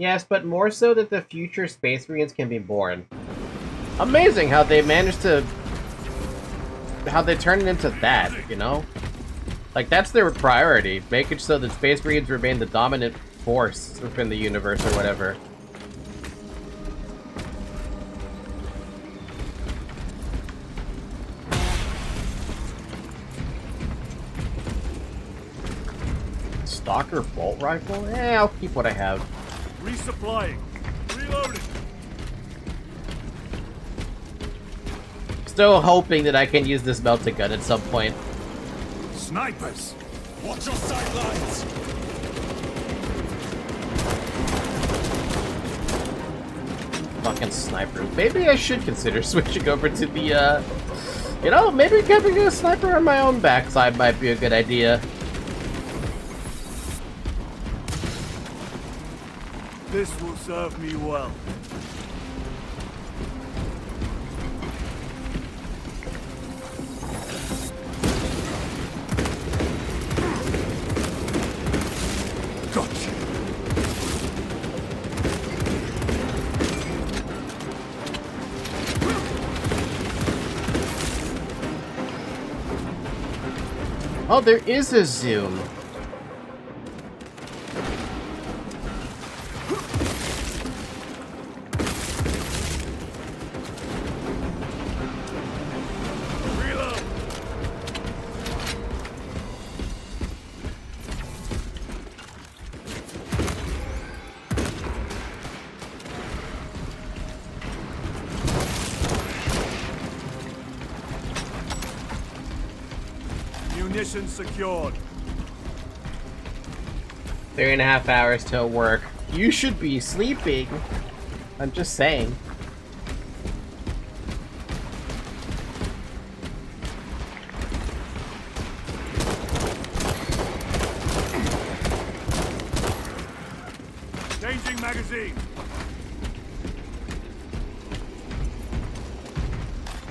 Yes, but more so that the future Space Marines can be born. Amazing how they managed to... how they turn it into that, you know? Like, that's their priority, making so that Space Marines remain the dominant force within the universe or whatever. Stalker bolt rifle? I'll keep what I have. Resupplying. Reloading. Still hoping that I can use this melted gun at some point. Snipers. Watch your sightlines. Fucking snipers. Maybe I should consider switching over to the, you know, maybe having a sniper on my own backside might be a good idea. This will serve me well. Gotcha. Oh, there is a zoom. Munitions secured. 3.5 hours till work. You should be sleeping. I'm just saying. Changing magazine.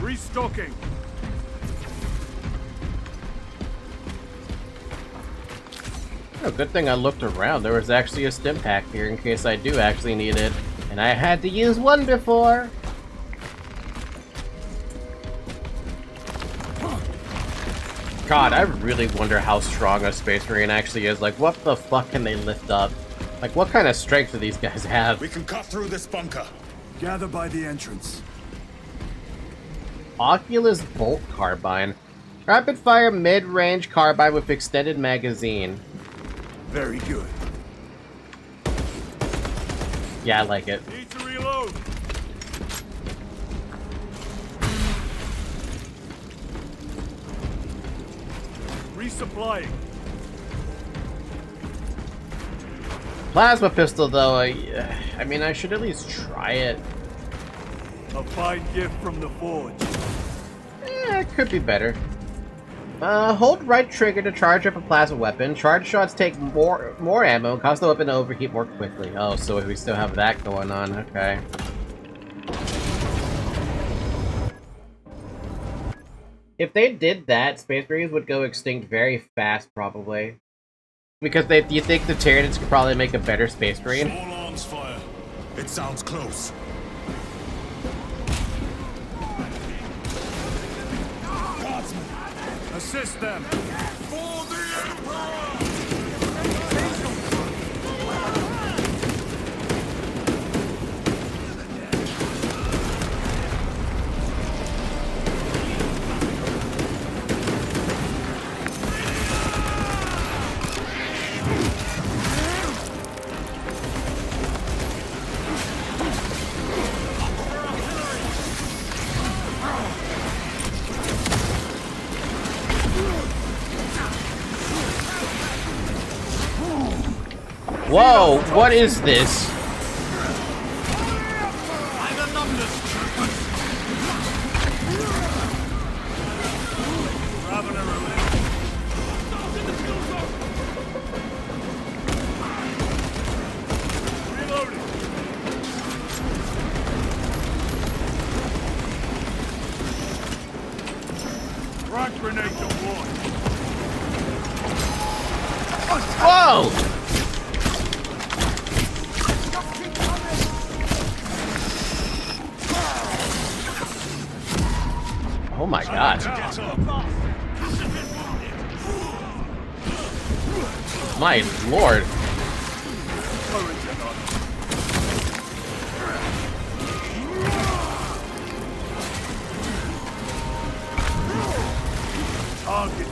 Restocking. Oh, good thing I looked around. There was actually a stim pack here in case I do actually need it. And I had to use one before. God, I really wonder how strong a Space Marine actually is. Like, what the fuck can they lift up? Like, what kind of strength do these guys have? We can cut through this bunker. Gather by the entrance. Oculus Bolt Carbine. Rapid fire mid-range carbine with extended magazine. Very good. Yeah, I like it. Need to reload. Resupplying. Plasma pistol, though, I mean, I should at least try it. A fine gift from the forge. It could be better. Hold right trigger to charge up a plasma weapon. Charge shots take more ammo and cause the weapon to overheat more quickly. Oh, so we still have that going on. Okay. If they did that, Space Marines would go extinct very fast, probably. Because do you think the Tyranids could probably make a better Space Marine? All arms fire. It sounds close. Assist them. For the Emperor! Whoa, what is this? Rock grenade to one. Whoa! Oh my god. My lord. Target.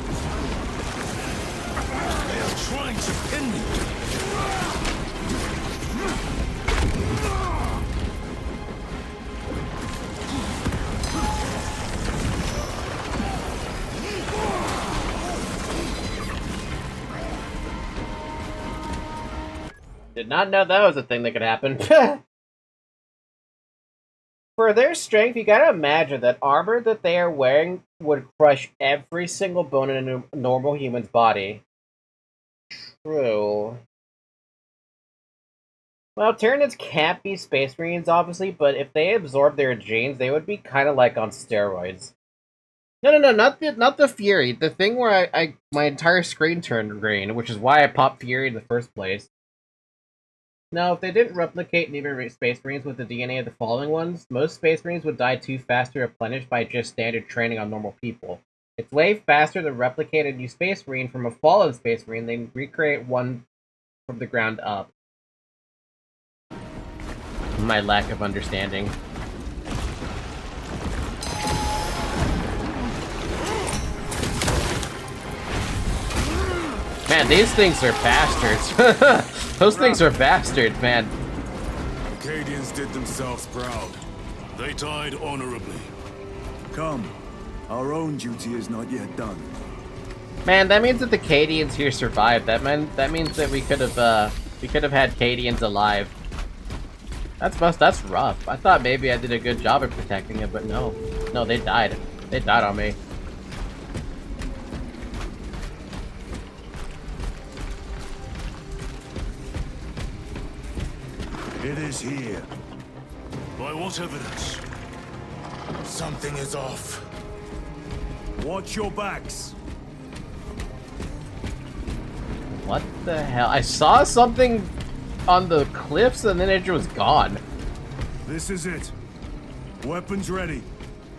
They are trying to pin me. Did not know that was a thing that could happen. For their strength, you gotta imagine that armor that they are wearing would crush every single bone in a normal human's body. True. Well, Tyranids can't be Space Marines, obviously, but if they absorb their genes, they would be kind of like on steroids. No, not the Fury. The thing where my entire screen turned green, which is why I popped Fury in the first place. Now, if they didn't replicate and even Space Marines with the DNA of the following ones, most Space Marines would die too fast to replenish by just standard training on normal people. It's way faster to replicate a new Space Marine from a fallen Space Marine than recreate one from the ground up. My lack of understanding. Man, these things are bastards. Those things are bastards, man. Acadians did themselves proud. They died honorably. Come. Our own duty is not yet done. Man, that means that the Cadians here survived. That means that we could have had Cadians alive. That's rough. I thought maybe I did a good job of protecting it, but no. No, they died. They died on me. It is here. By what evidence? Something is off. Watch your backs. What the hell? I saw something on the cliffs and then it was gone. This is it. Weapons ready.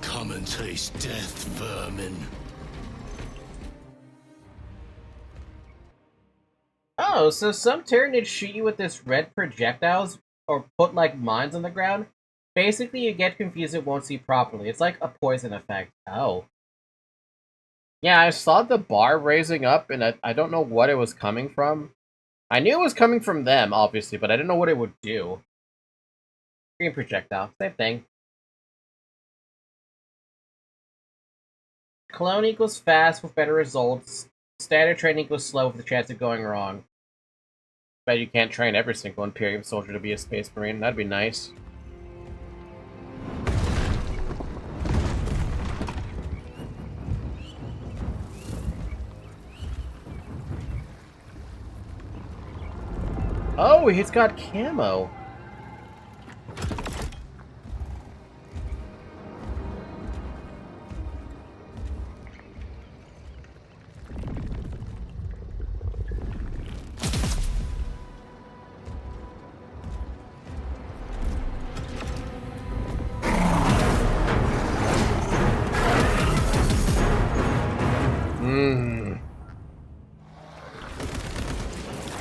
Come and taste death, vermin. Oh, so some Tyranids shoot you with this red projectiles or put like mines on the ground. Basically, you get confused and won't see properly. It's like a poison effect. Oh. Yeah, I saw the bar raising up and I don't know what it was coming from. I knew it was coming from them, obviously, but I didn't know what it would do. Green projectile. Same thing. Clone equals fast with better results. Standard train equals slow with the chance of going wrong. Bet you can't train every single Imperium soldier to be a Space Marine. That'd be nice. Oh, he's got camo.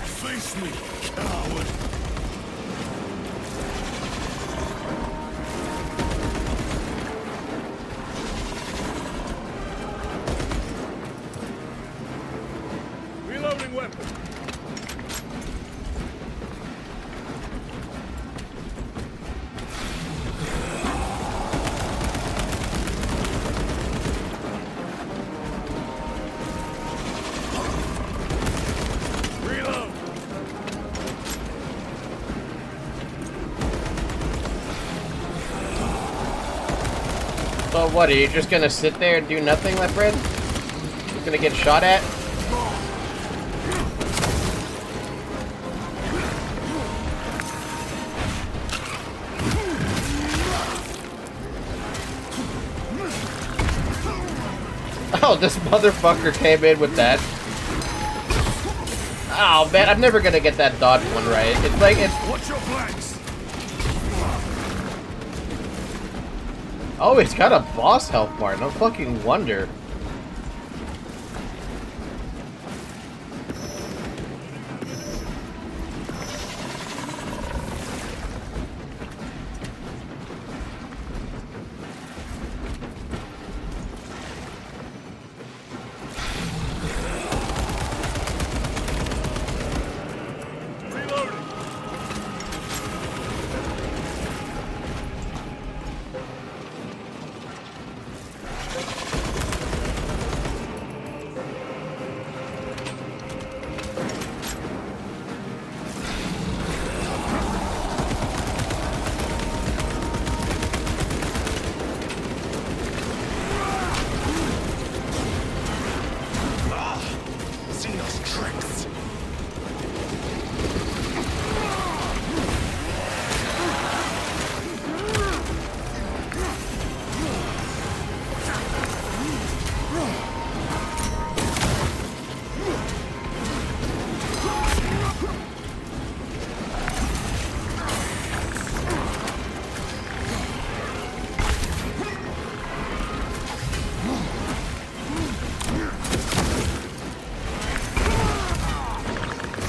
Face me, coward! Reloading weapon. So what, are you just gonna sit there and do nothing, my friend? Just gonna get shot at? Oh, this motherfucker came in with that. Oh man, I'm never gonna get that dodge one right. It's like, it's... What's your flanks? Oh, he's got a boss health bar, no fucking wonder.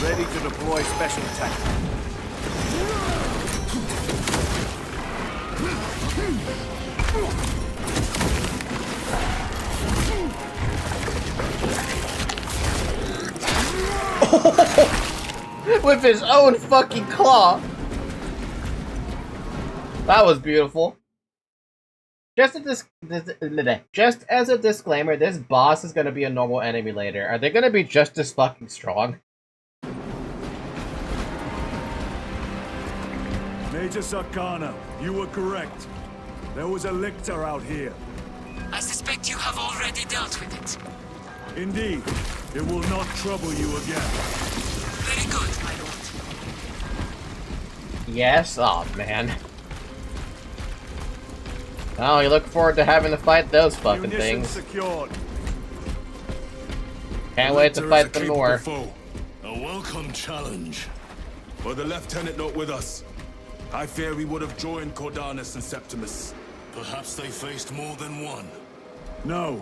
Ready to deploy special tactics. With his own fucking claw. That was beautiful. Just as a disclaimer, this boss is gonna be a normal enemy later. Are they gonna be just as fucking strong? Major Sarkana, you were correct. There was a lictor out here. I suspect you have already dealt with it. Indeed. It will not trouble you again. Very good, my lord. Yes? Oh man. Oh, you look forward to having to fight those fucking things. Secured. Can't wait to fight them more. Foe. A welcome challenge. Were the lieutenant not with us? I fear we would have joined Cordanus and Septimus. Perhaps they faced more than one. No.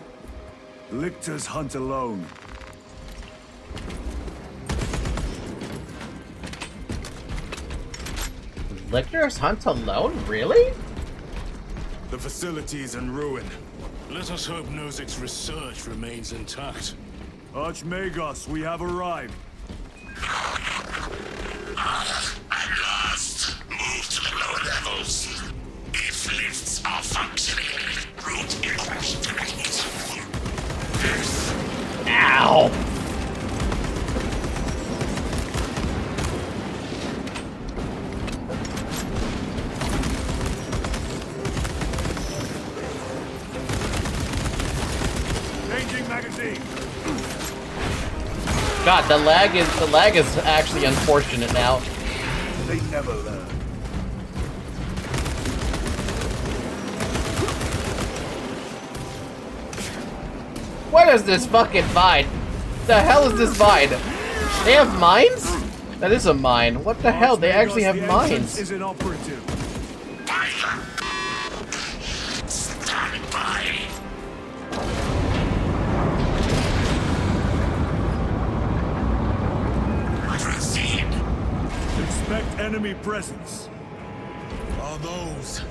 Lictors hunt alone. Lictors hunt alone? Really? The facility is in ruin. Let us hope Nozick's research remains intact. Archmagos, we have arrived. At last! Move to the lower levels! close. If lifts are functioning, route evacuate. Ow! Changing magazine. God, the lag is actually unfortunate now. They never learn. What is this fucking mine? The hell is this mine? They have mines? That is a mine. What the hell? They actually have mines. Is inoperative. Stand by. Proceed. Expect enemy presence. Are those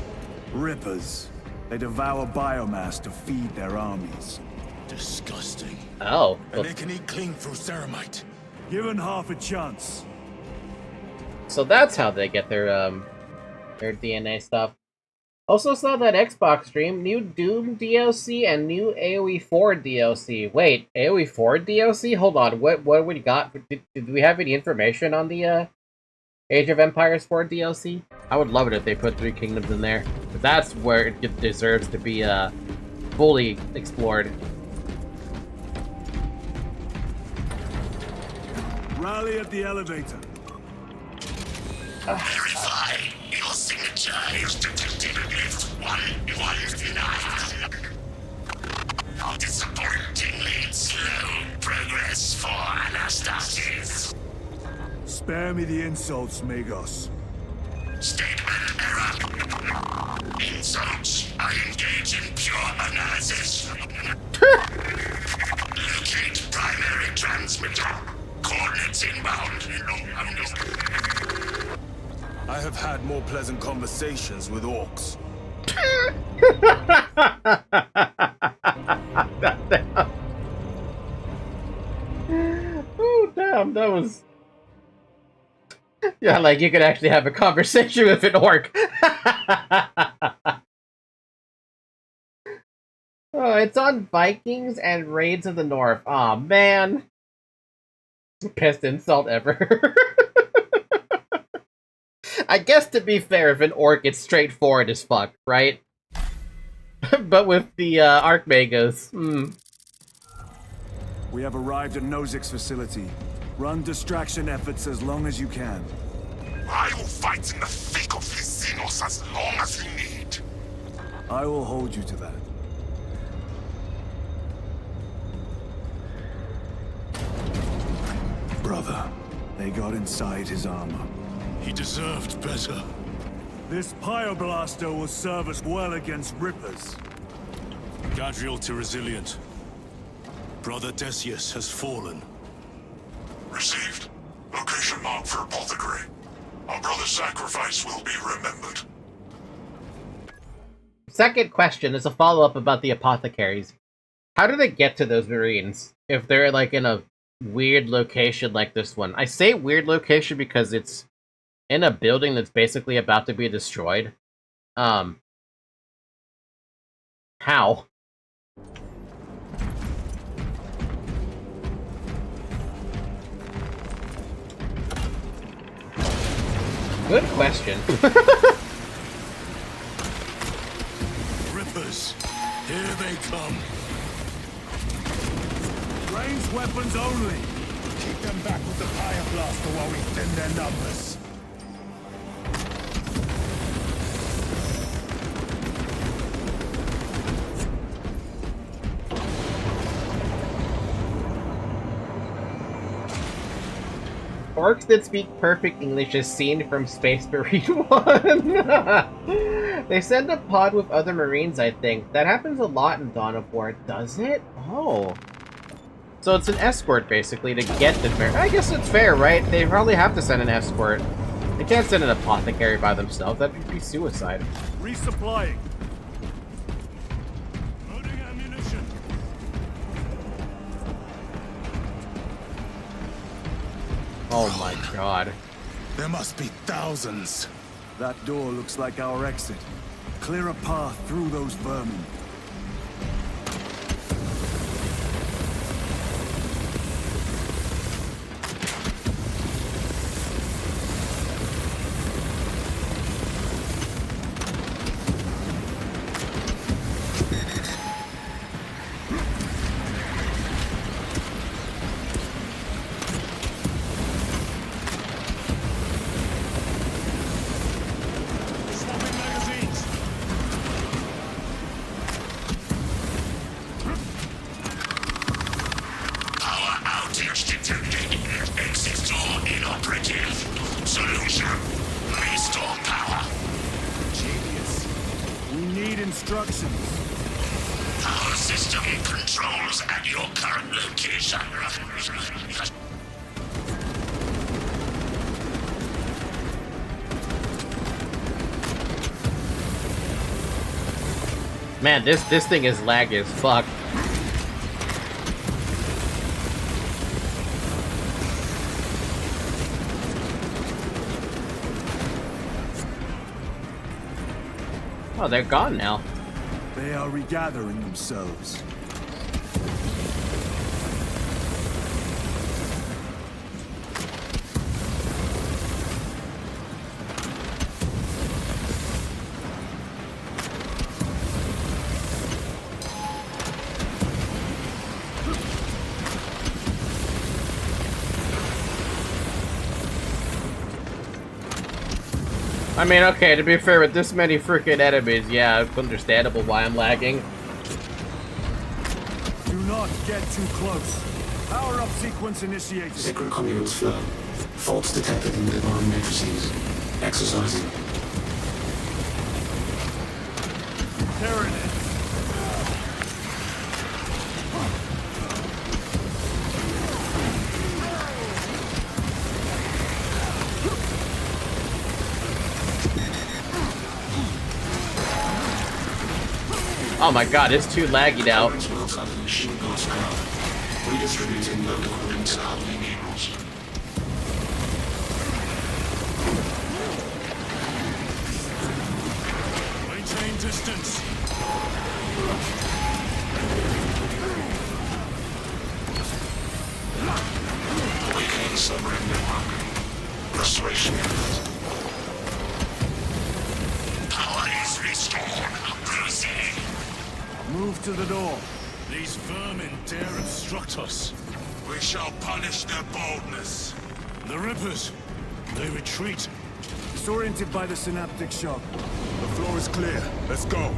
Rippers. They devour biomass to feed their armies. disgusting? Oh. And they can eat clean through ceramite. Given half a chance. So that's how they get their DNA stuff. Also saw that Xbox stream, new Doom DLC and new AoE 4 DLC. Wait, AoE 4 DLC? Hold on, what we got? Did we have any information on the Age of Empires 4 DLC? I would love it if they put Three Kingdoms in there. That's where it deserves to be fully explored. Rally at the elevator. Verify. Your signature is detected at lift 119. How disappointingly slow progress for Anastasis. Spare me the insults, Magos. Statement error. Insults. I engage in pure analysis. Locate primary transmitter. Coordinates inbound. I have had more pleasant conversations with orcs. Oh, damn, that was... Yeah, like, you could actually have a conversation with an orc. Oh, it's on Vikings and Raids of the North. Aw, man. Best insult ever. I guess, to be fair, if an orc, it's straightforward as fuck, right? But with the Archmagos, We have arrived at Nozik's facility. Run distraction efforts as long as you can. I will fight in the thick of this Xenos as long as you need. I will hold you to that. Brother, they got inside his armor. He deserved better. This Pyoblaster will serve us well against Rippers. Gadriel to resilient. Brother Decius has fallen. Received. Location marked for Apothecary. Our brother's sacrifice will be remembered. Second question is a follow-up about the apothecaries. How do they get to those Marines if they're, like, in a weird location like this one? I say weird location because it's in a building that's basically about to be destroyed. How? Good question. Rippers, here they come. Ranged weapons only. Keep them back with the fire blaster while we thin their numbers. Orcs that speak perfect English is seen from Space Marine 1. They send a pod with other Marines, I think. That happens a lot in Dawn of War, does it? Oh. So it's an escort, basically, to get the... I guess it's fair, right? They probably have to send an escort. They can't send an apothecary by themselves. That would be suicide. Resupplying. Loading ammunition. Oh my god. There must be thousands. That door looks like our exit. Clear a path through those vermin. Power system controls at your current location. Man, this thing is laggy as fuck. Oh, they're gone now. They are regathering themselves. I mean, okay, to be fair, with this many freaking enemies, yeah, it's understandable why I'm lagging. Do not get too close. Power-up sequence initiated. Sacred conduits flow. Faults detected in divine matrices. Exercising. There it is. Oh my god, it's too laggy now. Redistributing load according to happening rules. Maintain distance. Awakening submarine network. Restoration. Power is restored. Proceed. Move to the door. These vermin dare obstruct us. We shall punish their boldness. The Rippers, they retreat. Disoriented by the synaptic shock. The floor is clear. Let's go.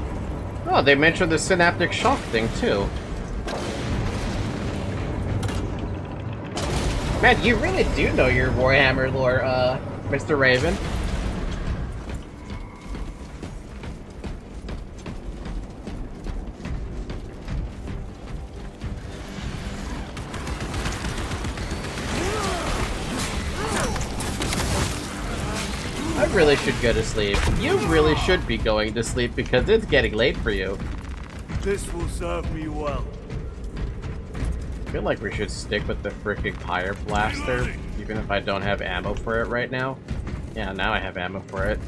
Oh, they mentioned the synaptic shock thing too. Man, you really do know your Warhammer lore, Mr. Raven. I really should go to sleep. You really should be going to sleep because it's getting late for you. This will serve me well. I feel like we should stick with the freaking Pyre Blaster, even if I don't have ammo for it right now. Yeah, now I have ammo for it.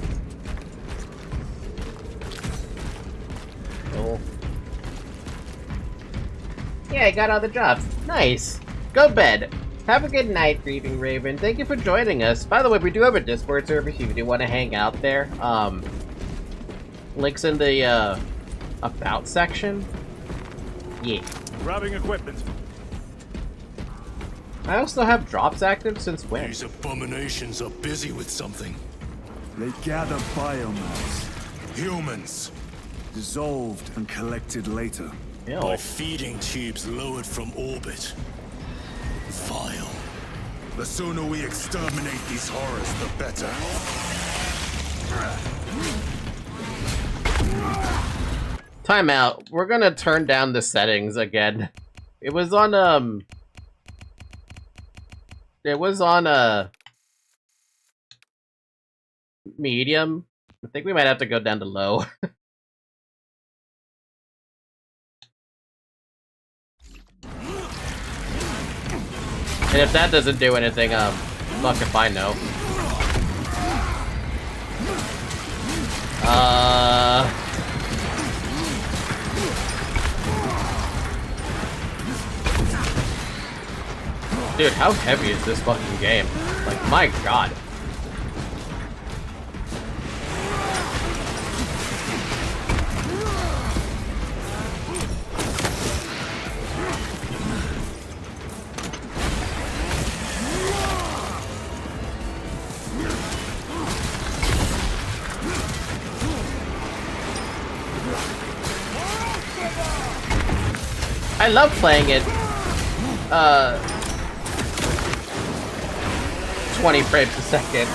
Cool. Yeah, I got all the jobs. Nice. Go bed. Have a good night, Grieving Raven. Thank you for joining us. By the way, we do have a Discord server if you do want to hang out there. Links in the about section. Yeah. Grabbing equipment. I also have drops active since when? These abominations are busy with something. They gather biomass. Humans. Dissolved and collected later. Ew. By feeding tubes lowered from orbit. Vile. The sooner we exterminate these horrors, the better. Time out. We're gonna turn down the settings again. It was on medium. I think we might have to go down to low. And if that doesn't do anything, fuck if I know. Dude, how heavy is this fucking game? Like, my god. I love playing it, 20 frames a second.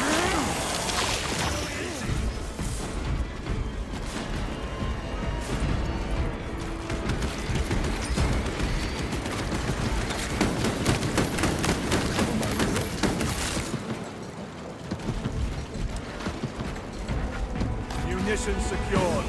Munitions secured.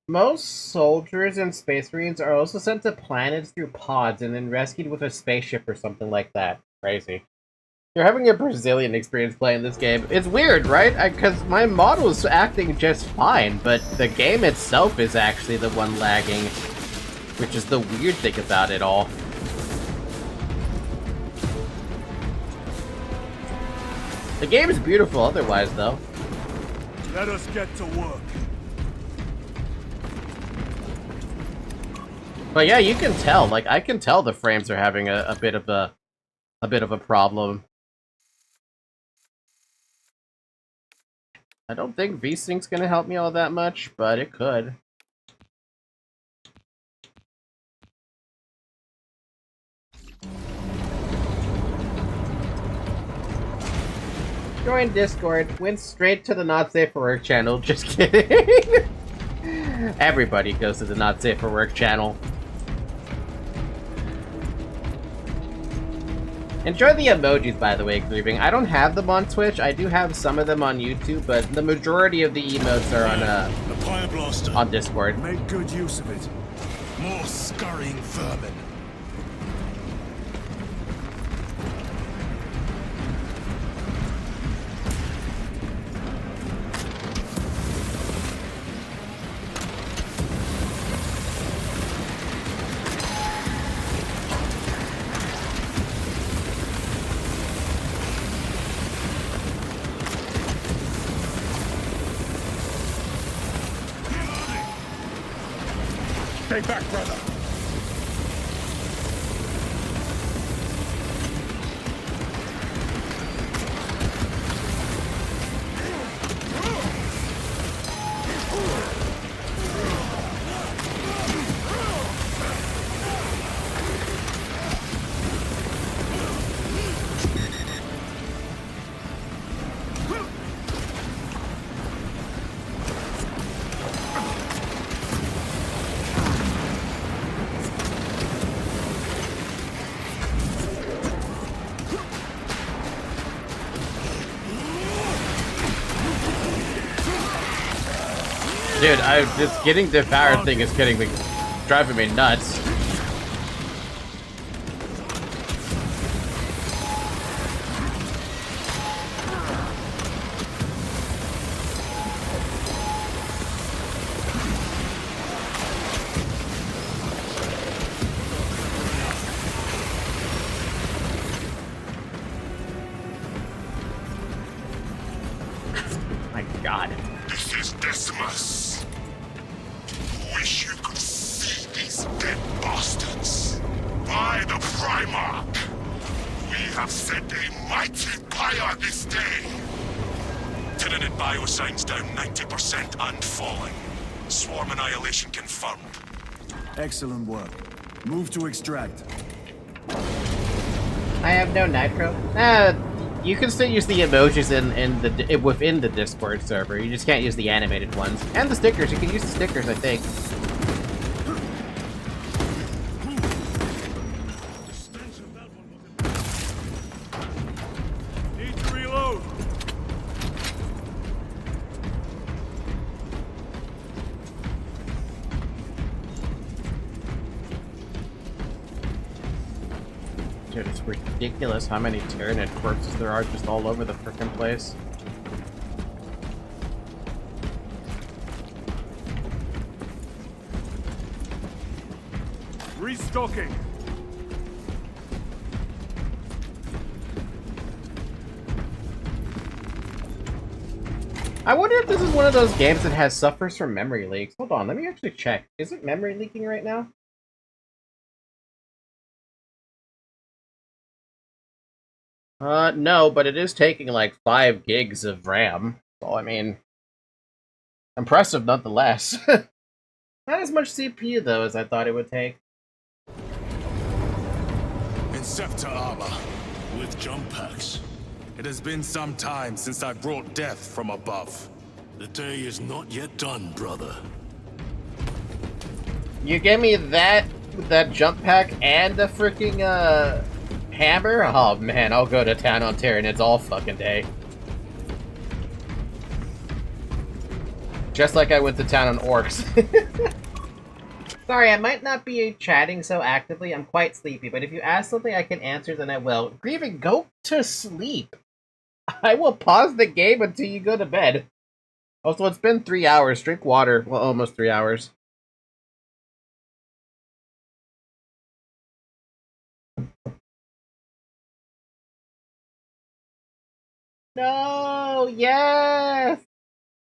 Most soldiers and space marines are also sent to planets through pods and then rescued with a spaceship or something like that. Crazy. You're having a Brazilian experience playing this game. It's weird, right? Because my model is acting just fine, but the game itself is actually the one lagging, which is the weird thing about it all. The game is beautiful otherwise, though. Let us get to work. But yeah, you can tell. Like, I can tell the frames are having a bit of a problem. I don't think VSync's gonna help me all that much, but it could. Join Discord. Went straight to the Not Safe for Work channel. Just kidding. Everybody goes to the Not Safe for Work channel. Enjoy the emojis, by the way, Grieving. I don't have them on Twitch. I do have some of them on YouTube, but the majority of the emotes are on Discord. Make good use of it. More scurrying vermin. Stay back, brother. Dude, this getting devoured thing is driving me nuts. My God. This is Decimus. Wish you could see these dead bastards. By the Primarch, we have set a mighty fire this day. Tyranid biosigns down 90% and falling. Swarm annihilation confirmed. Excellent work. Move to extract. I have no nitro. You can still use the emojis within the Discord server. You just can't use the animated ones. And the stickers. You can use the stickers, I think. Dude, it's ridiculous how many Tyranid corpses there are just all over the frickin' place. Restocking. I wonder if this is one of those games that suffers from memory leaks. Hold on, let me actually check. Is it memory leaking right now? No, but it is taking like 5 gigs of RAM. So, I mean, impressive nonetheless. Not as much CPU, though, as I thought it would take. Inceptor armor, with jump packs. It has been some time since I brought death from above. The day is not yet done, brother. You gave me that jump pack and the freaking hammer? Oh man, I'll go to town on Tyranids all fucking day. Just like I went to town on orcs. Sorry, I might not be chatting so actively. I'm quite sleepy, but if you ask something I can answer, then I will. Grieving, go to sleep. I will pause the game until you go to bed. Also, it's been 3 hours. Drink water. Well, almost 3 hours. No! Yes!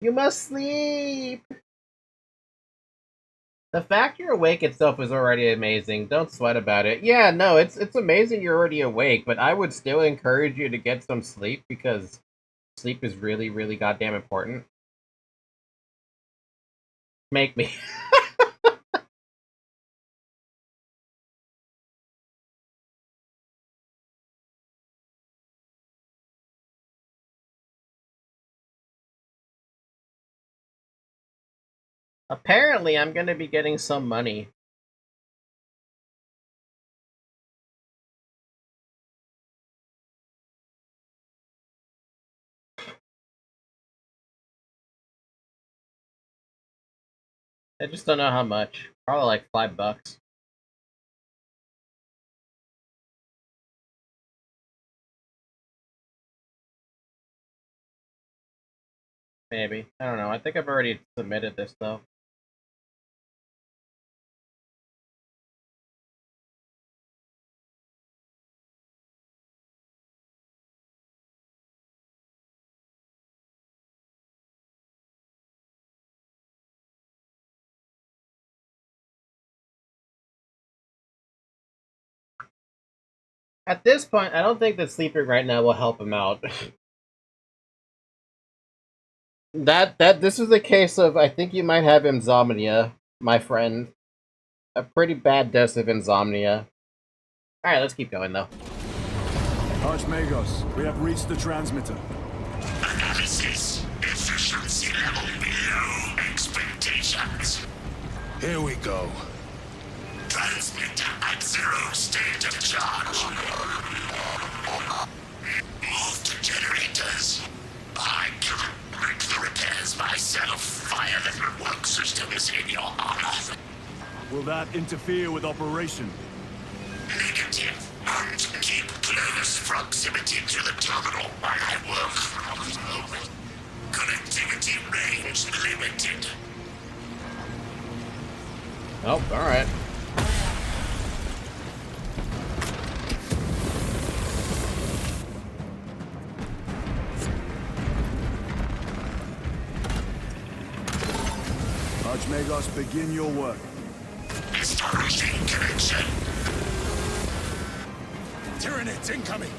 You must sleep! The fact you're awake itself is already amazing. Don't sweat about it. Yeah, no, it's amazing you're already awake, but I would still encourage you to get some sleep because sleep is really, really goddamn important. Make me. Apparently, I'm gonna be getting some money. I just don't know how much. Probably like $5. Maybe. I don't know. I think I've already submitted this though. At this point, I don't think that sleeping right now will help him out. This is a case of I think you might have insomnia, my friend. A pretty bad dose of insomnia. Alright, let's keep going though. Archmagos, we have reached the transmitter. Analysis. Efficiency level below expectations. Here we go. Transmitter at 0 state of charge. Move to generators. I cannot make the repairs myself via the work systems in your honor. Will that interfere with operation? Negative. And keep close proximity to the terminal while I work. Connectivity range limited. Oh, alright. Archmagos, begin your work. Establishing connection. Tyranids incoming!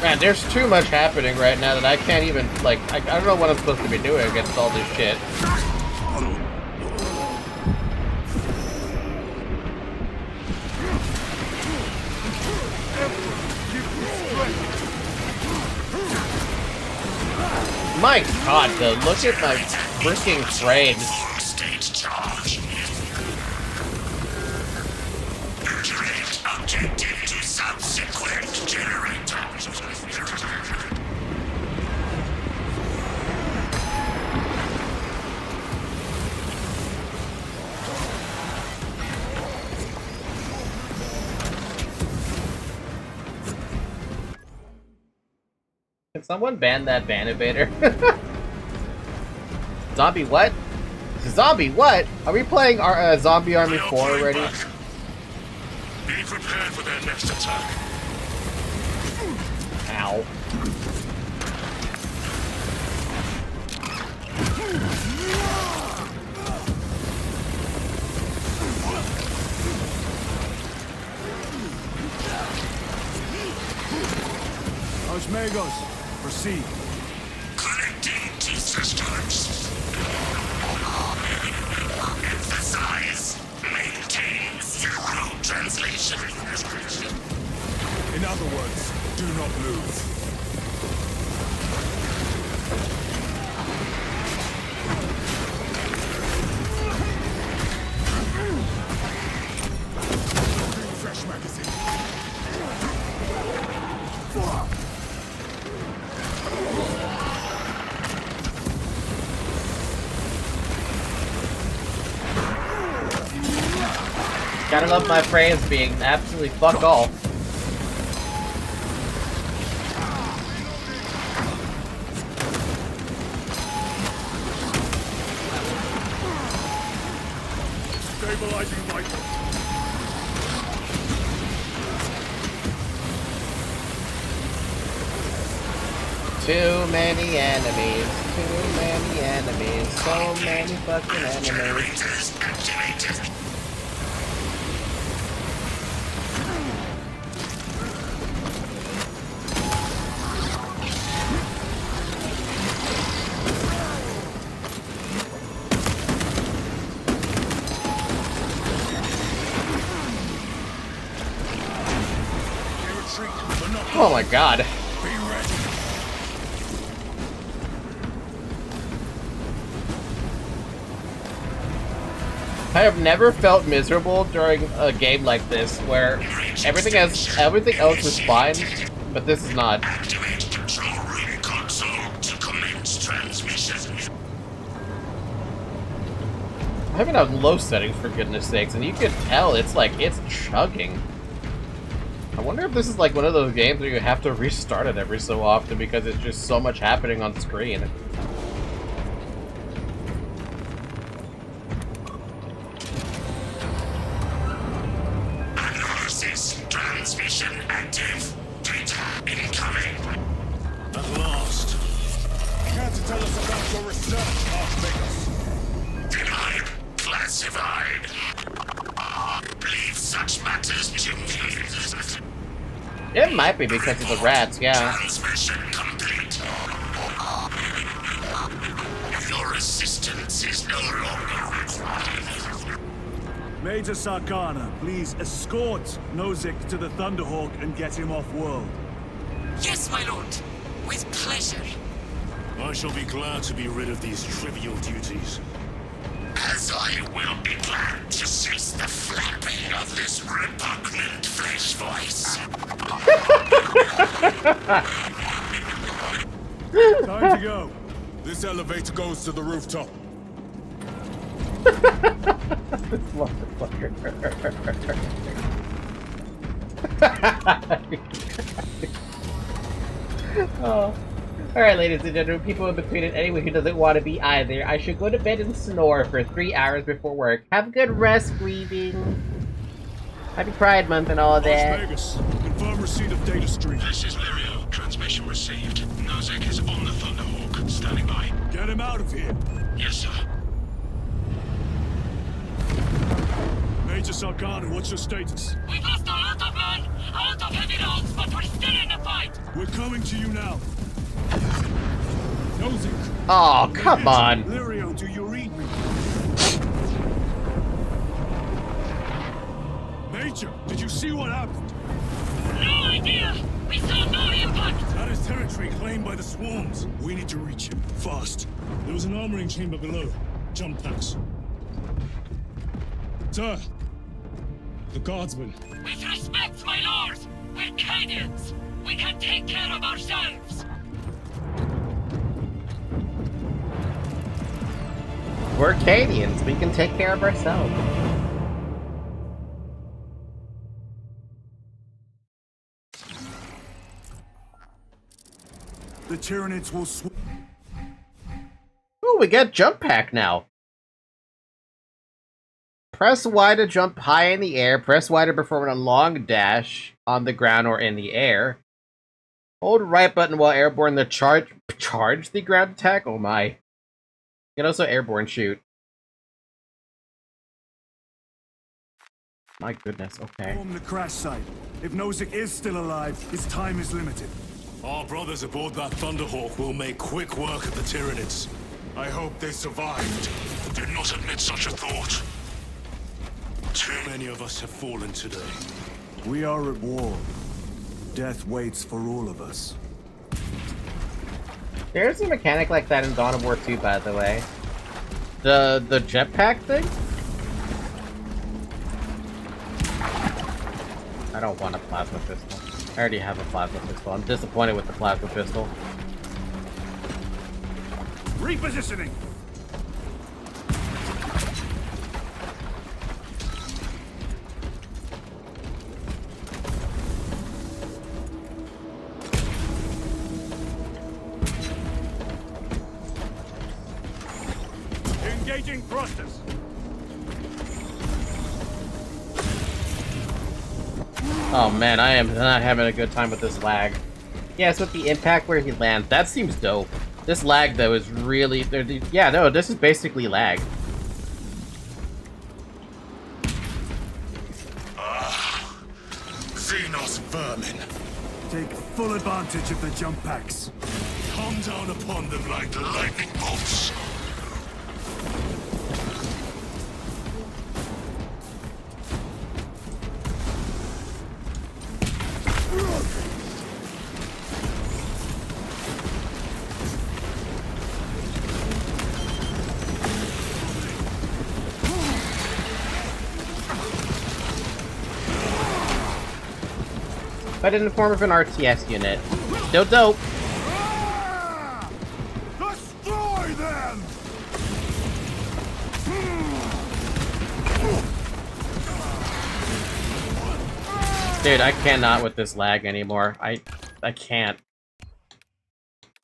Man, there's too much happening right now that I can't even, like, I don't know what I'm supposed to be doing against all this shit. My god, though, look at my freaking frames. State charge. Direct objective to subsequent generator. Can someone ban that ban evader? Zombie what? Zombie what? Are we playing our Zombie Army 4 already? Be prepared for their next attack. Ow. Los Magos, proceed. Connecting to systems. Emphasize. Maintain zero translation. In other words, do not move. Fresh magazine. Gotta love my frames being absolutely fuck all. Stabilizing rifle. Too many enemies, so many fucking enemies. Generators activated. Oh my god. Be ready. I have never felt miserable during a game like this where everything else is fine, but this is not. Activate control room console to commence transmission. I have it on low settings for goodness sakes, and you can tell it's like it's chugging. I wonder if this is like one of those games where you have to restart it every so often because it's just so much happening on screen. Analysis transmission active. Data incoming. At last. Care to tell us about your research, Apegrixs? Denied. Classified. Leave such matters to me. It might be because of the rats, yeah. Transmission complete. Your assistance is no longer required. Major Sarkana, please escort Nozick to the Thunderhawk and get him off-world. Yes, my lord. With pleasure. I shall be glad to be rid of these trivial duties. As I will be glad to cease the flapping of this repugnant flesh voice. Time to go. This elevator goes to the rooftop. This motherfucker. Oh. Alright, ladies and gentlemen, people in between and anyone who doesn't want to be either, I should go to bed and snore for 3 hours before work. Have a good rest, grieving. Happy Pride Month and all of that. Vegas, confirm receipt of data stream. This is Lirio. Transmission received. Nozick is on the Thunderhawk. Standing by. Get him out of here. Yes, sir. Major Sarkana, what's your status? We've lost a lot of men, a lot of heavy rounds, but we're still in the fight. We're coming to you now. Nozick. Oh, come on. Lirio, do you read me? Major, did you see what happened? No idea. We saw no impact! That is territory claimed by the swarms. We need to reach him, fast. There was an armoring chamber below. Jump packs. Sir! The guardsmen. With respect, my lord! We're Cadians! We can take care of ourselves! We're Cadians. We can take care of ourselves. The Tyranids will Ooh, we got jump pack now. Press Y to jump high in the air. Press Y to perform a long dash on the ground or in the air. Hold right button while airborne to charge the ground attack. Oh my. You can also airborne shoot. My goodness, okay. Form the crash site. If Nozick is still alive, his time is limited. Our brothers aboard that Thunderhawk will make quick work of the Tyranids. I hope they survived. Do not admit such a thought. Too many of us have fallen today. We are at war. Death waits for all of us. There's a mechanic like that in Dawn of War 2, by the way. The jetpack thing? I don't want a plasma pistol. I already have a plasma pistol. I'm disappointed with the plasma pistol. Repositioning! Engaging thrusters. Oh man, I am not having a good time with this lag. Yeah, it's with the impact where he lands. That seems dope. This lag, though, is really... Yeah, no, this is basically lag. Xenos vermin. Take full advantage of the jump packs. Come down upon them like lightning bolts. But in the form of an RTS unit. Still dope. Destroy them! Dude, I cannot with this lag anymore. I can't.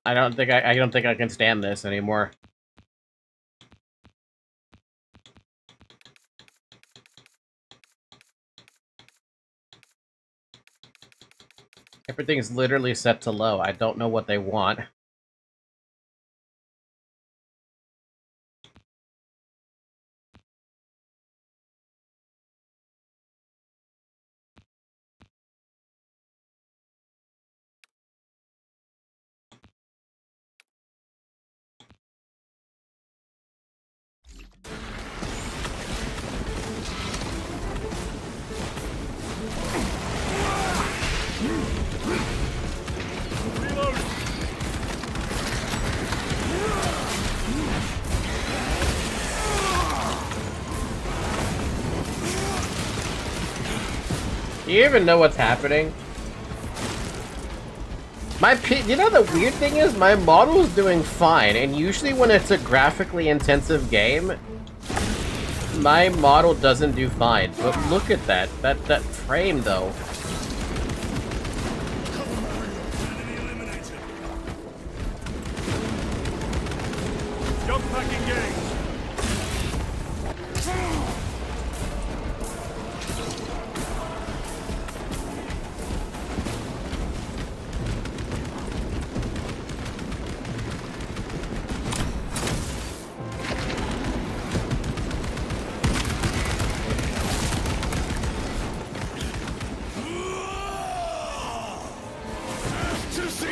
I don't think I can stand this anymore. Everything is literally set to low. I don't know what they want. Do you even know what's happening? You know the weird thing is, my model is doing fine, and usually when it's a graphically intensive game, my model doesn't do fine. But look at that. That frame, though. Jump pack engaged.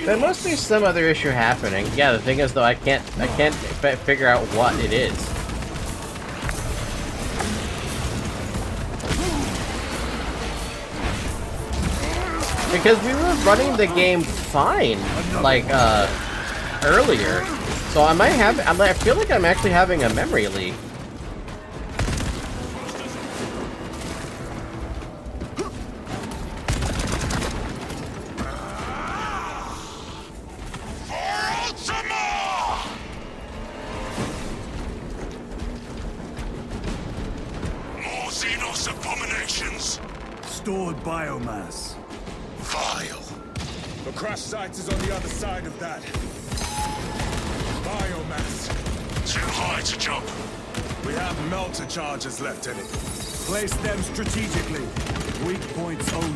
There must be some other issue happening. Yeah, the thing is, though, I can't figure out what it is. Because we were running the game fine, like, earlier. So I might have, I feel like I'm actually having a memory leak. More Xenos abominations! Stored biomass. Vile! The crash site is on the other side of that. Biomass. Too high to jump. We have melter charges left in it. Place them strategically. Weak points only.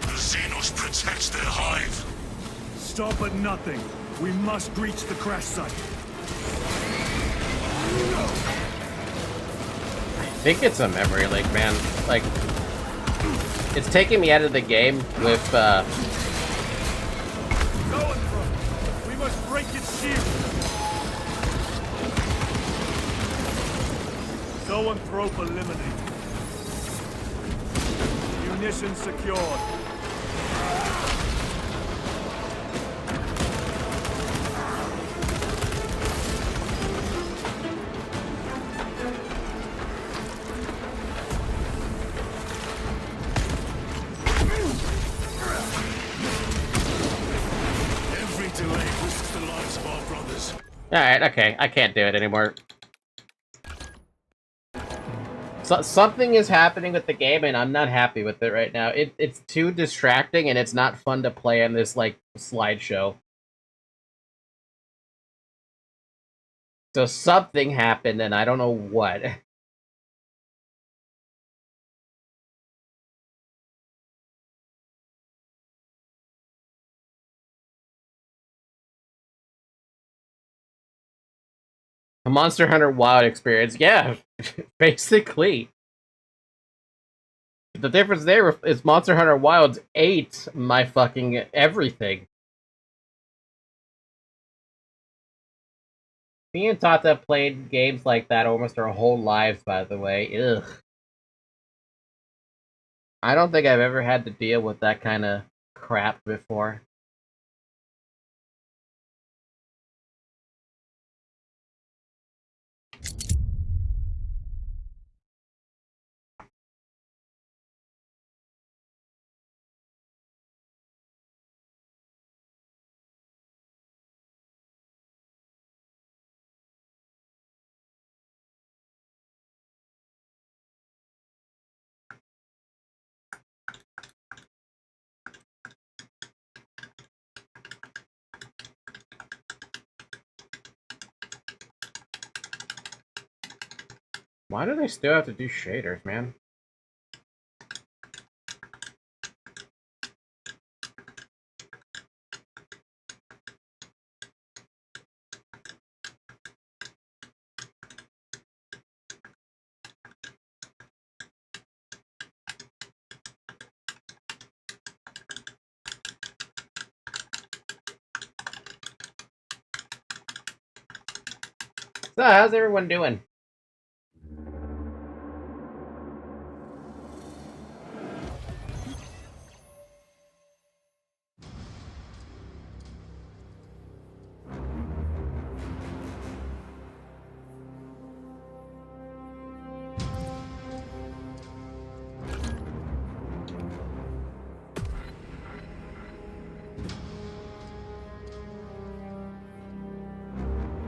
The Xenos protects their hive. Stop at nothing. We must reach the crash site. I think it's a memory leak, man. Like, it's taking me out of the game with, We must break its shield. Zoanthrope eliminated. Munitions secured. Every delay risks the lives of our brothers. alright, okay, I can't do it anymore. So, something is happening with the game, and I'm not happy with it right now. It's too distracting, and it's not fun to play on this, like, slideshow. So something happened, and I don't know what. A Monster Hunter Wild experience. Yeah, basically. The difference there is Monster Hunter Wilds ate my fucking everything. Me and Tata played games like that almost our whole lives, by the way. Ugh. I don't think I've ever had to deal with that kind of crap before. Why do they still have to do shaders, man? So, how's everyone doing?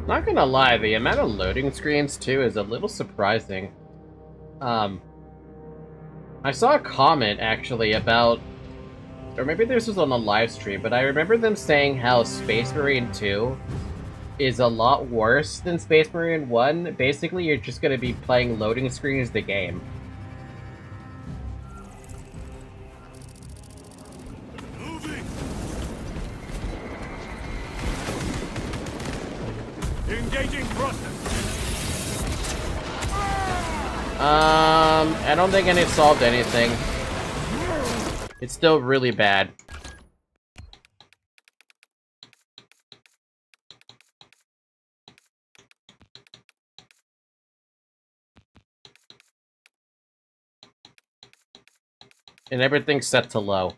Not gonna lie, the amount of loading screens too is a little surprising. I saw a comment actually about, or maybe this was on the live stream, but I remember them saying how Space Marine 2 is a lot worse than Space Marine 1. Basically, you're just gonna be playing loading screens the game. Engaging thrusters. I don't think it solved anything. It's still really bad. And everything's set to low.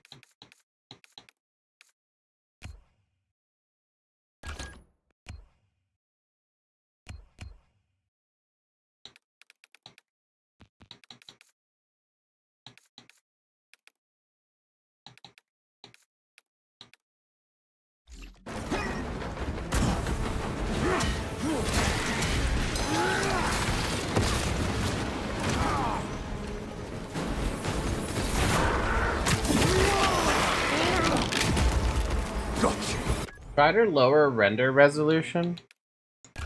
Try to lower render resolution. I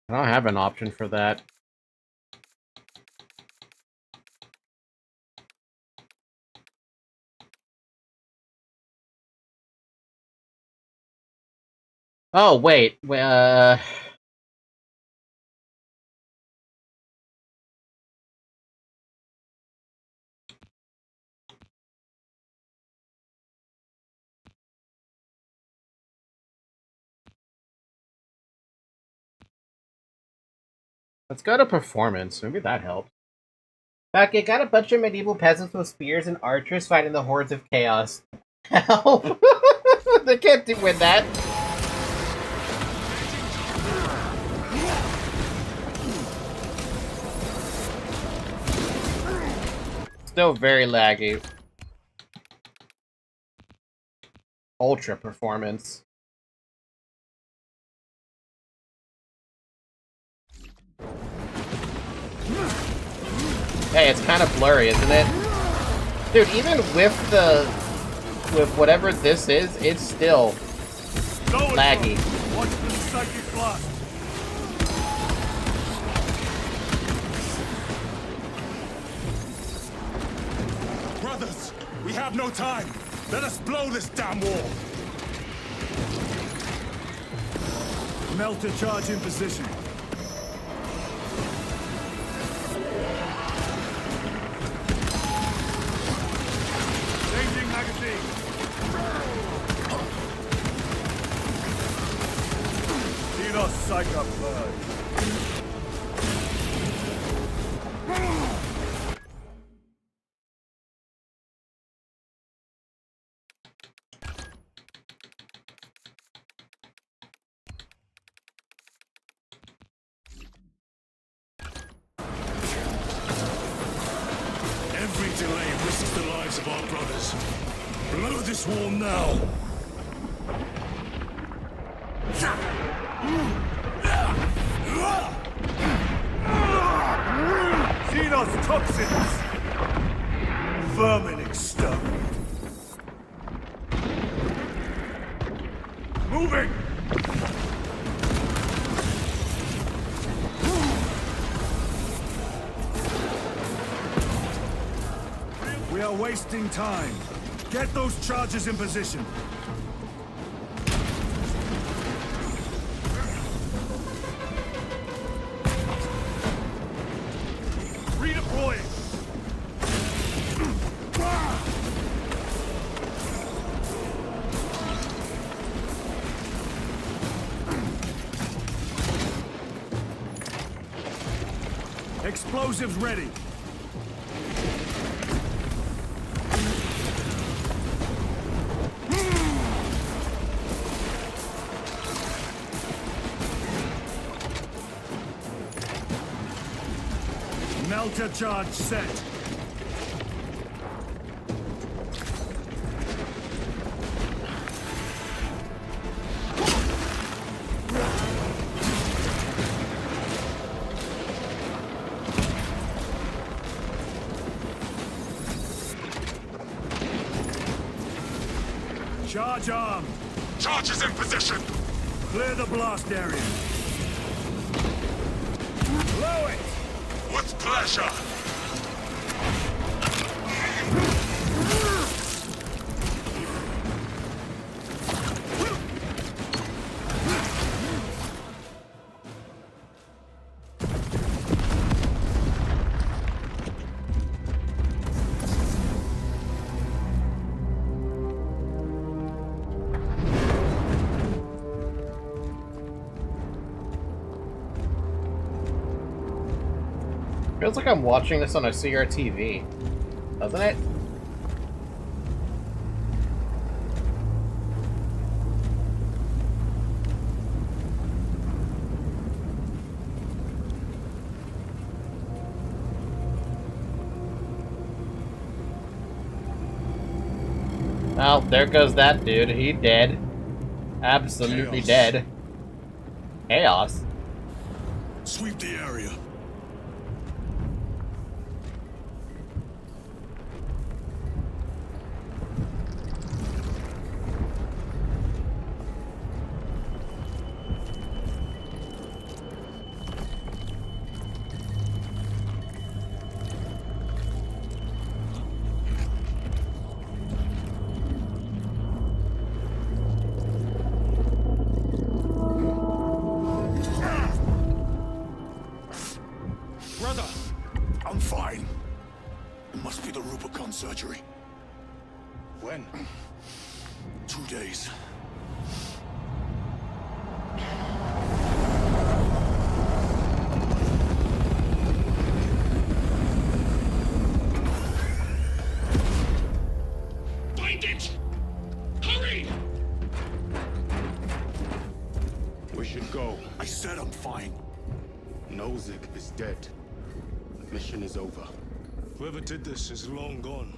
don't have an option for that. Oh, wait. Let's go to performance. Maybe that helps. Fuck, it got a bunch of medieval peasants with spears and archers fighting the hordes of chaos. Help! They can't win that. Still very laggy. Ultra performance. Hey, it's kind of blurry, isn't it? Dude, even with whatever this is, it's still laggy. Watch the psychic blast. Brothers, we have no time. Let us blow this damn wall. Melter charge in position. Changing magazine. Xenos Psycho Purge. Every delay risks the lives of our brothers. Blow this wall now! Xenos toxins! Vermin exterminate. Moving! We are wasting time. Get those charges in position. Redeploying. Explosives ready. Melter charge set. Charge armed. Charges in position. Clear the blast area. Blow it. With pleasure. Feels like I'm watching this on a CRTV, doesn't it? Well, there goes that dude. He dead. Absolutely dead. Chaos. Sweep the area. Brother, I'm fine. It must be the Rubicon surgery. When? 2 days. Find it! Hurry! We should go. I said I'm fine. Nozick is dead. Mission is over. Whoever did this is long gone.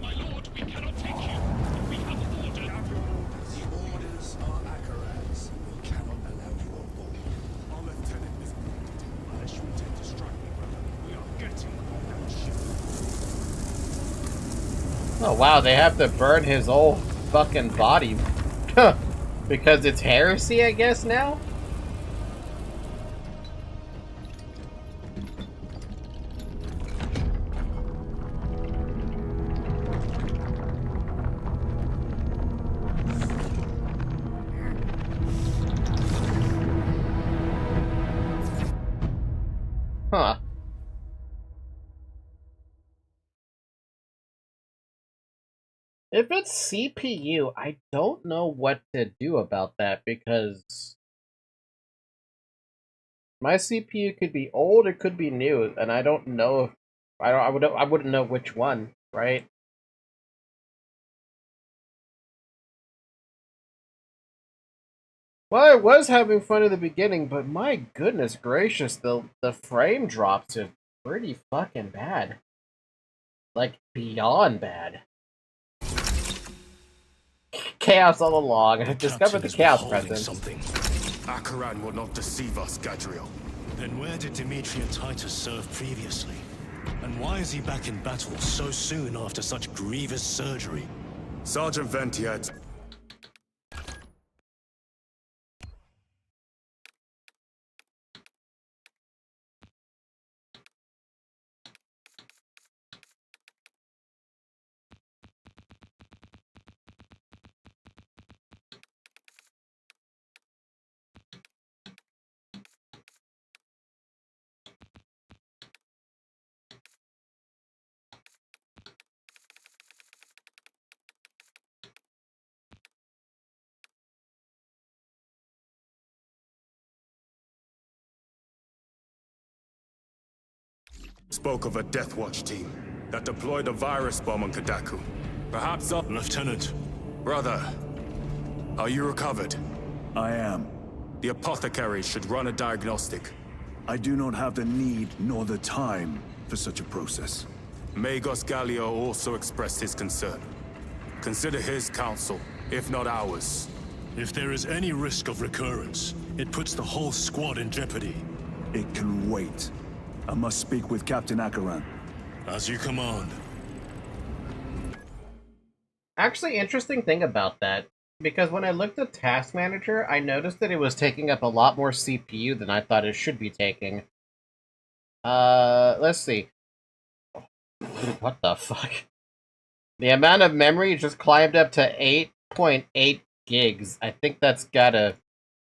My lord, we cannot take you. We have orders. The orders are Apegrixs. We cannot allow you on board. Our lieutenant is wounded. Unless you intend to strike me, brother, we are getting on that ship. Oh wow, they have to burn his whole fucking body. Because it's heresy, I guess, now? Huh. If it's CPU, I don't know what to do about that because my CPU could be old, it could be new, and I don't know if I wouldn't know which one, right? Well, I was having fun at the beginning, but my goodness gracious, the frame drops are pretty fucking bad. Like beyond bad. Chaos all along. I discovered the chaos presence. Something. Akaran will not deceive us, Gadriel. Then where did DeviantART serve previously? And why is he back in battle so soon after such grievous surgery? Sergeant Ventiad. Spoke of a Death Watch team that deployed a virus bomb on Kadaku. Perhaps Lieutenant. Brother, are you recovered? I am. The apothecary should run a diagnostic. I do not have the need nor the time for such a process. Magos Gallio also expressed his concern. Consider his counsel, if not ours. If there is any risk of recurrence, it puts the whole squad in jeopardy. It can wait. I must speak with Captain Akaran. As you command. Actually, interesting thing about that, because when I looked at Task Manager, I noticed that it was taking up a lot more CPU than I thought it should be taking. Let's see. What the fuck? The amount of memory just climbed up to 8.8 gigs. I think that's gotta...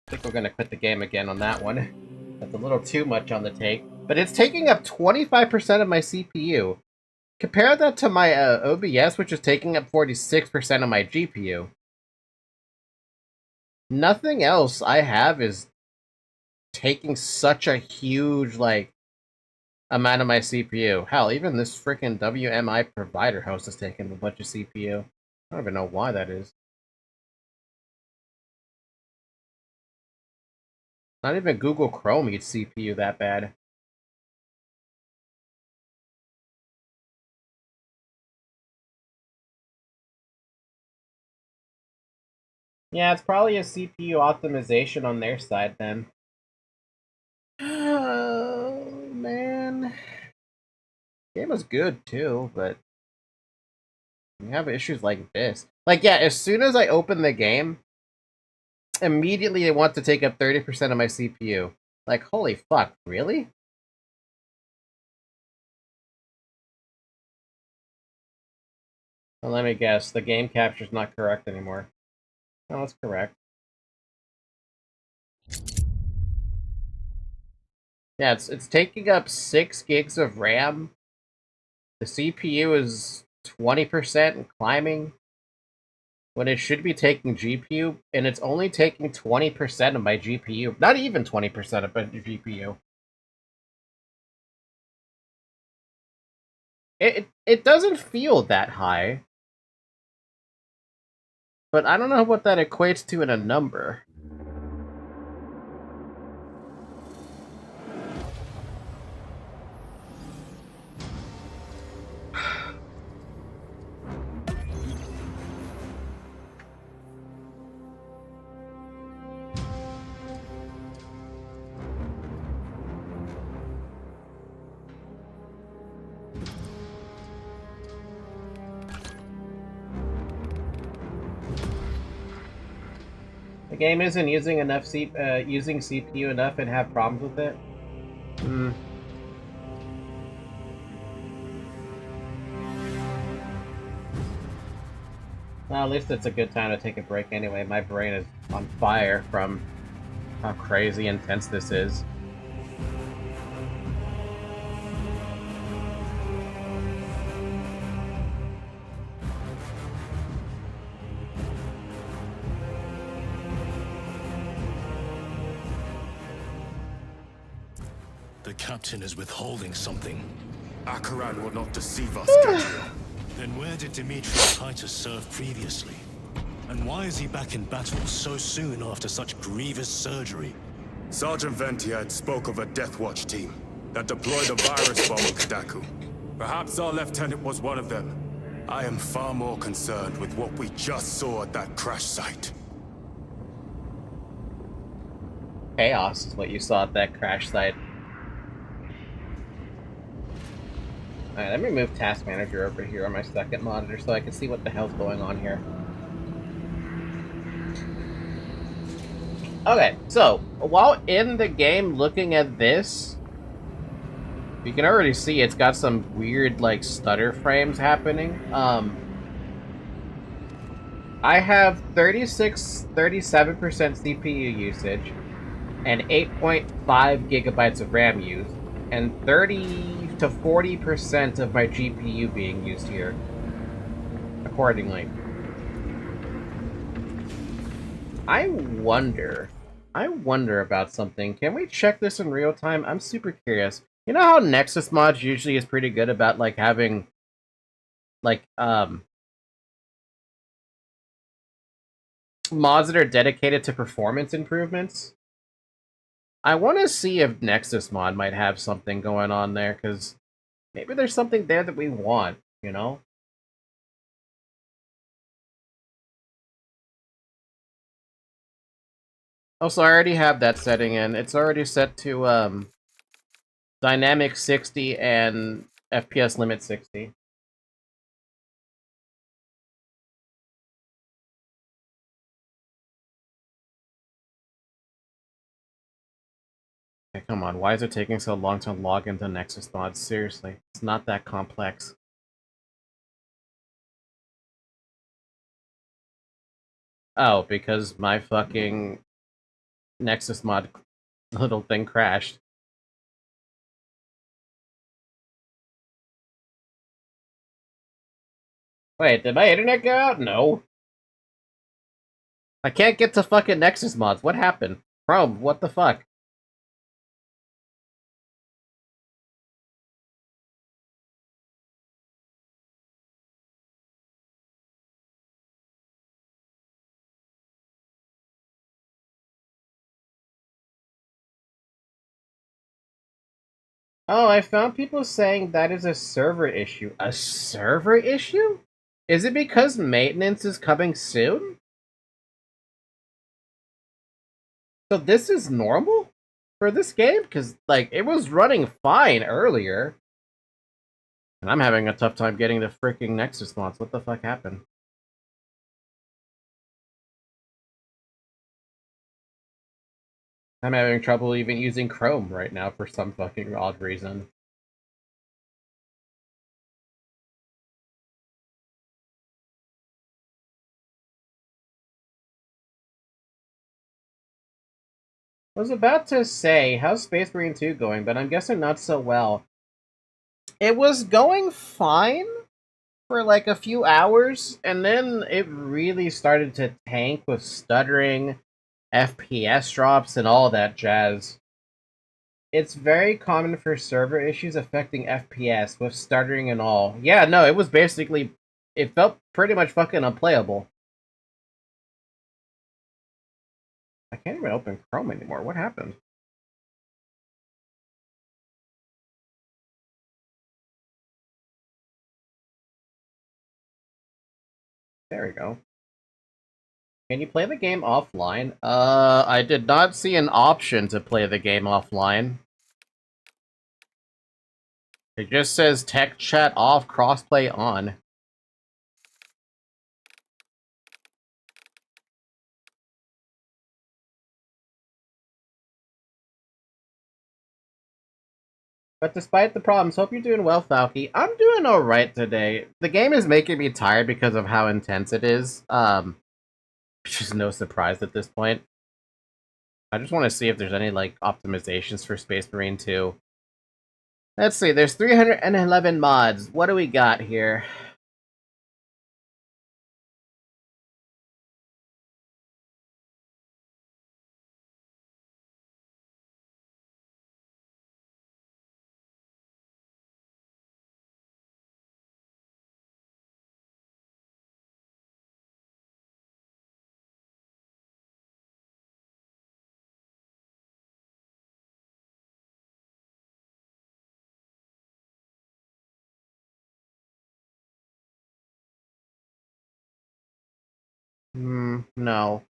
I think we're gonna quit the game again on that one. That's a little too much on the take. But it's taking up 25% of my CPU. compare that to my OBS, which is taking up 46% of my GPU. Nothing else I have is taking such a huge, like, amount of my CPU. Hell, even this freaking WMI provider host is taking a bunch of CPU. I don't even know why that is. Not even Google Chrome eats CPU that bad. Yeah, it's probably a CPU optimization on their side then. Oh, man. Game was good too, but you have issues like this. Like, yeah, as soon as I open the game, immediately it wants to take up 30% of my CPU. Like, holy fuck, really? Well, let me guess, the game capture's not correct anymore. No, it's correct. Yeah, it's taking up 6 gigs of RAM. The CPU is 20% and climbing. When it should be taking GPU, and it's only taking 20% of my GPU. Not even 20% of my GPU. It doesn't feel that high. But I don't know what that equates to in a number. The game isn't using enough using CPU enough and have problems with it. Well, at least it's a good time to take a break anyway. My brain is on fire from how crazy intense this is. The captain is withholding something. Akaran will not deceive us, Gabriel. Then where did Demetrius Titus serve previously? And why is he back in battle so soon after such grievous surgery? Sergeant Ventiad spoke of a Death Watch team that deployed a virus bomb on Kadaku. Perhaps our lieutenant was one of them. I am far more concerned with what we just saw at that crash site. Chaos is what you saw at that crash site. Alright, let me move Task Manager over here on my second monitor so I can see what the hell's going on here. Okay, so, while in the game looking at this, you can already see it's got some weird, like, stutter frames happening. I have 37% CPU usage, and 8.5 gigabytes of RAM used, and 30 to 40% of my GPU being used here, accordingly. I wonder about something. Can we check this in real time? I'm super curious. You know how Nexus mods usually is pretty good about, like, having, like, mods that are dedicated to performance improvements? I want to see if Nexus mod might have something going on there, because maybe there's something there that we want, you know? Also, I already have that setting in. It's already set to, Dynamic 60 and FPS limit 60. Okay, come on, why is it taking so long to log into Nexus mods? Seriously, it's not that complex. Oh, because my fucking Nexus mod little thing crashed. Wait, did my internet go out? No. I can't get to fucking Nexus mods. What happened? Chrome, what the fuck? Oh, I found people saying that is a server issue. A server issue? Is it because maintenance is coming soon? So this is normal for this game? Because, like, it was running fine earlier. And I'm having a tough time getting the freaking Nexus mods. What the fuck happened? I'm having trouble even using Chrome right now for some fucking odd reason. I was about to say, how's Space Marine 2 going? But I'm guessing not so well. It was going fine for like a few hours, and then it really started to tank with stuttering, FPS drops, and all that jazz. It's very common for server issues affecting FPS with stuttering and all. Yeah, no, it was basically... It felt pretty much fucking unplayable. I can't even open Chrome anymore. What happened? There we go. Can you play the game offline? I did not see an option to play the game offline. It just says tech chat off, crossplay on. But despite the problems, hope you're doing well, Falky. I'm doing alright today. The game is making me tired because of how intense it is. Which is no surprise at this point. I just want to see if there's any, like, optimizations for Space Marine 2. Let's see, there's 311 mods. What do we got here? No.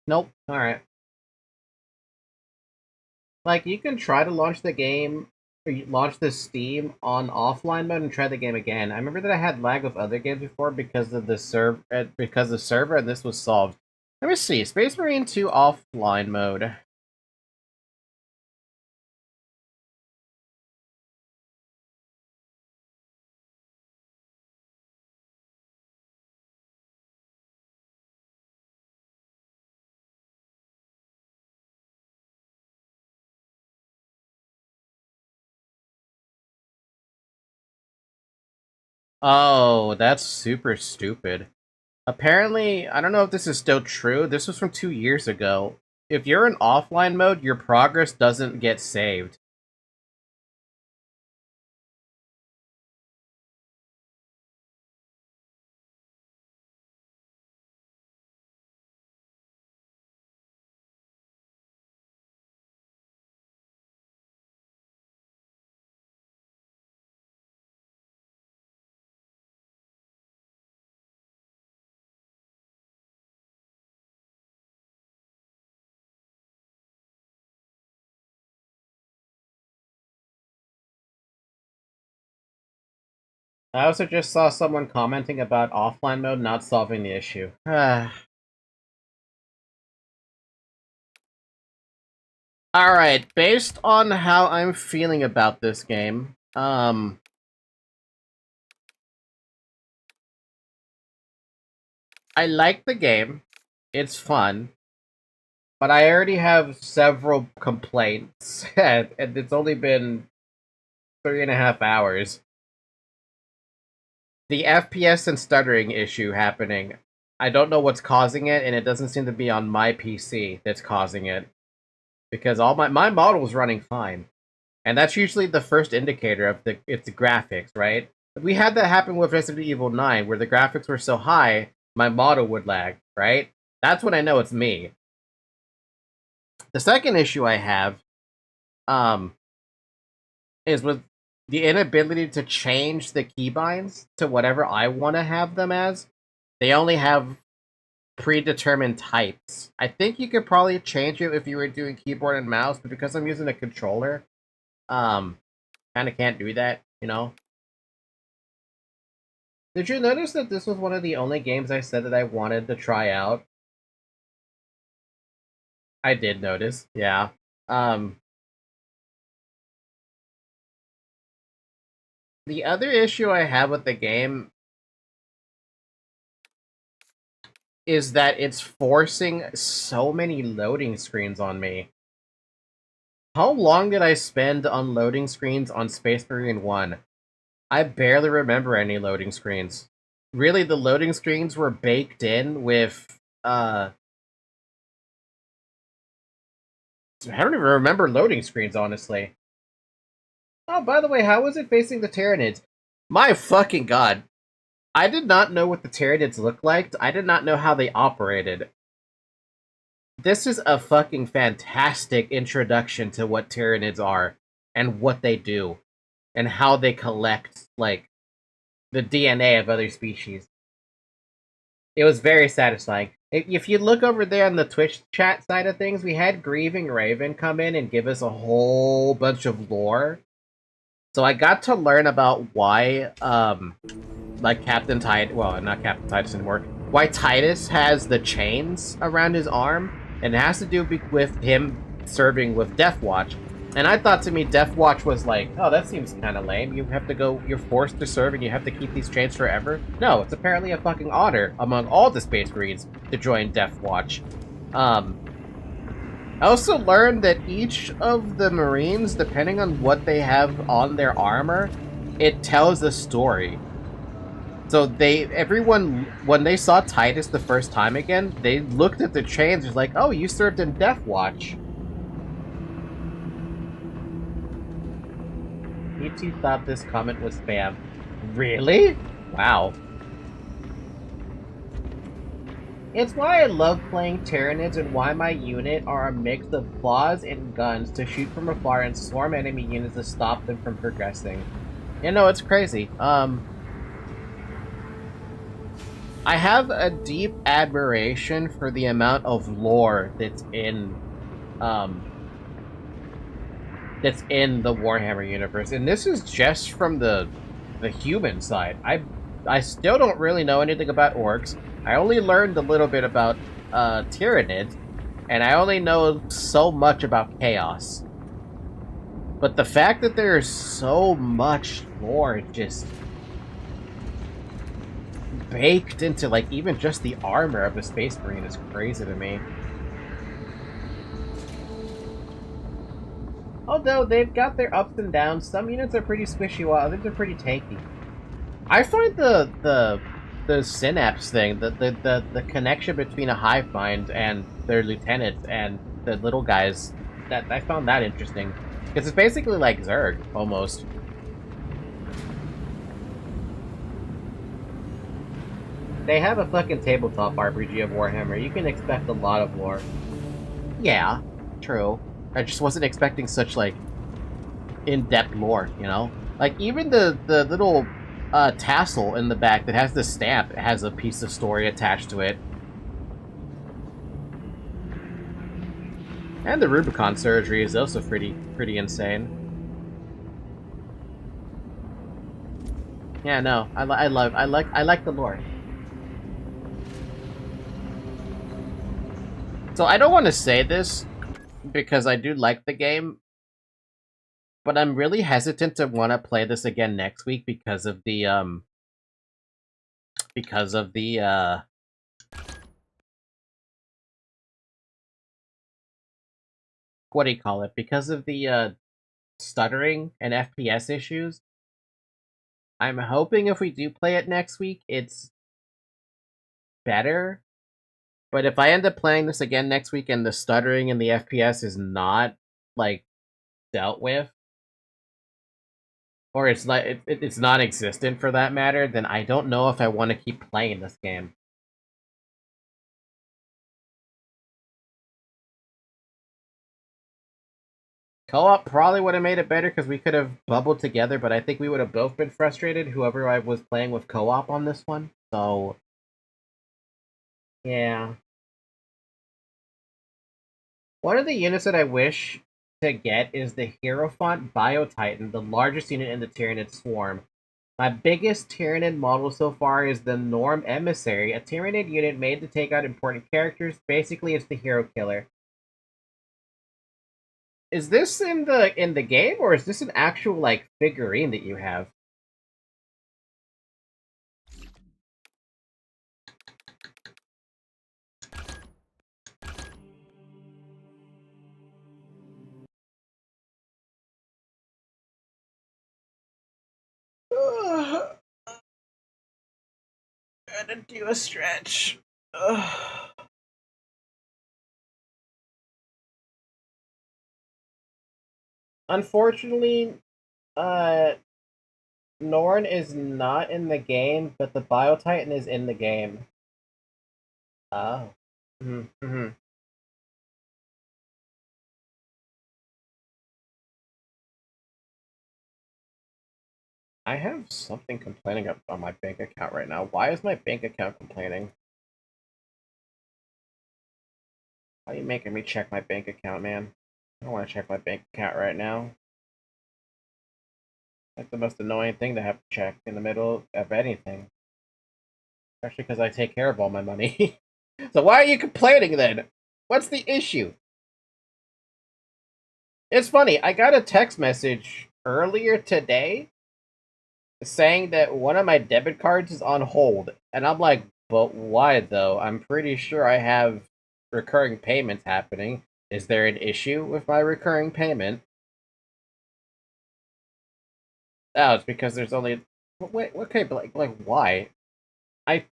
Nope. Alright. Like, you can try to launch the game, or launch the Steam on offline mode and try the game again. I remember that I had lag with other games before because of the server, and this was solved. Let me see, Space Marine 2 offline mode. Oh, that's super stupid. Apparently, I don't know if this is still true, this was from 2 years ago. If you're in offline mode, your progress doesn't get saved. I also just saw someone commenting about offline mode not solving the issue. Alright, based on how I'm feeling about this game, I like the game. It's fun. But I already have several complaints, and it's only been 3.5 hours. The FPS and stuttering issue happening. I don't know what's causing it, and it doesn't seem to be on my PC that's causing it. Because all my model's running fine. And that's usually the first indicator of it's the graphics, right? We had that happen with Resident Evil 9, where the graphics were so high, my model would lag, right? That's when I know it's me. The second issue I have is with the inability to change the keybinds to whatever I want to have them as. They only have predetermined types. I think you could probably change it if you were doing keyboard and mouse, but because I'm using a controller, kind of can't do that, you know? Did you notice that this was one of the only games I said that I wanted to try out? I did notice, yeah. The other issue I have with the game is that it's forcing so many loading screens on me. How long did I spend on loading screens on Space Marine 1? I barely remember any loading screens. Really, the loading screens were baked in with, I don't even remember loading screens, honestly. Oh, by the way, how was it facing the Tyranids? My fucking god. I did not know what the Tyranids looked like. I did not know how they operated. This is a fucking fantastic introduction to what Tyranids are, and what they do, and how they collect, like, the DNA of other species. It was very satisfying. If you look over there on the Twitch chat side of things, we had Grieving Raven come in and give us a whole bunch of lore. So I got to learn about why, like Captain Titus, well, not Captain Titus anymore, why Titus has the chains around his arm, and it has to do with him serving with Deathwatch. And I thought to me, Deathwatch was like, oh, that seems kind of lame. You have to go, you're forced to serve and you have to keep these chains forever. No, it's apparently a fucking honor among all the Space Marines to join Deathwatch. I also learned that each of the Marines, depending on what they have on their armor, it tells a story. So everyone, when they saw Titus the first time again, they looked at the chains and was like, oh, you served in Deathwatch. You two thought this comment was spam. Really? Wow. It's why I love playing Tyranids and why my unit are a mix of claws and guns to shoot from afar and swarm enemy units to stop them from progressing. You know, it's crazy. I have a deep admiration for the amount of lore that's in the Warhammer universe, and this is just from the human side. I still don't really know anything about orcs. I only learned a little bit about Tyranids, and I only know so much about Chaos. But the fact that there's so much lore just baked into, like, even just the armor of a Space Marine is crazy to me. Although they've got their ups and downs, some units are pretty squishy while others are pretty tanky. I find the synapse thing, the connection between a hive mind and their lieutenant and the little guys, that I found that interesting. Because it's basically like Zerg, almost. They have a fucking tabletop RPG of Warhammer. You can expect a lot of lore. Yeah, true. I just wasn't expecting such, like, in-depth lore, you know? Like, even the little tassel in the back that has the stamp, it has a piece of story attached to it. And the Rubicon surgery is also pretty insane. Yeah, no, I like the lore. So I don't want to say this because I do like the game, but I'm really hesitant to want to play this again next week because of the what do you call it? Because of the stuttering and FPS issues, I'm hoping if we do play it next week, it's better. But if I end up playing this again next week and the stuttering and the FPS is not like dealt with, or it's not it's non-existent for that matter, then I don't know if I want to keep playing this game. Co-op probably would have made it better because we could have bubbled together, but I think we would have both been frustrated, whoever I was playing with co-op on this one. So, yeah. One of the units that I wish to get is the Hierophant Biotitan, the largest unit in the Tyranid swarm. My biggest Tyranid model so far is the Norm Emissary, a Tyranid unit made to take out important characters. Basically, it's the hero killer. Is this in the game, or is this an actual like figurine that you have? Gotta do a stretch. Unfortunately, Norn is not in the game, but the Biotitan is in the game. Oh. Mm-hmm. I have something complaining on my bank account right now. Why is my bank account complaining? Why are you making me check my bank account, man? I don't want to check my bank account right now. That's the most annoying thing to have to check in the middle of anything. Especially because I take care of all my money. So why are you complaining then? What's the issue? It's funny, I got a text message earlier today saying that one of my debit cards is on hold. And I'm like, but why though? I'm pretty sure I have recurring payments happening. Is there an issue with my recurring payment? Oh, it's because there's only... Wait, okay, but like why?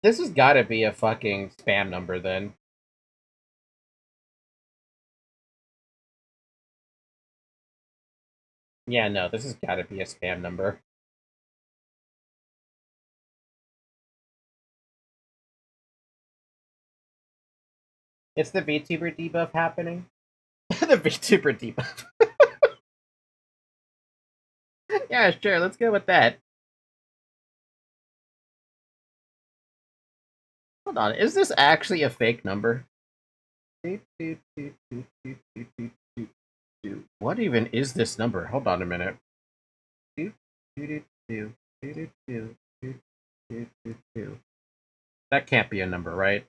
This has gotta be a fucking spam number then. Yeah, no, this has gotta be a spam number. It's the VTuber debuff happening. The VTuber debuff. Yeah, sure, let's go with that. Hold on, is this actually a fake number? What even is this number? Hold on a minute. That can't be a number, right?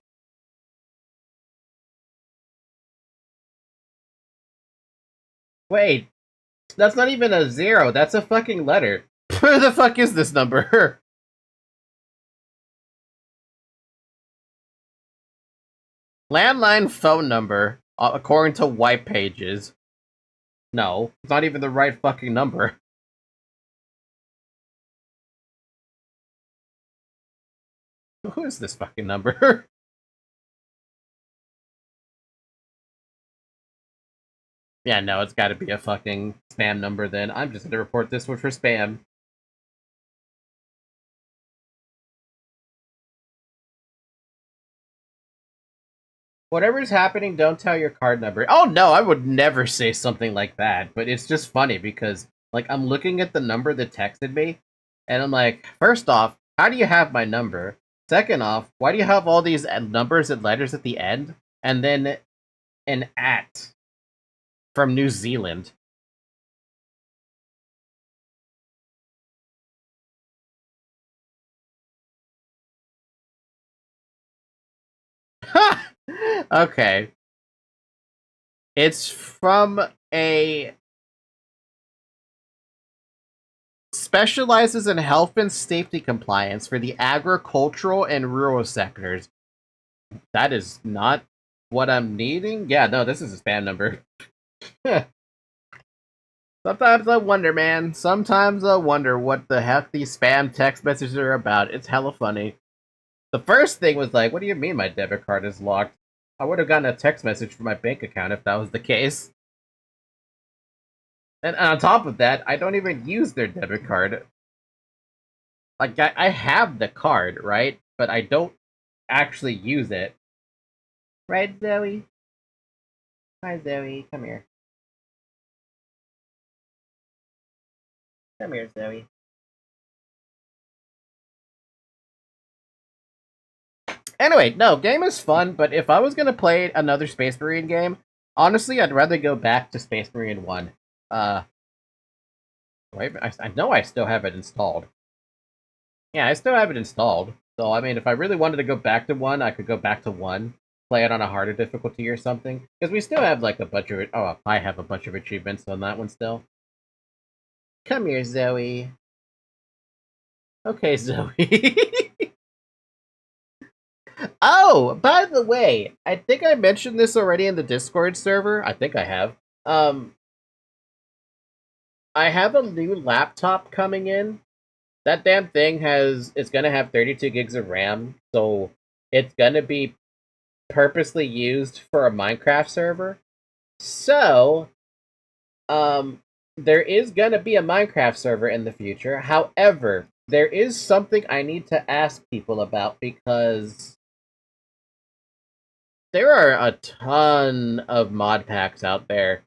Wait, that's not even a 0. That's a fucking letter. Where the fuck is this number? Landline phone number, according to white pages. No, it's not even the right fucking number. Who is this fucking number? Yeah, no, it's gotta be a fucking spam number then. I'm just gonna report this one for spam. Whatever's happening, don't tell your card number. Oh no, I would never say something like that. But it's just funny because, like, I'm looking at the number that texted me, and I'm like, first off, how do you have my number? Second off, why do you have all these numbers and letters at the end? And then an @ from New Zealand. Okay. It's from a... specializes in health and safety compliance for the agricultural and rural sectors. That is not what I'm needing? Yeah, no, this is a spam number. Sometimes I wonder, man. Sometimes I wonder what the heck these spam text messages are about. It's hella funny. The first thing was like, what do you mean my debit card is locked? I would have gotten a text message from my bank account if that was the case. And on top of that, I don't even use their debit card. Like, I have the card, right? But I don't actually use it. Right, Zoe? Hi, Zoe. Come here. Come here, Zoe. Anyway, no, game is fun, but if I was gonna play another Space Marine game, honestly, I'd rather go back to Space Marine 1. Wait, I know I still have it installed. Yeah, I still have it installed. So, I mean, if I really wanted to go back to 1, I could go back to 1, play it on a harder difficulty or something. Because we still have, like, a bunch of... Oh, I have a bunch of achievements on that one still. Come here, Zoe. Okay, Zoe. Oh, by the way, I think I mentioned this already in the Discord server. I think I have. I have a new laptop coming in. That damn thing it's gonna have 32 gigs of RAM, so it's gonna be purposely used for a Minecraft server. So, there is gonna be a Minecraft server in the future. However, there is something I need to ask people about because there are a ton of mod packs out there,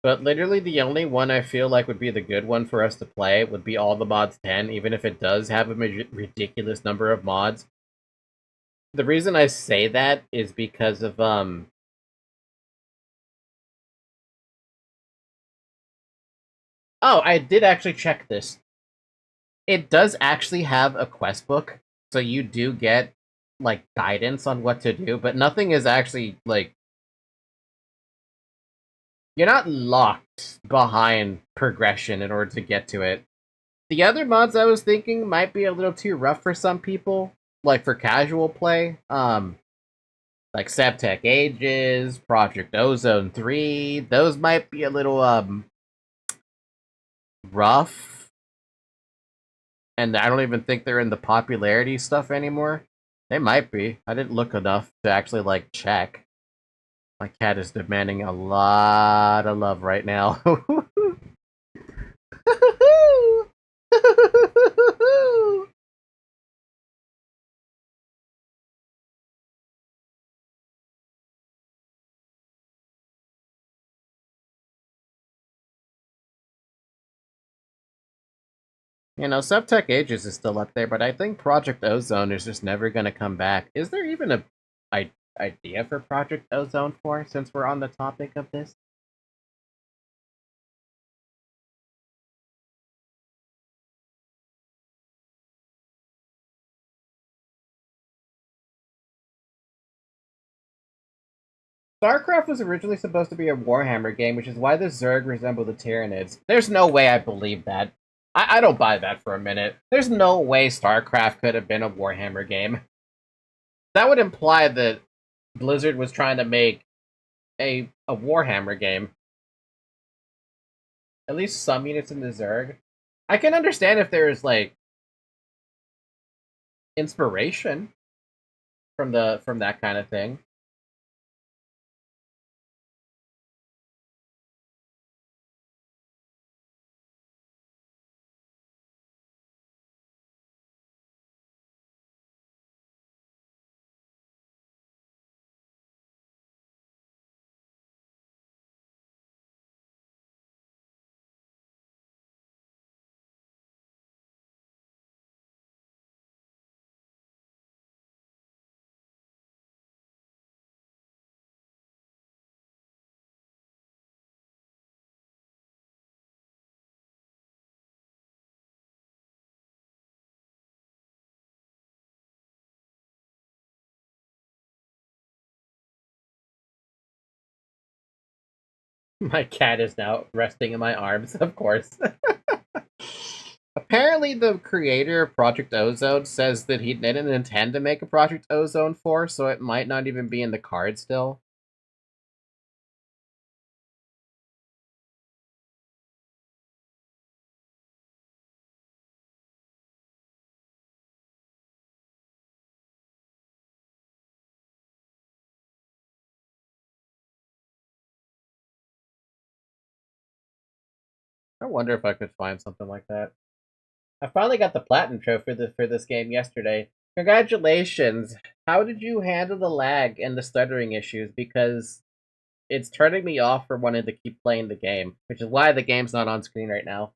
but literally the only one I feel like would be the good one for us to play would be All the Mods 10, even if it does have a ridiculous number of mods. The reason I say that is because of, Oh, I did actually check this. It does actually have a quest book, so you do get, like, guidance on what to do, but nothing is actually, like... You're not locked behind progression in order to get to it. The other mods I was thinking might be a little too rough for some people, like for casual play. Like Septech Ages, Project Ozone 3, those might be a little, rough. And I don't even think they're in the popularity stuff anymore. They might be. I didn't look enough to actually, like, check. My cat is demanding a lot of love right now. You know, Subtech Ages is still up there, but I think Project Ozone is just never going to come back. Is there even a idea for Project Ozone 4, since we're on the topic of this? StarCraft was originally supposed to be a Warhammer game, which is why the Zerg resemble the Tyranids. There's no way I believe that. I don't buy that for a minute. There's no way StarCraft could have been a Warhammer game. That would imply that Blizzard was trying to make a Warhammer game. At least some units in the Zerg. I can understand if there's, like, inspiration from that kind of thing. My cat is now resting in my arms, of course. Apparently, the creator of Project Ozone says that he didn't intend to make a Project Ozone 4, so it might not even be in the card still. I wonder if I could find something like that. I finally got the platinum trophy for this game yesterday. Congratulations! How did you handle the lag and the stuttering issues? Because it's turning me off for wanting to keep playing the game, which is why the game's not on screen right now.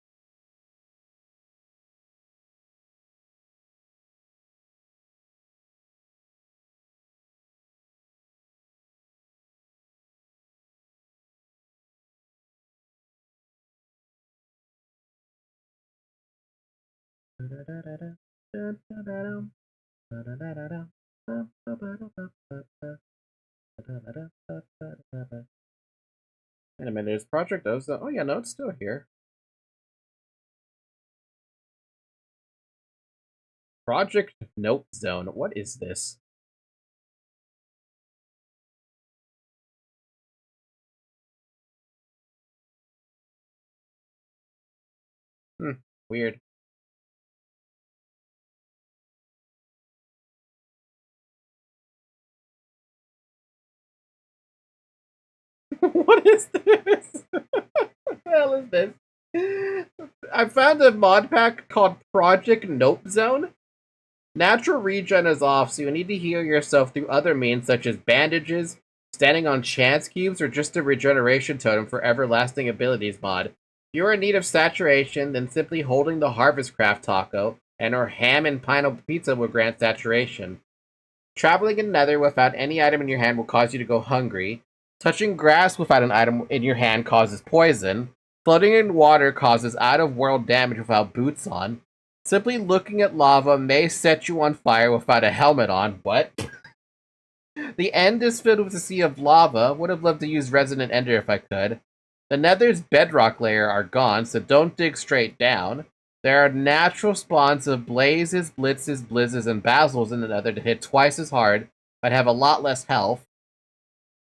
Wait a minute, is Project Ozone? Oh yeah, no, it's still here. Project Note Zone. What is this? Weird. What is this? What the hell is this? I found a mod pack called Project Nope Zone. Natural regen is off, so you need to heal yourself through other means such as bandages, standing on chance cubes, or just a regeneration totem for everlasting abilities mod. If you are in need of saturation, then simply holding the Harvest Craft taco and or ham and pineapple pizza will grant saturation. Traveling in Nether without any item in your hand will cause you to go hungry. Touching grass without an item in your hand causes poison. Floating in water causes out-of-world damage without boots on. Simply looking at lava may set you on fire without a helmet on. What? The end is filled with a sea of lava. Would have loved to use Resident Ender if I could. The Nether's bedrock layer are gone, so don't dig straight down. There are natural spawns of blazes, blitzes, blizzes, and basils in the Nether to hit twice as hard, but have a lot less health.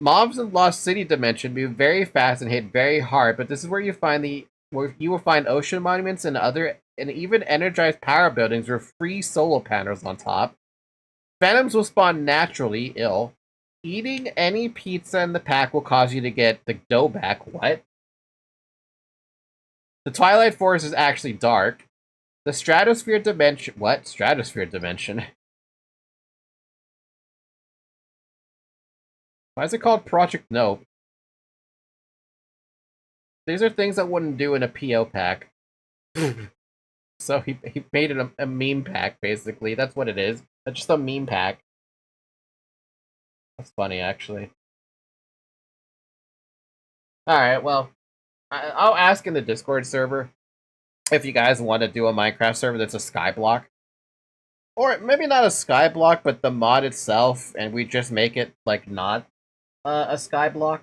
Mobs in Lost City Dimension move very fast and hit very hard, but this is where you will find ocean monuments and even energized power buildings with free solar panels on top. Venoms will spawn naturally, ill. Eating any pizza in the pack will cause you to get the dough back. What? The Twilight Forest is actually dark. The Stratosphere Dimension... What? Stratosphere Dimension? Why is it called Project Nope? These are things that wouldn't do in a PO pack. So he made it a meme pack, basically. That's what it is. It's just a meme pack. That's funny, actually. Alright, well, I'll ask in the Discord server if you guys want to do a Minecraft server that's a skyblock. Or maybe not a skyblock, but the mod itself, and we just make it, like, not a skyblock.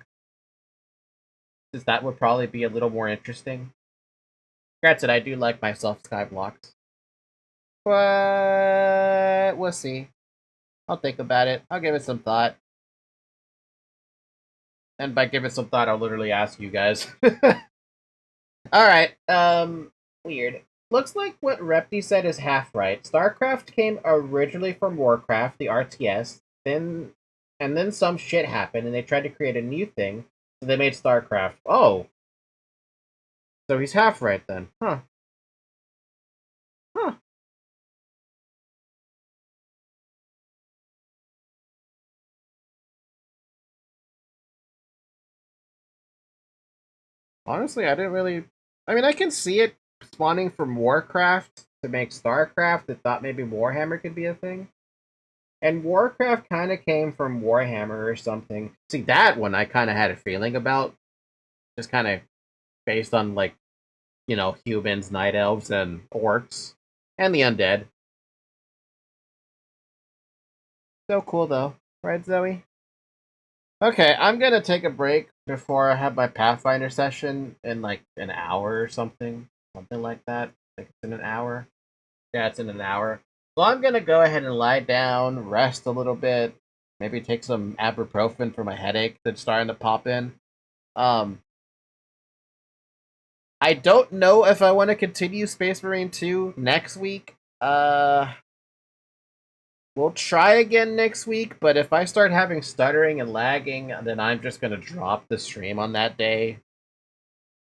Because that would probably be a little more interesting. Granted, I do like myself skyblocks. But we'll see. I'll think about it. I'll give it some thought. And by give it some thought, I'll literally ask you guys. Alright, weird. Looks like what Repti said is half right. StarCraft came originally from Warcraft, the RTS, and then some shit happened and they tried to create a new thing, so they made StarCraft. Oh! So he's half right then. Huh. Huh. Honestly, I didn't really... I mean, I can see it spawning from Warcraft to make StarCraft. I thought maybe Warhammer could be a thing. And Warcraft kind of came from Warhammer or something. See, that one I kind of had a feeling about. Just kind of based on, like, you know, humans, night elves, and orcs. And the undead. So cool, though. Right, Zoe? Okay, I'm gonna take a break before I have my Pathfinder session in, like, an hour or something. Something like that. Like, it's in an hour. Yeah, it's in an hour. So I'm gonna go ahead and lie down, rest a little bit, maybe take some ibuprofen for my headache that's starting to pop in. I don't know if I want to continue Space Marine 2 next week. We'll try again next week, but if I start having stuttering and lagging, then I'm just gonna drop the stream on that day.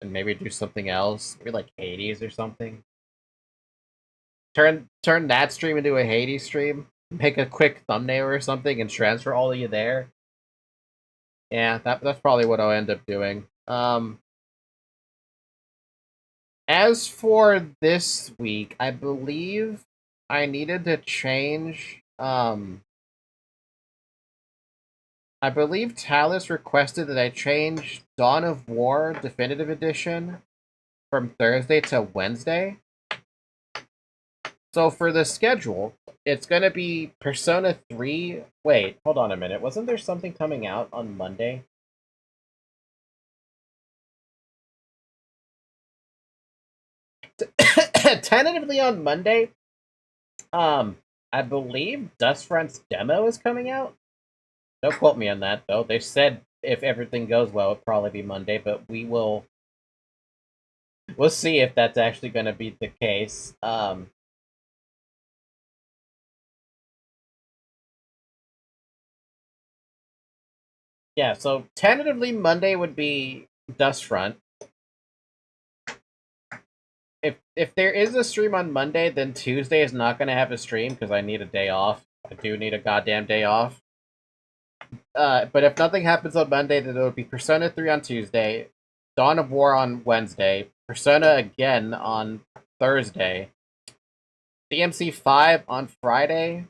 and maybe do something else, maybe like Hades or something. Turn that stream into a Hades stream. Make a quick thumbnail or something and transfer all of you there. Yeah, that's probably what I'll end up doing. As for this week, I believe I needed to change. I believe Talus requested that I change Dawn of War Definitive Edition from Thursday to Wednesday. So for the schedule, it's going to be Persona 3. Wait, hold on a minute. Wasn't there something coming out on Monday? Tentatively on Monday, I believe Dustfront's demo is coming out. Don't quote me on that, though. They said if everything goes well, it'll probably be Monday, but we'll see if that's actually going to be the case. Yeah, so tentatively Monday would be Dustfront. If there is a stream on Monday, then Tuesday is not going to have a stream because I need a day off. I do need a goddamn day off. But if nothing happens on Monday, then it'll be Persona 3 on Tuesday, Dawn of War on Wednesday, Persona again on Thursday, DMC 5 on Friday.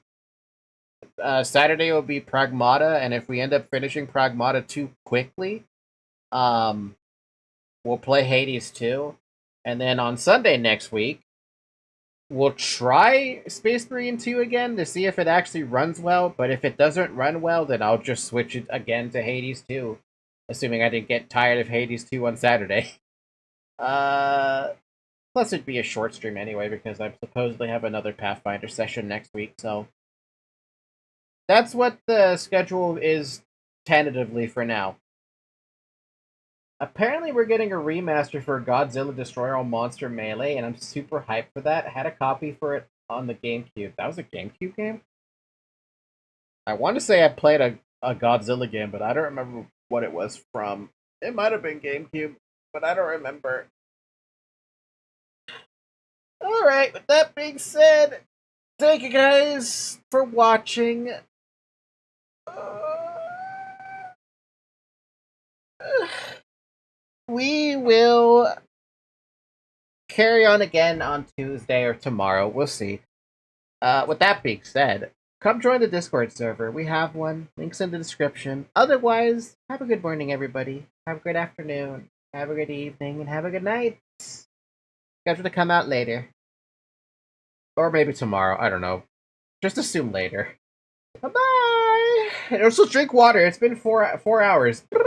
Saturday will be Pragmata, and if we end up finishing Pragmata too quickly, we'll play Hades 2. And then on Sunday next week, we'll try Space Marine 2 again to see if it actually runs well, but if it doesn't run well, then I'll just switch it again to Hades 2, assuming I didn't get tired of Hades 2 on Saturday. Plus it'd be a short stream anyway, because I supposedly have another Pathfinder session next week, so that's what the schedule is tentatively for now. Apparently we're getting a remaster for Godzilla Destroy All Monster Melee, and I'm super hyped for that. I had a copy for it on the GameCube. That was a GameCube game? I want to say I played a Godzilla game, but I don't remember what it was from. It might have been GameCube, but I don't remember. Alright, with that being said, thank you guys for watching. We will carry on again on Tuesday or tomorrow. We'll see. With that being said, come join the Discord server. We have one. Links in the description. Otherwise, have a good morning, everybody. Have a good afternoon. Have a good evening. And have a good night. Scheduled to come out later. Or maybe tomorrow. I don't know. Just assume later. Bye-bye! And also drink water. It's been 4 hours. Bye.